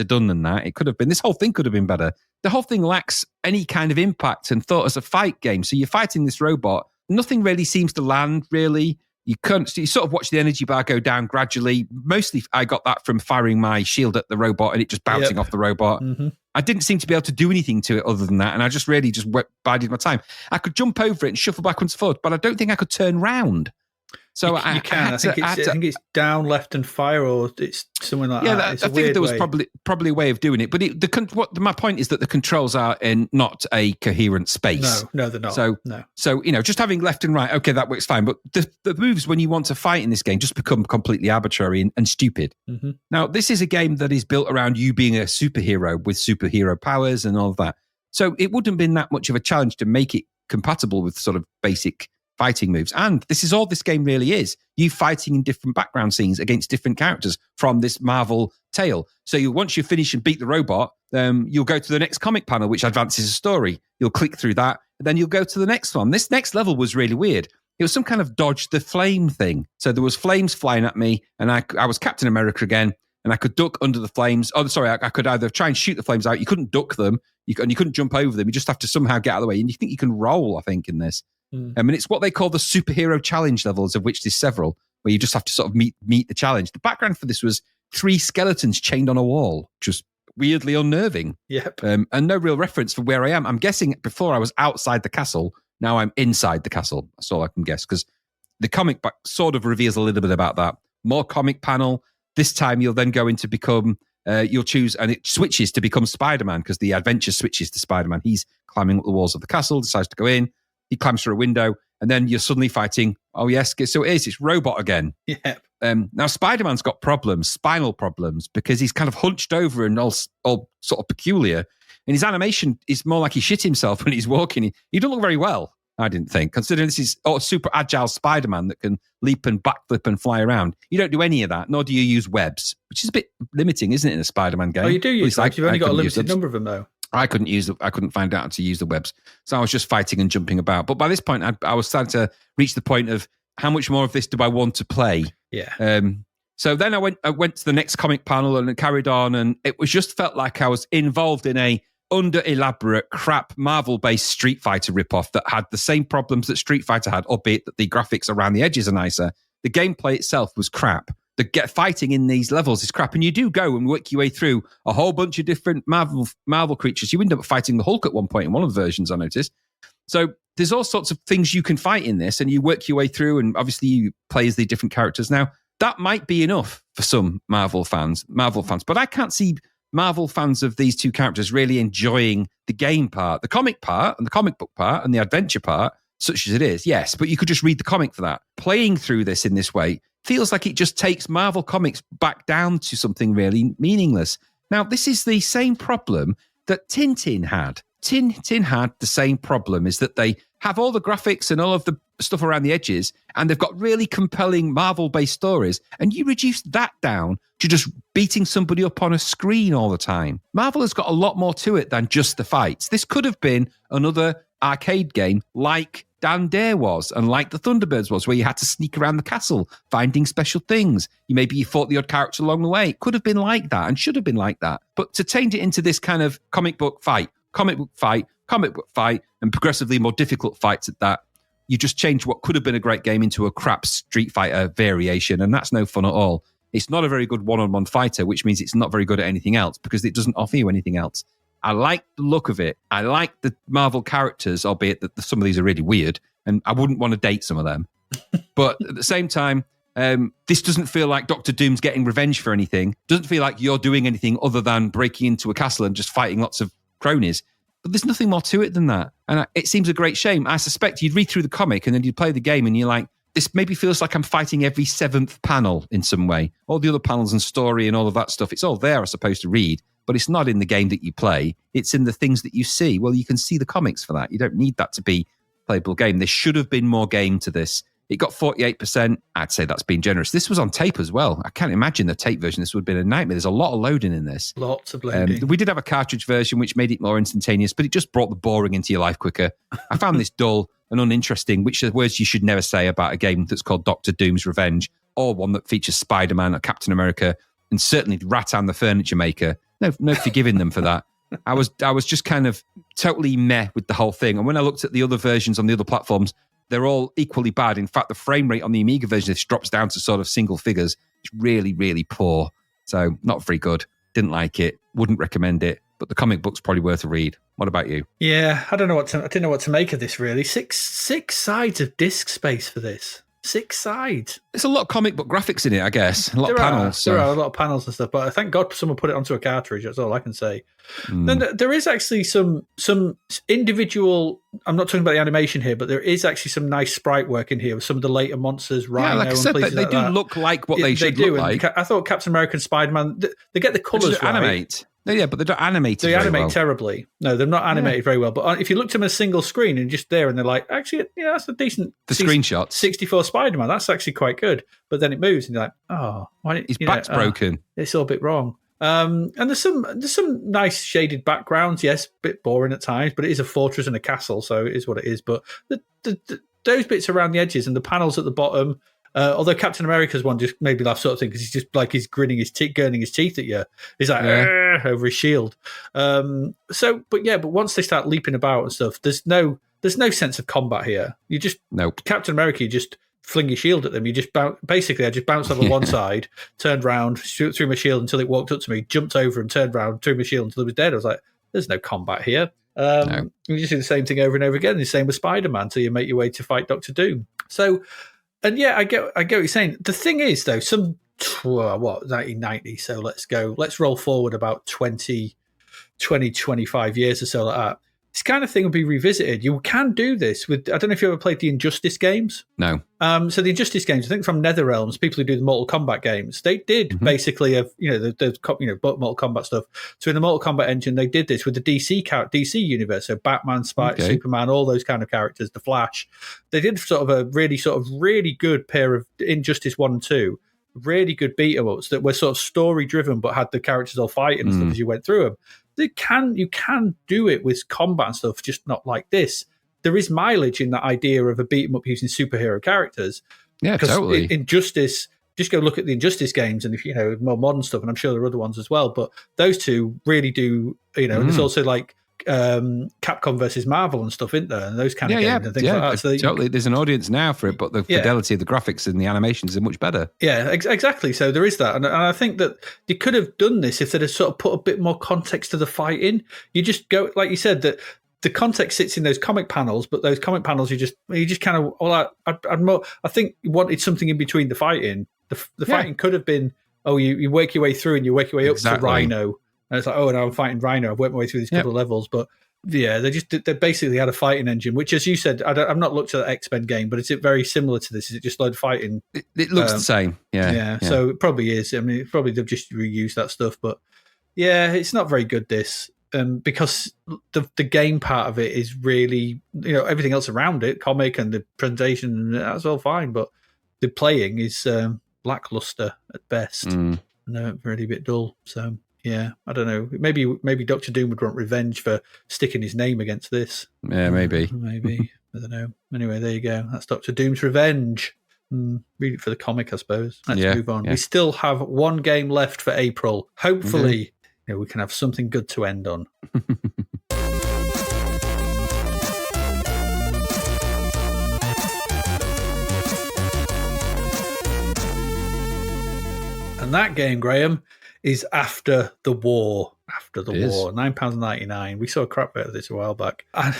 done than that. It could have been, this whole thing could have been better. The whole thing lacks any kind of impact and thought as a fight game. So you're fighting this robot. Nothing really seems to land, really. You sort of watch the energy bar go down gradually. Mostly I got that from firing my shield at the robot and it just bouncing off the robot. Mm-hmm. I didn't seem to be able to do anything to it other than that. And I just really bided my time. I could jump over it and shuffle backwards and forwards, but I don't think I could turn round. So
you can. I think it's down, left, and fire, or it's something like that.
I think there was probably a way of doing it. But my point is that the controls are in not a coherent space.
No, they're not.
So just having left and right, okay, that works fine. But the moves when you want to fight in this game just become completely arbitrary and stupid. Mm-hmm. Now, this is a game that is built around you being a superhero with superhero powers and all of that. So it wouldn't have been that much of a challenge to make it compatible with sort of basic fighting moves. And this is all this game really is. You fighting in different background scenes against different characters from this Marvel tale. So once you finish and beat the robot, you'll go to the next comic panel, which advances a story. You'll click through that, and then you'll go to the next one. This next level was really weird. It was some kind of dodge the flame thing. So there was flames flying at me, and I was Captain America again, and I could duck under the flames. Oh, sorry, I could either try and shoot the flames out. You couldn't duck them, and you couldn't jump over them. You just have to somehow get out of the way. And you think you can roll, I think, in this. And it's what they call the superhero challenge levels, of which there's several, where you just have to sort of meet the challenge. The background for this was 3 skeletons chained on a wall, which was weirdly unnerving.
Yep.
And no real reference for where I am. I'm guessing before I was outside the castle. Now I'm inside the castle. That's all I can guess, because the comic book sort of reveals a little bit about that. More comic panel. This time you'll then go in to become you'll choose, and it switches to become Spider-Man because the adventure switches to Spider-Man. He's climbing up the walls of the castle, decides to go in. He climbs through a window, and then you're suddenly fighting. Oh, yes. So it's robot again.
Yeah.
Now, Spider-Man's got problems, spinal problems, because he's kind of hunched over and all sort of peculiar. And his animation is more like he shit himself when he's walking. He doesn't look very well, I didn't think, considering this is a super agile Spider-Man that can leap and backflip and fly around. You don't do any of that, nor do you use webs, which is a bit limiting, isn't it, in a Spider-Man game?
Oh, you do use webs. You've only got a limited number of them, though.
I couldn't find out how to use the webs. So I was just fighting and jumping about. But by this point, I was starting to reach the point of how much more of this do I want to play?
Yeah.
So then I went to the next comic panel and it carried on, and it was just felt like I was involved in a under-elaborate, crap Marvel-based Street Fighter ripoff that had the same problems that Street Fighter had, albeit that the graphics around the edges are nicer. The gameplay itself was crap. The fighting in these levels is crap, and you do go and work your way through a whole bunch of different Marvel creatures. You end up fighting the Hulk at one point in one of the versions, I noticed. So there's all sorts of things you can fight in this, and you work your way through, and obviously you play as the different characters. Now, that might be enough for some Marvel fans, but I can't see Marvel fans of these two characters really enjoying the game part. The comic part, and the comic book part, and the adventure part, such as it is, yes, but you could just read the comic for that. Playing through this in this way feels like it just takes Marvel Comics back down to something really meaningless. Now, this is the same problem that Tintin had. Tintin had the same problem, is that they have all the graphics and all of the stuff around the edges, and they've got really compelling Marvel-based stories, and you reduce that down to just beating somebody up on a screen all the time. Marvel has got a lot more to it than just the fights. This could have been another arcade game like Dan Dare was, and like the Thunderbirds was, where you had to sneak around the castle, finding special things. Maybe you fought the odd character along the way. It could have been like that, and should have been like that. But to change it into this kind of comic book fight, and progressively more difficult fights at that, you just change what could have been a great game into a crap Street Fighter variation, and that's no fun at all. It's not a very good one-on-one fighter, which means it's not very good at anything else, because it doesn't offer you anything else. I like the look of it. I like the Marvel characters, albeit that some of these are really weird, and I wouldn't want to date some of them. But at the same time, this doesn't feel like Doctor Doom's getting revenge for anything. Doesn't feel like you're doing anything other than breaking into a castle and just fighting lots of cronies. But there's nothing more to it than that. And it seems a great shame. I suspect you'd read through the comic and then you'd play the game and you're like, this maybe feels like I'm fighting every seventh panel in some way. All the other panels and story and all of that stuff, it's all there, I suppose, to read. But it's not in the game that you play. It's in the things that you see. Well, you can see the comics for that. You don't need that to be a playable game. There should have been more game to this. It got 48%. I'd say that's been generous. This was on tape as well. I can't imagine the tape version. This would have been a nightmare. There's a lot of loading in this.
Lots of loading.
We did have a cartridge version, which made it more instantaneous, but it just brought the boring into your life quicker. I found this dull and uninteresting, which are words you should never say about a game that's called Doctor Doom's Revenge, or one that features Spider-Man or Captain America, and certainly Rattan the Furniture Maker. No forgiving them for that. I was just kind of totally meh with the whole thing. And when I looked at the other versions on the other platforms, they're all equally bad. In fact, the frame rate on the Amiga version drops down to sort of single figures. It's really, really poor. So not very good. Didn't like it. Wouldn't recommend it. But the comic book's probably worth a read. What about you?
Yeah, I didn't know what to make of this, really. Six sides of disk space for this. 6 sides.
There's a lot of comic book graphics in it, I guess. A lot of panels.
There are a lot of panels and stuff, but thank God someone put it onto a cartridge. That's all I can say. Then there is actually some individual. I'm not talking about the animation here, but there is actually some nice sprite work in here with some of the later monsters. Rhino,
like I said,
and
they do look like what they should look like.
I thought Captain America and Spider-Man, they get the colours right.
Animate. No, yeah, but they don't animate.
They animate terribly. No, they're not animated very well. But if you looked at them as a single screen and just there, and they're like, actually, yeah, that's a decent.
The screenshots.
64 Spider-Man. That's actually quite good. But then it moves, and you're like, oh, why?
His back's broken.
It's all a bit wrong. And there's some nice shaded backgrounds. Yes, a bit boring at times, but it is a fortress and a castle, so it is what it is. But those bits around the edges and the panels at the bottom. Although Captain America's one just made me laugh, sort of thing, because he's just like he's grinning his teeth, gurning his teeth at you. He's like over his shield. But once they start leaping about and stuff, there's no sense of combat here. You just Captain America, you just fling your shield at them. You just basically, I just bounced over one side, turned round, threw my shield until it walked up to me, jumped over and turned round, threw my shield until it was dead. I was like, there's no combat here. You just do the same thing over and over again. The same with Spider-Man until you make your way to fight Doctor Doom. So. And yeah, I get what you're saying. The thing is, though, some what, 1990. So let's roll forward about 20, 25 years or so like that. This kind of thing will be revisited. You can do this with, I don't know if you ever played the Injustice games.
No.
So the Injustice games, I think from NetherRealms, people who do the Mortal Kombat games, they did basically have, the Mortal Kombat stuff. So in the Mortal Kombat engine, they did this with the DC universe. So Batman, Spider, Superman, all those kind of characters, the Flash. They did sort of a really good pair of Injustice 1 and 2, really good beat-em-ups that were sort of story-driven but had the characters all fighting and stuff as you went through them. You can do it with combat and stuff, just not like this. There is mileage in that idea of a beat 'em up using superhero characters.
Yeah, totally.
Injustice, just go look at the Injustice games, and if more modern stuff, and I'm sure there are other ones as well. But those two really do, and there's also like Capcom versus Marvel and stuff, isn't there? And those kind of games and things like that. So
totally. There's an audience now for it, but the fidelity of the graphics and the animations are much better. Yeah,
exactly. So there is that. And I think that you could have done this if they'd have sort of put a bit more context to the fighting. You just go, like you said, that the context sits in those comic panels, but those comic panels, you just kind of, I think you wanted something in between the fighting. The fighting could have been, you work your way through and you work your way up to Rhino. And it's like, now I'm fighting Rhino. I've worked my way through these couple of levels. But yeah, they basically had a fighting engine, which, as you said, I've not looked at the X-Men game, but is it very similar to this? Is it just load fighting?
It looks the same. Yeah.
So it probably is. I mean, probably they've just reused that stuff. But yeah, it's not very good, this. Because the game part of it is really, everything else around it, comic and the presentation, that's all fine. But the playing is lackluster at best. And really a bit dull. So yeah, I don't know. Maybe Dr. Doom would want revenge for sticking his name against this.
Yeah, maybe.
Maybe. I don't know. Anyway, there you go. That's Dr. Doom's revenge. Read it for the comic, I suppose. Let's move on. We still have one game left for April. Hopefully, we can have something good to end on. And that game, Graham, is After the War. After the War. £9.99. We saw a crap bit of this a while back. I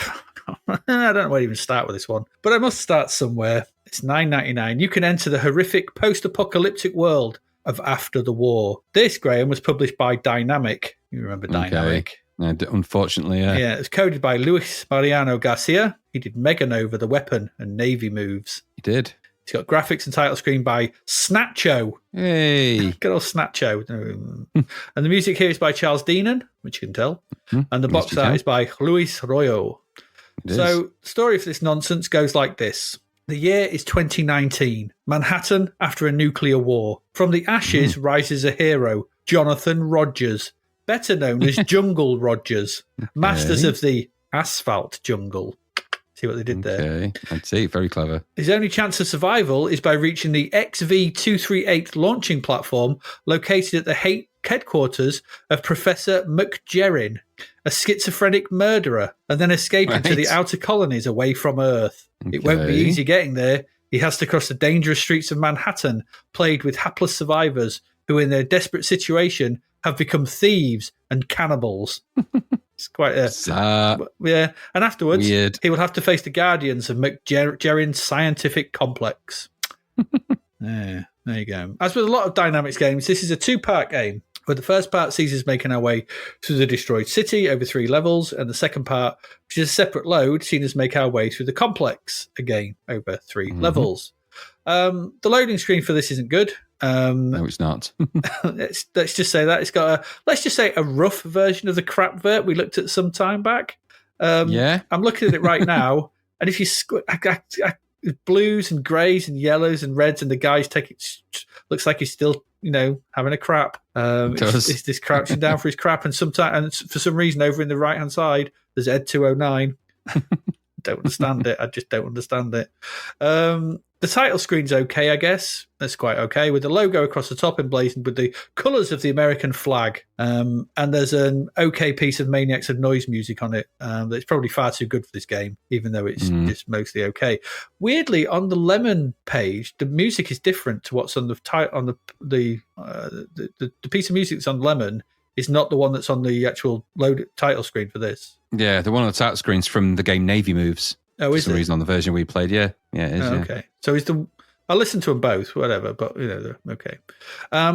don't know where to even start with this one, but I must start somewhere. It's $9.99. You can enter the horrific post-apocalyptic world of After the War. This, Graham, was published by Dynamic. You remember Dynamic?
Unfortunately, yeah.
Yeah, it's coded by Luis Mariano Garcia. He did Mega Nova, The Weapon, and Navy Moves.
He did.
It's got graphics and title screen by Snatcho.
Hey.
Good old Snatcho. And the music here is by Charles Deenan, which you can tell. And the box art is by Luis Royo. So the story for this nonsense goes like this. The year is 2019. Manhattan after a nuclear war. From the ashes rises a hero, Jonathan Rogers, better known as Jungle Rogers, masters of the asphalt jungle. See what they did there?
Okay, I'd see. Very clever. His
only chance of survival is by reaching the XV-238 launching platform located at the headquarters of Professor McGerin, a schizophrenic murderer, and then escaping to the outer colonies away from Earth. Okay. It won't be easy getting there. He has to cross the dangerous streets of Manhattan, plagued with hapless survivors who, in their desperate situation, have become thieves and cannibals. It's quite yeah. And afterwards, he will have to face the guardians of McGerin's scientific complex. There you go. As with a lot of Dynamics games, this is a two-part game, where the first part sees us making our way through the destroyed city over 3 levels, and the second part, which is a separate load, seeing us make our way through the complex again over 3 levels. The loading screen for this isn't good.
No, it's not.
let's just say that it's got a rough version of the crap vert we looked at some time back. I'm looking at it right now, and if you blues and greys and yellows and reds, and the guy's looks like he's still having a crap. He's just crouching down for his crap, and for some reason over in the right hand side there's Ed 209. Don't understand it. I just don't understand it. The title screen's okay, I guess. That's quite okay, with the logo across the top emblazoned with the colours of the American flag. And there's an okay piece of Maniacs of Noise music on it. That's probably far too good for this game, even though it's just mostly okay. Weirdly, on the Lemon page, the music is different to what's on the piece of music that's on Lemon is not the one that's on the actual title screen for this. Yeah,
the one on the title screen's from the game Navy Moves.
Oh, is
for some reason on the version we played, yeah, it is.
Okay, so is the I listen to them both, whatever, but they're okay.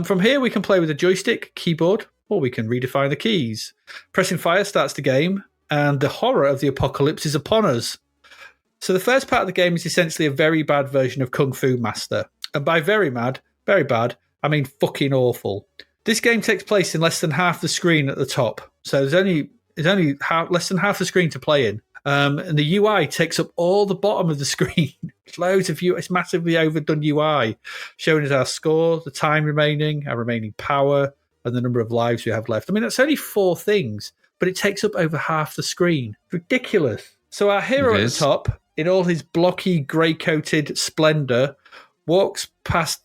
From here, we can play with a joystick, keyboard, or we can redefine the keys. Pressing fire starts the game, and the horror of the apocalypse is upon us. So the first part of the game is essentially a very bad version of Kung Fu Master. And by very bad, I mean fucking awful. This game takes place in less than half the screen at the top. So there's only less than half the screen to play in. And the UI takes up all the bottom of the screen. It's loads of it's massively overdone UI, showing us our score, the time remaining, our remaining power, and the number of lives we have left. I mean, that's only 4 things, but it takes up over half the screen. Ridiculous. So our hero at the top, in all his blocky, grey-coated splendour, walks past...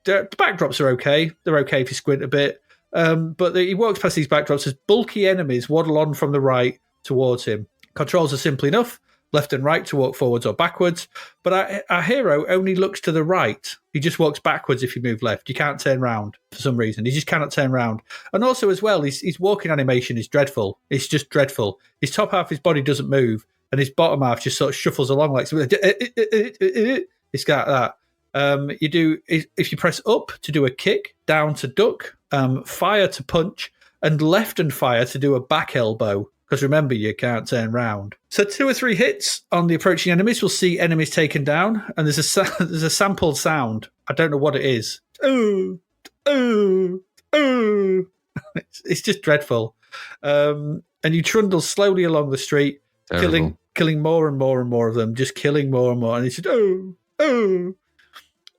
The backdrops are okay. They're okay if you squint a bit. But he walks past these backdrops as bulky enemies waddle on from the right towards him. Controls are simple enough, left and right to walk forwards or backwards. But our hero only looks to the right. He just walks backwards if you move left. You can't turn round for some reason. He just cannot turn round. And also as well, his walking animation is dreadful. It's just dreadful. His top half of his body doesn't move, and his bottom half just sort of shuffles along like something. It's got that. If you press up to do a kick, down to duck, fire to punch, and left and fire to do a back elbow. Because remember, you can't turn round. So 2 or 3 hits on the approaching enemies will see enemies taken down, and there's a sampled sound. I don't know what it is. Ooh, ooh, ooh. It's just dreadful. And you trundle slowly along the street, killing more and more and more of them, just killing more and more. And it's just, oh, oh.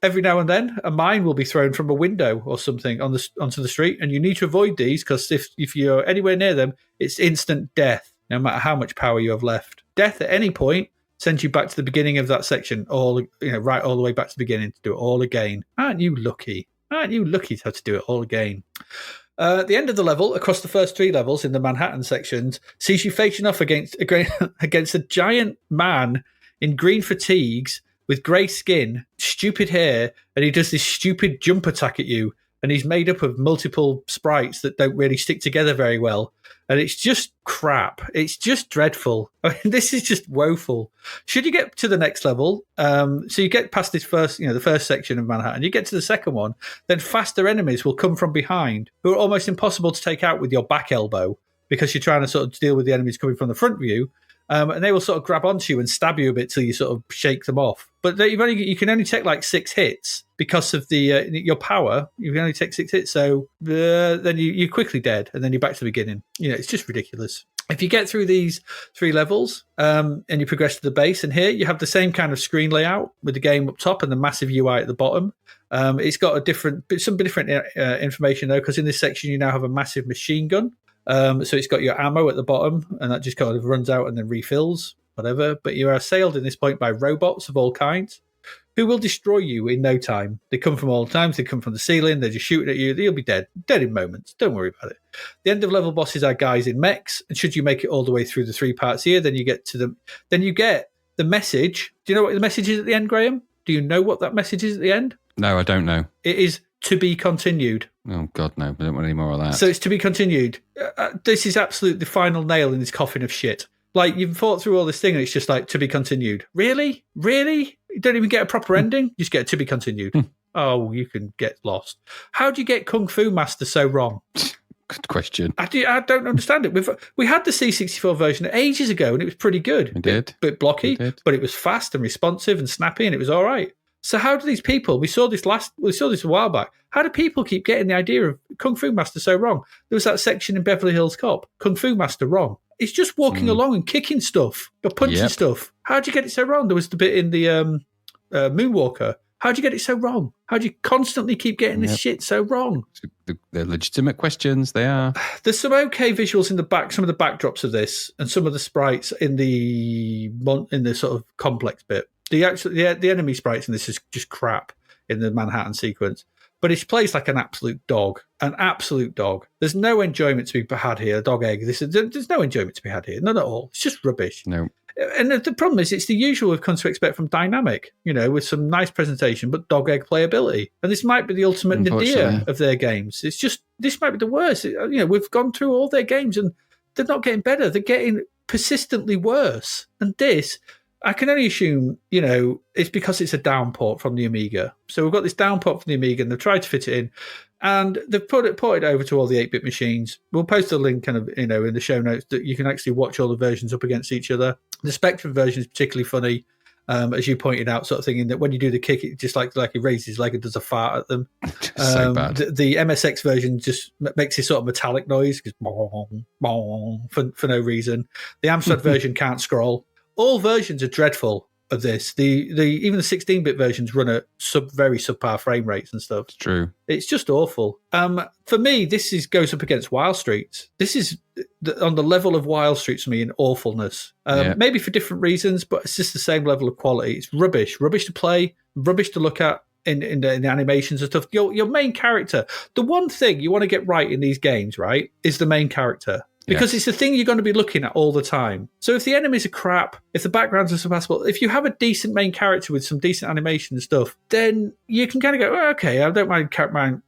Every now and then, a mine will be thrown from a window or something onto the street, and you need to avoid these because if you're anywhere near them, it's instant death, no matter how much power you have left. Death at any point sends you back to the beginning of that section, right all the way back to the beginning to do it all again. Aren't you lucky? Aren't you lucky to have to do it all again? At the end of the level, across the first 3 levels in the Manhattan sections, sees you facing off against a giant man in green fatigues, with grey skin, stupid hair, and he does this stupid jump attack at you, and he's made up of multiple sprites that don't really stick together very well, and it's just crap. It's just dreadful. I mean, this is just woeful. Should you get to the next level, so you get past this the first section of Manhattan, you get to the second one, then faster enemies will come from behind, who are almost impossible to take out with your back elbow, because you're trying to sort of deal with the enemies coming from the front view. And they will sort of grab onto you and stab you a bit till you sort of shake them off. But you can only take like 6 hits because of your power. You can only take 6 hits, so then you're quickly dead, and then you're back to the beginning. It's just ridiculous. If you get through these 3 levels and you progress to the base, and here you have the same kind of screen layout with the game up top and the massive UI at the bottom. It's got some different information though, because in this section you now have a massive machine gun. So it's got your ammo at the bottom, and that just kind of runs out and then refills, whatever. But you are assailed in this point by robots of all kinds who will destroy you in no time. They come from all times. They come from the ceiling. They're just shooting at you. You'll be dead in moments. Don't worry about it. The end of level bosses are guys in mechs, and should you make it all the way through the 3 parts here, then you get to them. Then you get the message. Do you know what the message is at the end, Graham? Do you know what that message is at the end?
No, I don't know.
It is to be continued.
Oh, God, no. I don't want any more of that.
So it's to be continued. This is absolutely the final nail in this coffin of shit. Like, you've fought through all this thing, and it's just like, to be continued. Really? Really? You don't even get a proper ending? You just get to be continued. Oh, you can get lost. How do you get Kung Fu Master so wrong?
Good question.
I don't understand it. We had the C64 version ages ago, and it was pretty good.
We did.
Bit blocky, but it was fast and responsive and snappy, and it was all right. So how do these people, we saw this a while back, how do people keep getting the idea of Kung Fu Master so wrong? There was that section in Beverly Hills Cop, Kung Fu Master wrong. It's just walking along and kicking stuff, or punching stuff. How do you get it so wrong? There was the bit in the Moonwalker. How do you get it so wrong? How do you constantly keep getting this shit so wrong?
They're legitimate questions. They are.
There's some okay visuals in the back, some of the backdrops of this, and some of the sprites in the sort of complex bit. The enemy sprites in this is just crap in the Manhattan sequence. But it plays like an absolute dog. An absolute dog. There's no enjoyment to be had here. Dog egg. There's no enjoyment to be had here. None at all. It's just rubbish.
No.
And the problem is, it's the usual we've come to expect from Dynamic, with some nice presentation, but dog egg playability. And this might be the ultimate nadir of their games. It's just, this might be the worst. We've gone through all their games and they're not getting better. They're getting persistently worse. And this, I can only assume, it's because it's a downport from the Amiga. So we've got this downport from the Amiga, and they've tried to fit it in, and they've ported over to all the 8-bit machines. We'll post a link kind of, in the show notes that you can actually watch all the versions up against each other. The Spectrum version is particularly funny, as you pointed out, sort of thing, in that when you do the kick, it just like he raises his leg and does a fart at them.
So bad.
The MSX version just makes this sort of metallic noise, goes bong, bong, for no reason. The Amstrad version can't scroll. All versions are dreadful of this. Even the 16-bit versions run at very subpar frame rates and stuff.
It's true.
It's just awful. For me, this goes up against Wild Streets. This is on the level of Wild Streets for me in awfulness. Maybe for different reasons, but it's just the same level of quality. It's rubbish to play, rubbish to look at in the animations and stuff. Your main character, the one thing you want to get right in these games, right, is the main character. Because it's the thing you're going to be looking at all the time. So if the enemies are crap, if the backgrounds are surpassable, if you have a decent main character with some decent animation and stuff, then you can kind of go, okay, I don't mind,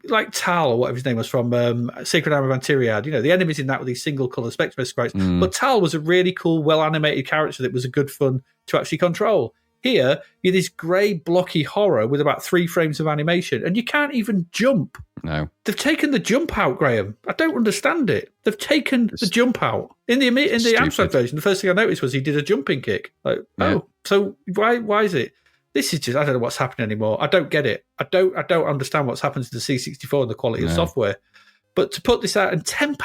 like Tal or whatever his name was from Sacred Arm of Antiriad. The enemies in that were these single colour Spectrum sprites. But Tal was a really cool, well-animated character that was a good fun to actually control. Here, you're this grey, blocky horror with about 3 frames of animation, and you can't even jump.
No.
They've taken the jump out, Graham. I don't understand it. They've taken the jump out. In the Amstrad version, the first thing I noticed was he did a jumping kick. So why is it? This is just, I don't know what's happening anymore. I don't get it. I don't understand what's happened to the C64 and the quality of software. But to put this out, and £10,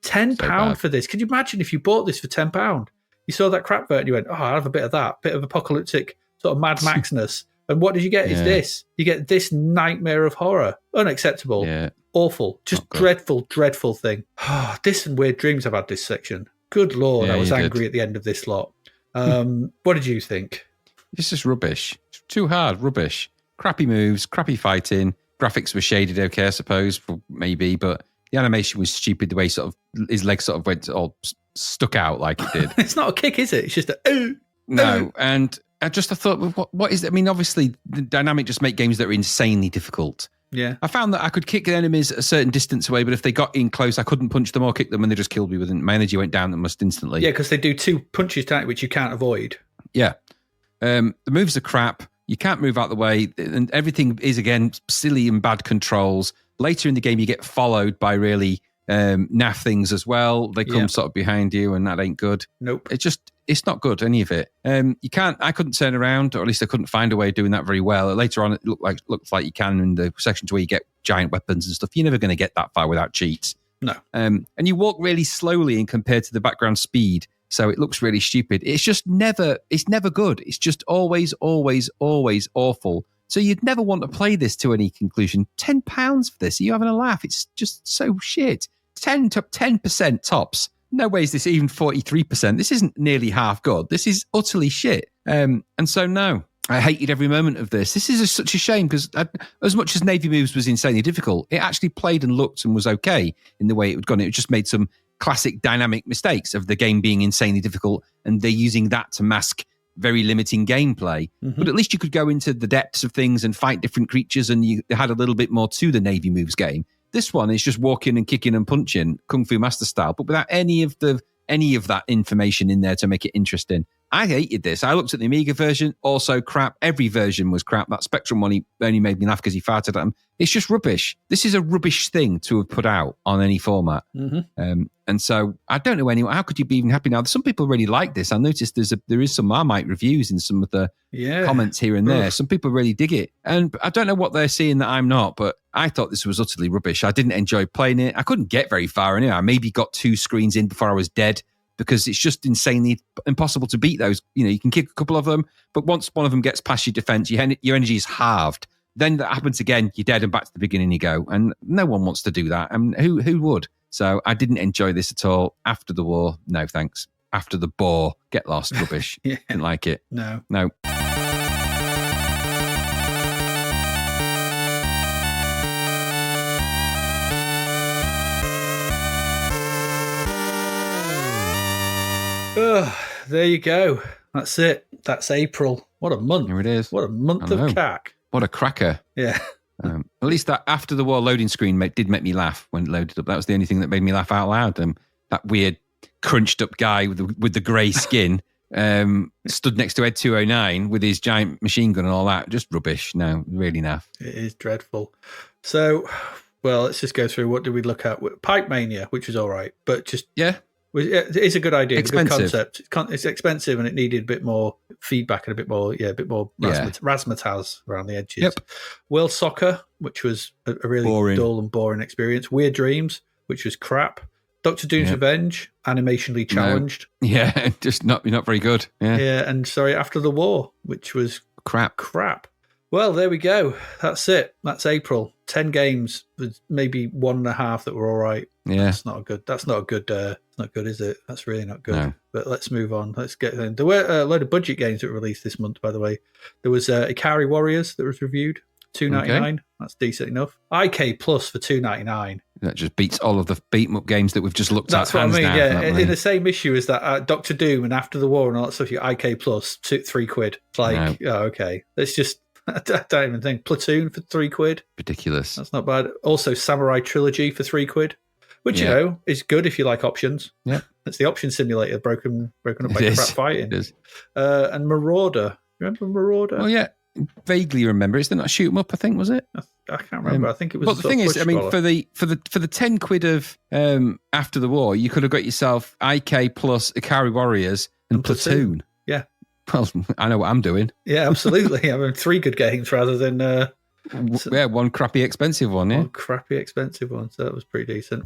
£10 for this. Can you imagine if you bought this for £10? You saw that crap version and you went, I'll have a bit of that, bit of apocalyptic sort of Mad Maxness. And what did you get is this. You get this nightmare of horror. Unacceptable. Yeah. Awful. Just dreadful thing. This and Weird Dreams I've had this section. Good Lord, I was angry at the end of this lot. What did you think?
It's just rubbish. It's too hard, rubbish. Crappy moves, crappy fighting. Graphics were shaded okay, I suppose, maybe, but the animation was stupid, the way sort of his legs sort of went all stuck out like it did.
It's not a kick, is it? It's just a...
No, and I thought, what is it? I mean, obviously, the dynamic just make games that are insanely difficult.
Yeah.
I found that I could kick enemies a certain distance away, but if they got in close, I couldn't punch them or kick them, and they just killed me within. My energy went down almost instantly.
Yeah, because they do 2 punches, which you can't avoid.
Yeah. The moves are crap. You can't move out the way, and everything is, again, silly and bad controls. Later in the game, you get followed by really naff things as well. They come sort of behind you, and that ain't good.
Nope.
It's not good, any of it. I couldn't turn around, or at least I couldn't find a way of doing that very well. Later on, it looks like you can in the sections where you get giant weapons and stuff. You're never going to get that far without cheats.
No.
And you walk really slowly and compared to the background speed, so it looks really stupid. It's never good. It's just always awful. So you'd never want to play this to any conclusion. £10 for this? Are you having a laugh? It's just so shit. 10% tops. No way is this even 43%. This isn't nearly half good. This is utterly shit. And so, no, I hated every moment of this. This is such a shame because as much as Navy Moves was insanely difficult, it actually played and looked and was okay in the way it had gone. It just made some classic dynamic mistakes of the game being insanely difficult, and they're using that to mask very limiting gameplay. But at least you could go into the depths of things and fight different creatures, and you had a little bit more to the Navy Moves game. This one is just walking and kicking and punching, Kung Fu Master style, but without any of that information in there to make it interesting. I hated this. I looked at the Amiga version, also crap. Every version was crap. That Spectrum one, he only made me laugh because he farted at him. It's just rubbish. This is a rubbish thing to have put out on any format. And so I don't know anyone. How could you be even happy now? Some people really like this. I noticed there is some Marmite reviews in some of the comments here and there. Some people really dig it. And I don't know what they're seeing that I'm not, but I thought this was utterly rubbish. I didn't enjoy playing it. I couldn't get very far anyway. I maybe got 2 screens in before I was dead, because it's just insanely impossible to beat those. You can kick a couple of them, but once one of them gets past your defense, your energy is halved. Then that happens again, you're dead and back to the beginning you go. And no one wants to do that. And who would? So I didn't enjoy this at all. After the war, no thanks. After the bore, get lost, rubbish. Didn't like it.
No. There you go. That's it. That's April. What a month.
Here it is.
What a month of cack.
What a cracker.
Yeah.
At least that after the war loading screen did make me laugh when it loaded up. That was the only thing that made me laugh out loud. That weird crunched up guy with the grey skin stood next to Ed 209 with his giant machine gun and all that. Just rubbish. No, really naff.
It is dreadful. So, well, let's just go through. What did we look at? Pipe Mania, which was all right, but just it is a good idea,
Expensive.
a good concept. It's expensive and it needed a bit more feedback and a bit more razzmatazz around the edges.
Yep.
World Soccer, which was a really dull and boring experience. Weird Dreams, which was crap. Doctor Doom's Revenge, animationally challenged.
No. Yeah, just not very good. Yeah,
and After the War, which was
crap.
Well, there we go. That's it. That's April. 10 games with maybe 1.5 that were all right.
Yeah,
that's not good. It's not good, is it? That's really not good.
No.
But let's move on. Let's get in. There were a load of budget games that were released this month, by the way. There was Ikari Warriors that was reviewed, $2.99. Okay. That's decent enough. IK Plus for $2.99.
That just beats all of the beat 'em up games that we've just looked
at. That's what I mean.
Yeah,
in the same issue as that Doctor Doom and After the War and all that stuff. You IK Plus £3. It's like, okay, let's just. I don't even think Platoon for £3.
Ridiculous.
That's not bad. Also, Samurai Trilogy for £3, which is good if you like options.
Yeah,
it's the option simulator broken up by crap fighting.
It is.
And Marauder. Remember Marauder?
Oh yeah, vaguely remember. Is there not a shoot 'em up? I think was it?
I can't remember. I think it was.
But the thing is, I mean, for the £10 of After the War, you could have got yourself IK Plus Ikari Warriors and Platoon.
Yeah.
Well, I know what I'm doing.
Yeah, absolutely. I mean, 3 good games rather than...
one crappy expensive one, yeah?
One crappy expensive one, so that was pretty decent.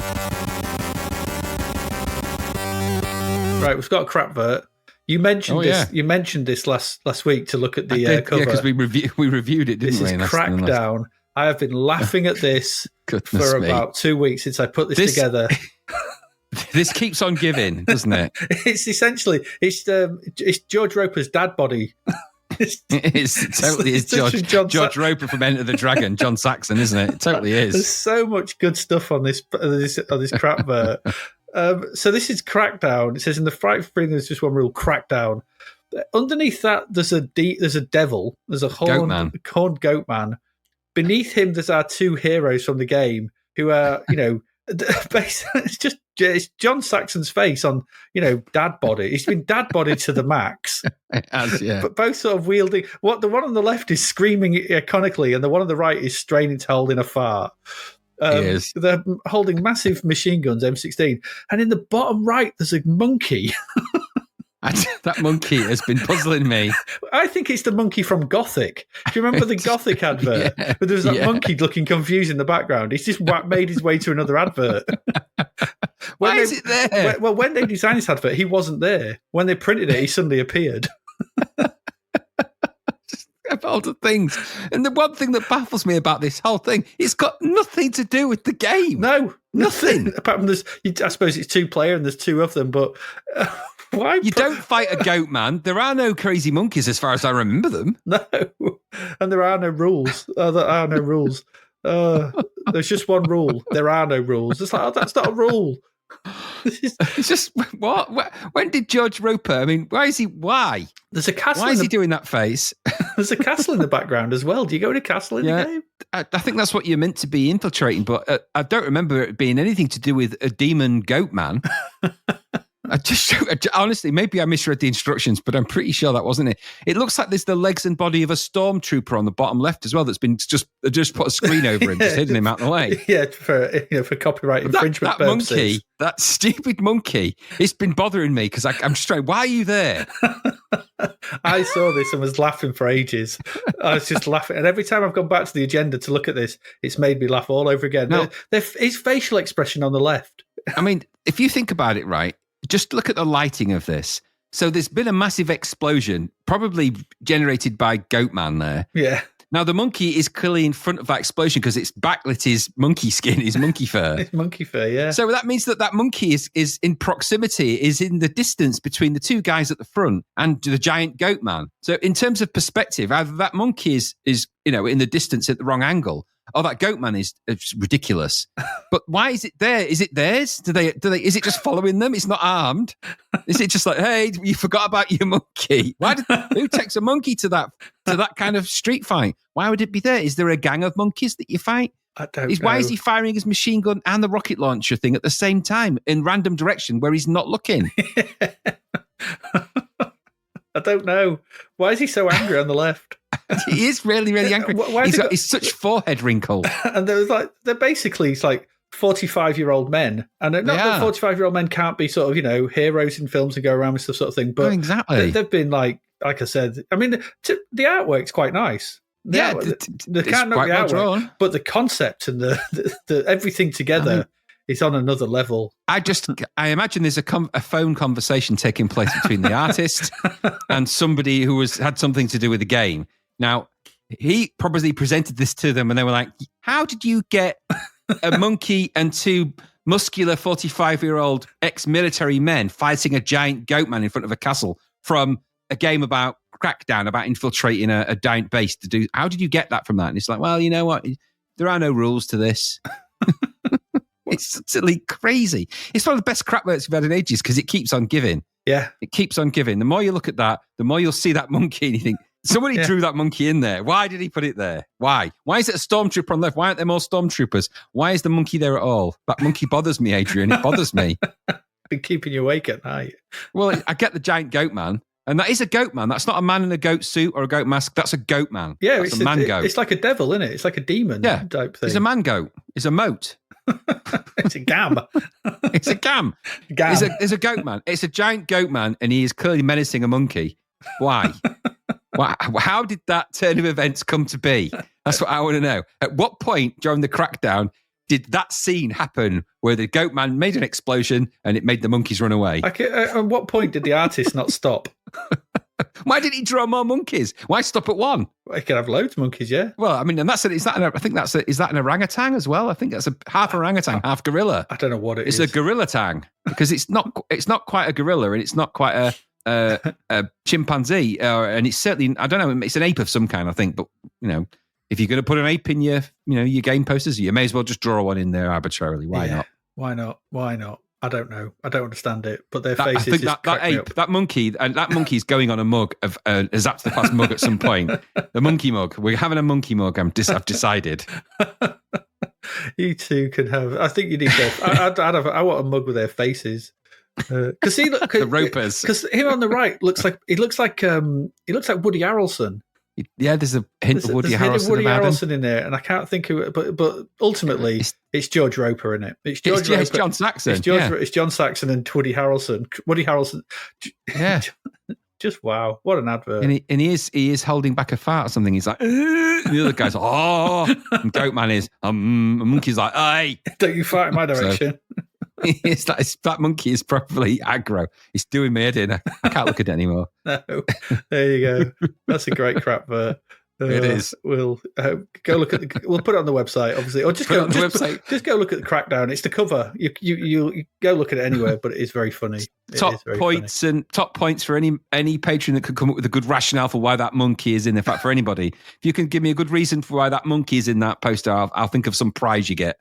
Right, we've got a crap vert. You mentioned this. You mentioned this last week to look at the cover.
Yeah, because we reviewed it, didn't we?
This is Crackdown. I have been laughing at this for about 2 weeks since I put this together.
This keeps on giving, doesn't it?
It's essentially it's George Roper's dad body.
It totally is George Roper from Enter the Dragon, John Saxon, isn't it? It totally is.
There's so much good stuff on this crap vert. So this is Crackdown. It says in the fright free there's just one rule: Crackdown. Underneath that there's a devil. There's a horned goat man. Beneath him there's our 2 heroes from the game who are it's John Saxon's face on, dad body. He's been dad bodied to the max.
It has, yeah.
But both sort of wielding. The one on the left is screaming iconically, and the one on the right is straining to hold in a fart. They're holding massive machine guns, M16, and in the bottom right there's a monkey.
That monkey has been puzzling me.
I think it's the monkey from Gothic. Do you remember the Gothic advert?
Yeah,
but there was that monkey looking confused in the background. He's just made his way to another advert.
Why is it there?
When they designed this advert, he wasn't there. When they printed it, he suddenly appeared.
Of all the things. And the one thing that baffles me about this whole thing, it's got nothing to do with the game.
No, nothing. Apart from I suppose it's 2-player and there's 2 of them, but... Why?
You don't fight a goat man. There are no crazy monkeys as far as I remember them.
No. And there are no rules. There are no rules. There's just one rule. There are no rules. It's like, that's not a rule.
It's just, what? When did George Roper, I mean, why?
There's a castle.
Why is he doing that face?
There's a castle in the background as well. Do you go to castle in the game?
I think that's what you're meant to be infiltrating, but I don't remember it being anything to do with a demon goat man. Honestly, maybe I misread the instructions, but I'm pretty sure that wasn't it. It looks like there's the legs and body of a stormtrooper on the bottom left as well. That's been just put a screen over him, just hidden him out of the way.
Yeah, for copyright infringement purposes.
Monkey, that stupid monkey, it's been bothering me because I'm just trying. Why are you there?
I saw this and was laughing for ages. I was just laughing, and every time I've gone back to the agenda to look at this, it's made me laugh all over again. No. His facial expression on the left.
I mean, if you think about it, right. Just look at the lighting of this. So there's been a massive explosion, probably generated by Goatman there.
Yeah.
Now the monkey is clearly in front of that explosion because it's backlit his monkey skin, his monkey fur.
His monkey fur, yeah.
So that means that monkey is in proximity, is in the distance between the 2 guys at the front and the giant Goatman. So in terms of perspective, either that monkey is in the distance at the wrong angle, or that Goatman is ridiculous. But why is it there? Is it theirs? Do they? Is it just following them? It's not armed. Is it just like, hey, you forgot about your monkey? Who takes a monkey to that kind of street fight? Why would it be there? Is there a gang of monkeys that you fight?
I don't know.
Why is he firing his machine gun and the rocket launcher thing at the same time in random direction where he's not looking?
don't know. Why is he so angry on the left?
He is really, really angry.
Why
He's
has he
got such forehead wrinkle.
And they're basically it's like 45-year-old men, and not that 45-year-old men can't be sort of heroes in films and go around with stuff sort of thing, but
exactly
they've been like I said. I mean, the artwork's quite nice. They can't knock the artwork, but the concept and the everything together is on another level. I
imagine there's a phone conversation taking place between the artist and somebody who had something to do with the game. Now, he probably presented this to them and they were like, how did you get a monkey and two muscular 45-year-old ex-military men fighting a giant goat man in front of a castle from a game about Crackdown, about infiltrating a giant base to do? How did you get that from that? And it's like, well, you know what? There are no rules to this. It's totally crazy. It's one of the best crap works we've had in ages because it keeps on giving.
Yeah.
It keeps on giving. The more you look at that, the more you'll see that monkey and you think, somebody drew that monkey in there. Why did he put it there? Why? Why is it a stormtrooper on the left? Why aren't there more stormtroopers? Why is the monkey there at all? That monkey bothers me, Adrian. It bothers me.
Been keeping you awake at night.
Well, I get the giant goat man. And that is a goat man. That's not a man in a goat suit or a goat mask. That's a goat man.
Yeah,
it's a man goat.
It's like a devil, isn't it? It's like a demon type thing.
It's a man goat. It's a moat.
It's a gam.
It's a gam. It's a goat man. It's a giant goat man, and he is clearly menacing a monkey. Why? How did that turn of events come to be? That's what I want to know. At what point during the crackdown did that scene happen where the goat man made an explosion and it made the monkeys run away?
At what point did the artist not stop?
Why did he draw more monkeys? Why stop at one?
Well, he could have loads of monkeys, yeah.
Well, I mean, and is that an orangutan as well? I think that's a half orangutan, half gorilla.
I don't know what
it's a gorilla tang because it's not quite a gorilla and it's not quite a chimpanzee, and it's certainly, I don't know, it's an ape of some kind, I think. But if you're going to put an ape in your game posters, you may as well just draw one in there arbitrarily. Why not?
Why not? I don't know. I don't understand it. But their faces. I think
that ape, that monkey, and that monkey's going on a mug of a Zapped to the Past mug at some point. The monkey mug. We're having a monkey mug. I've decided.
You two can have. I think you need their. I want a mug with their faces. Because the
ropers.
Because him on the right looks like Woody Harrelson.
Yeah, there's a hint of Woody Harrelson
in there, and I can't think who. But ultimately, it's George Roper in it. It's
John Saxon.
It's John Saxon and Woody Harrelson. Woody Harrelson.
Yeah.
Just wow! What an advert.
And he is holding back a fart or something. He's like, and the other guy's like, oh, and Goat Man is, and monkey's like, hey,
don't you fart in my direction.
That monkey is probably aggro. It's doing me head in. I can't look at it anymore.
No, there you go. That's a great crap.
It is.
We'll go look at. We'll put it on the website, obviously, or just go on the website. Just go look at the crackdown. It's the cover. You go look at it anywhere, but it is very funny.
Top points for any patron that could come up with a good rationale for why that monkey is in. In fact, for anybody, if you can give me a good reason for why that monkey is in that poster, I'll think of some prize you get.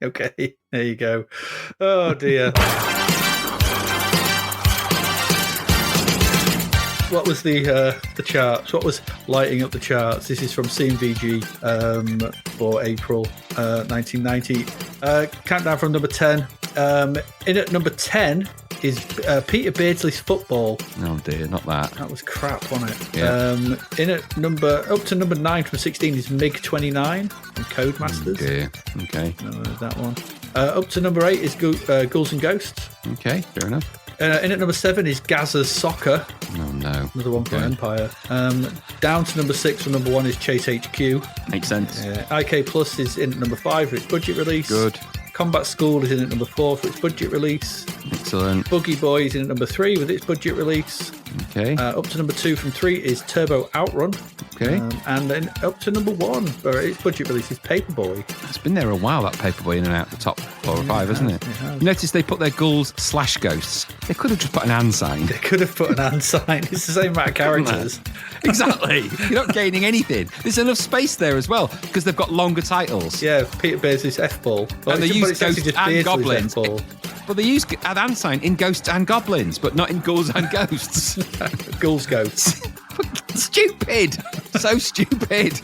Okay, there you go. Oh dear. What was the charts? What was lighting up the charts? This is from CMVG for April 1990. Countdown from number 10. In at number 10 is Peter Beardsley's Football.
Oh dear, not that.
That was crap, wasn't it?
Yeah.
In at up to number 9 from 16 is MiG-29 from Codemasters.
Oh dear. Okay.
No, that one. Up to number 8 is Ghouls and Ghosts.
Okay, fair enough.
In at number 7 is Gazza's Soccer.
Oh no.
Another one from Empire. Down to number 6 from number 1 is Chase HQ.
Makes sense.
IK Plus is in at number 5 for its budget release.
Good.
Combat School is in at number 4 for its budget release.
Excellent.
Boogie Boy is in at number 3 with its budget release.
Okay.
Up to number 2 from 3 is Turbo Outrun.
Okay.
And then up to number 1 for its budget release is Paperboy.
It's been there a while, that Paperboy, in and out the top 4 or 5, hasn't it? You notice they put their ghouls/ghosts. They could have just put an and sign.
They could have put an and sign. It's the same amount of characters.
Exactly. You're not gaining anything. There's enough space there as well because they've got longer titles.
Yeah, Peter Beardsley's F-Ball.
And they use Ghosts and Goblins.
F-ball.
Well, they use an and sign in Ghosts and Goblins, but not in Ghouls and Ghosts.
Ghouls Ghosts.
Stupid. So stupid.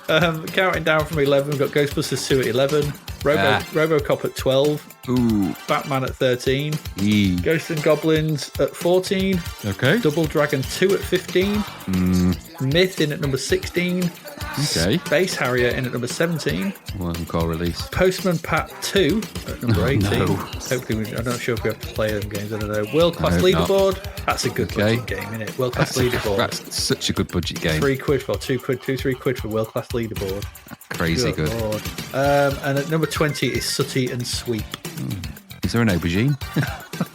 Counting down from 11, we've got Ghostbusters 2 at 11. RoboCop at 12.
Ooh.
Batman at 13.
E.
Ghosts and Goblins at 14.
Okay.
Double Dragon 2 at 15. Myth in at number 16.
Okay.
Space Harrier in at number 17.
One call release.
Postman Pat 2 at number 18.
no.
Hopefully, I'm not sure if we have to play them games. I don't know. World Class
hope not.
Leaderboard. That's a good budget game, isn't it? World Class Leaderboard.
That's such a good budget game.
£3 for 2 quid, 3 quid for World Class Leaderboard.
Crazy good.
Lord. And at number 20 is Sooty and Sweep.
Is there an aubergine?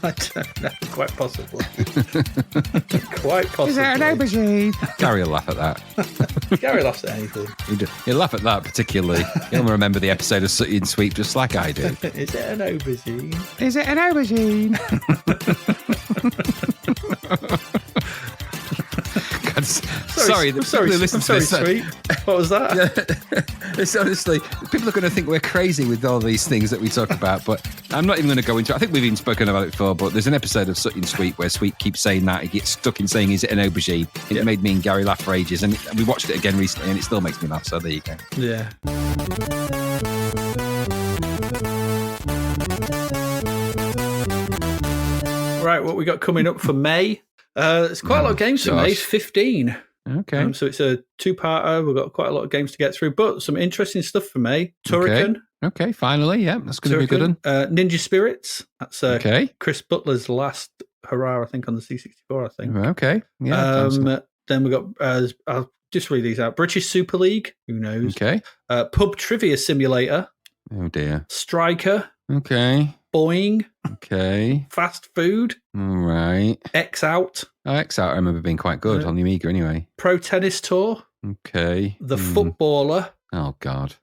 I don't know. Quite possibly. Quite possibly.
Is there an aubergine? Gary will laugh at that.
Gary laughs at anything.
He'll laugh at that particularly. He'll remember the episode of Sooty and Sweep just like I do.
Is it an aubergine?
Is it an aubergine? Sorry,
I'm sorry, Sweet. What was that?
It's honestly, people are going to think we're crazy with all these things that we talk about, but I'm not even going to go into it. I think we've even spoken about it before, but there's an episode of Sooty and Sweep where Sweet keeps saying that. He gets stuck in saying, is it an aubergine? It made me and Gary laugh for ages, and we watched it again recently, and it still makes me laugh, so there you go.
Yeah. Right, what we got coming up for May? There's quite a lot of games for May. It's 15.
Okay.
So it's a two-parter. We've got quite a lot of games to get through, but some interesting stuff for May. Turrican.
Okay, finally, yeah, that's going to be a good one.
Ninja Spirits. That's
okay.
Chris Butler's last hurrah, I think, on the C64, I think.
Okay, yeah.
Then we've got, I'll just read these out. British Super League. Who knows?
Okay.
Pub Trivia Simulator.
Oh, dear.
Striker.
Okay.
Boing.
Okay.
Fast Food.
All right.
X Out.
X Out, I remember being quite good on the Amiga anyway.
Pro Tennis Tour.
Okay.
The Footballer.
Oh, God.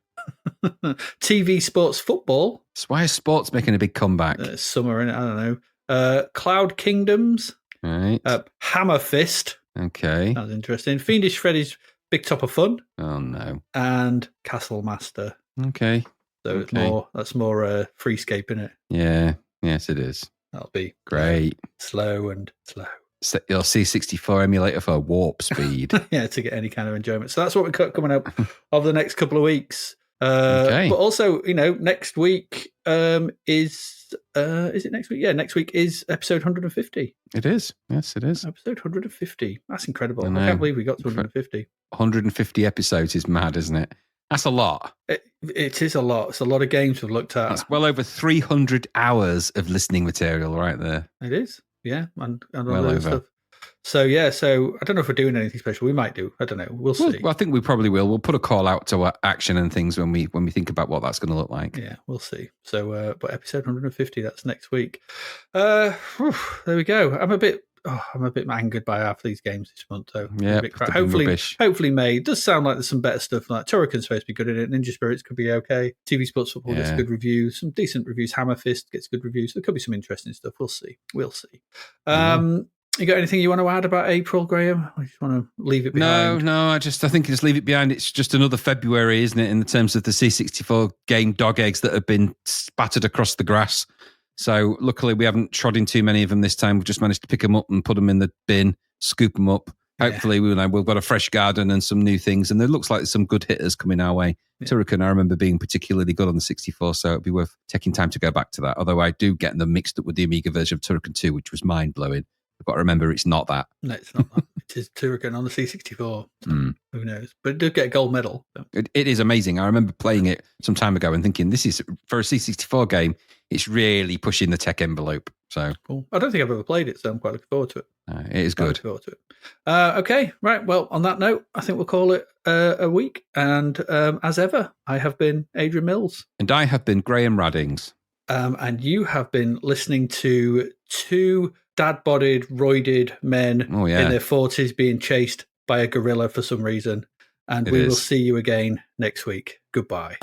TV Sports Football.
So why is sports making a big comeback?
Summer, in it, I don't know. Cloud Kingdoms.
Right.
Hammer Fist.
Okay.
That was interesting. Fiendish Freddy's Big Top of Fun.
Oh, no.
And Castle Master.
Okay.
So it's more, that's more freescape, isn't it?
Yeah. Yes, it is.
That'll be
great.
Slow and slow.
Set your C64 emulator for warp speed.
Yeah, to get any kind of enjoyment. So that's what we've got coming up over the next couple of weeks.
Okay.
But also, next week is it next week? Yeah, next week is episode 150.
It is. Yes, it is.
Episode 150. That's incredible. I can't believe we got to 150.
150 episodes is mad, isn't it? That's a lot.
It is a lot. It's a lot of games we've looked at.
That's well over 300 hours of listening material right there.
It is. Yeah. And all
well
that
over.
stuff. So, yeah. So, I don't know if we're doing anything special. We might do. I don't know. We'll see.
Well, I think we probably will. We'll put a call out to action and things when we think about what that's going to look like.
Yeah, we'll see. So, but episode 150, that's next week. There we go. I'm a bit angered by half these games this month, though.
Yeah,
hopefully May. It does sound like there's some better stuff. Like Turrican's supposed to be good in it. Ninja Spirits could be okay. TV Sports Football gets good reviews. Some decent reviews. Hammer Fist gets good reviews. There could be some interesting stuff. We'll see. You got anything you want to add about April, Graham? I just want to leave it behind.
No. I think just leave it behind. It's just another February, isn't it? In terms of the C64 game dog eggs that have been spattered across the grass. So luckily we haven't trod in too many of them this time. We've just managed to pick them up and put them in the bin, scoop them up. Hopefully we've got a fresh garden and some new things. And there looks like there's some good hitters coming our way. Yeah. Turrican, I remember being particularly good on the 64, so it'd be worth taking time to go back to that. Although I do get them mixed up with the Amiga version of Turrican 2, which was mind-blowing. I've got to remember it's not that.
No, it's not that. It is Turrican on the C64. Who knows? But it did get a gold medal. So.
It is amazing. I remember playing it some time ago and thinking, this is, for a C64 game, it's really pushing the tech envelope. So
cool. I don't think I've ever played it, so I'm quite looking forward to it.
It is good.
Looking forward to it. Okay, right. Well, on that note, I think we'll call it a week. And as ever, I have been Adrian Mills.
And I have been Graham Raddings.
And you have been listening to two dad-bodied, roided men in their 40s being chased by a gorilla for some reason. And we will see you again next week. Goodbye.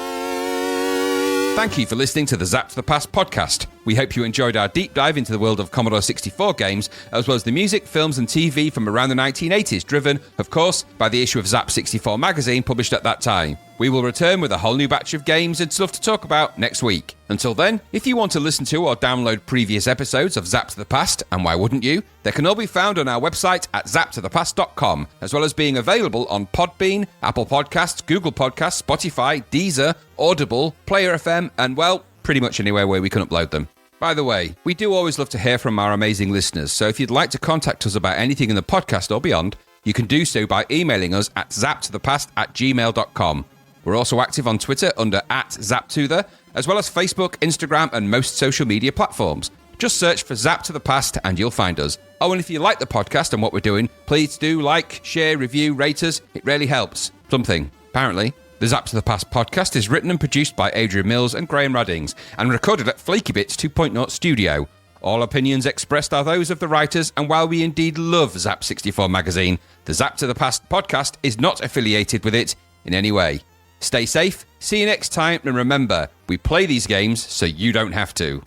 Thank you for listening to the Zapped the Past podcast. We hope you enjoyed our deep dive into the world of Commodore 64 games, as well as the music, films and TV from around the 1980s, driven, of course, by the issue of Zapped 64 magazine published at that time. We will return with a whole new batch of games and stuff to talk about next week. Until then, if you want to listen to or download previous episodes of Zapped to the Past, and why wouldn't you, they can all be found on our website at zappedtothepast.com, as well as being available on Podbean, Apple Podcasts, Google Podcasts, Spotify, Deezer, Audible, Player FM, and well, pretty much anywhere where we can upload them. By the way, we do always love to hear from our amazing listeners, so if you'd like to contact us about anything in the podcast or beyond, you can do so by emailing us at zappedtothepast@gmail.com. We're also active on Twitter under @ZapTother, as well as Facebook, Instagram, and most social media platforms. Just search for Zapped to the Past and you'll find us. Oh, and if you like the podcast and what we're doing, please do like, share, review, rate us. It really helps. Something, apparently. The Zapped to the Past podcast is written and produced by Adrian Mills and Graham Raddings, and recorded at Flaky Bits 2.0 Studio. All opinions expressed are those of the writers, and while we indeed love Zapped 64 magazine, the Zapped to the Past podcast is not affiliated with it in any way. Stay safe, see you next time, and remember, we play these games so you don't have to.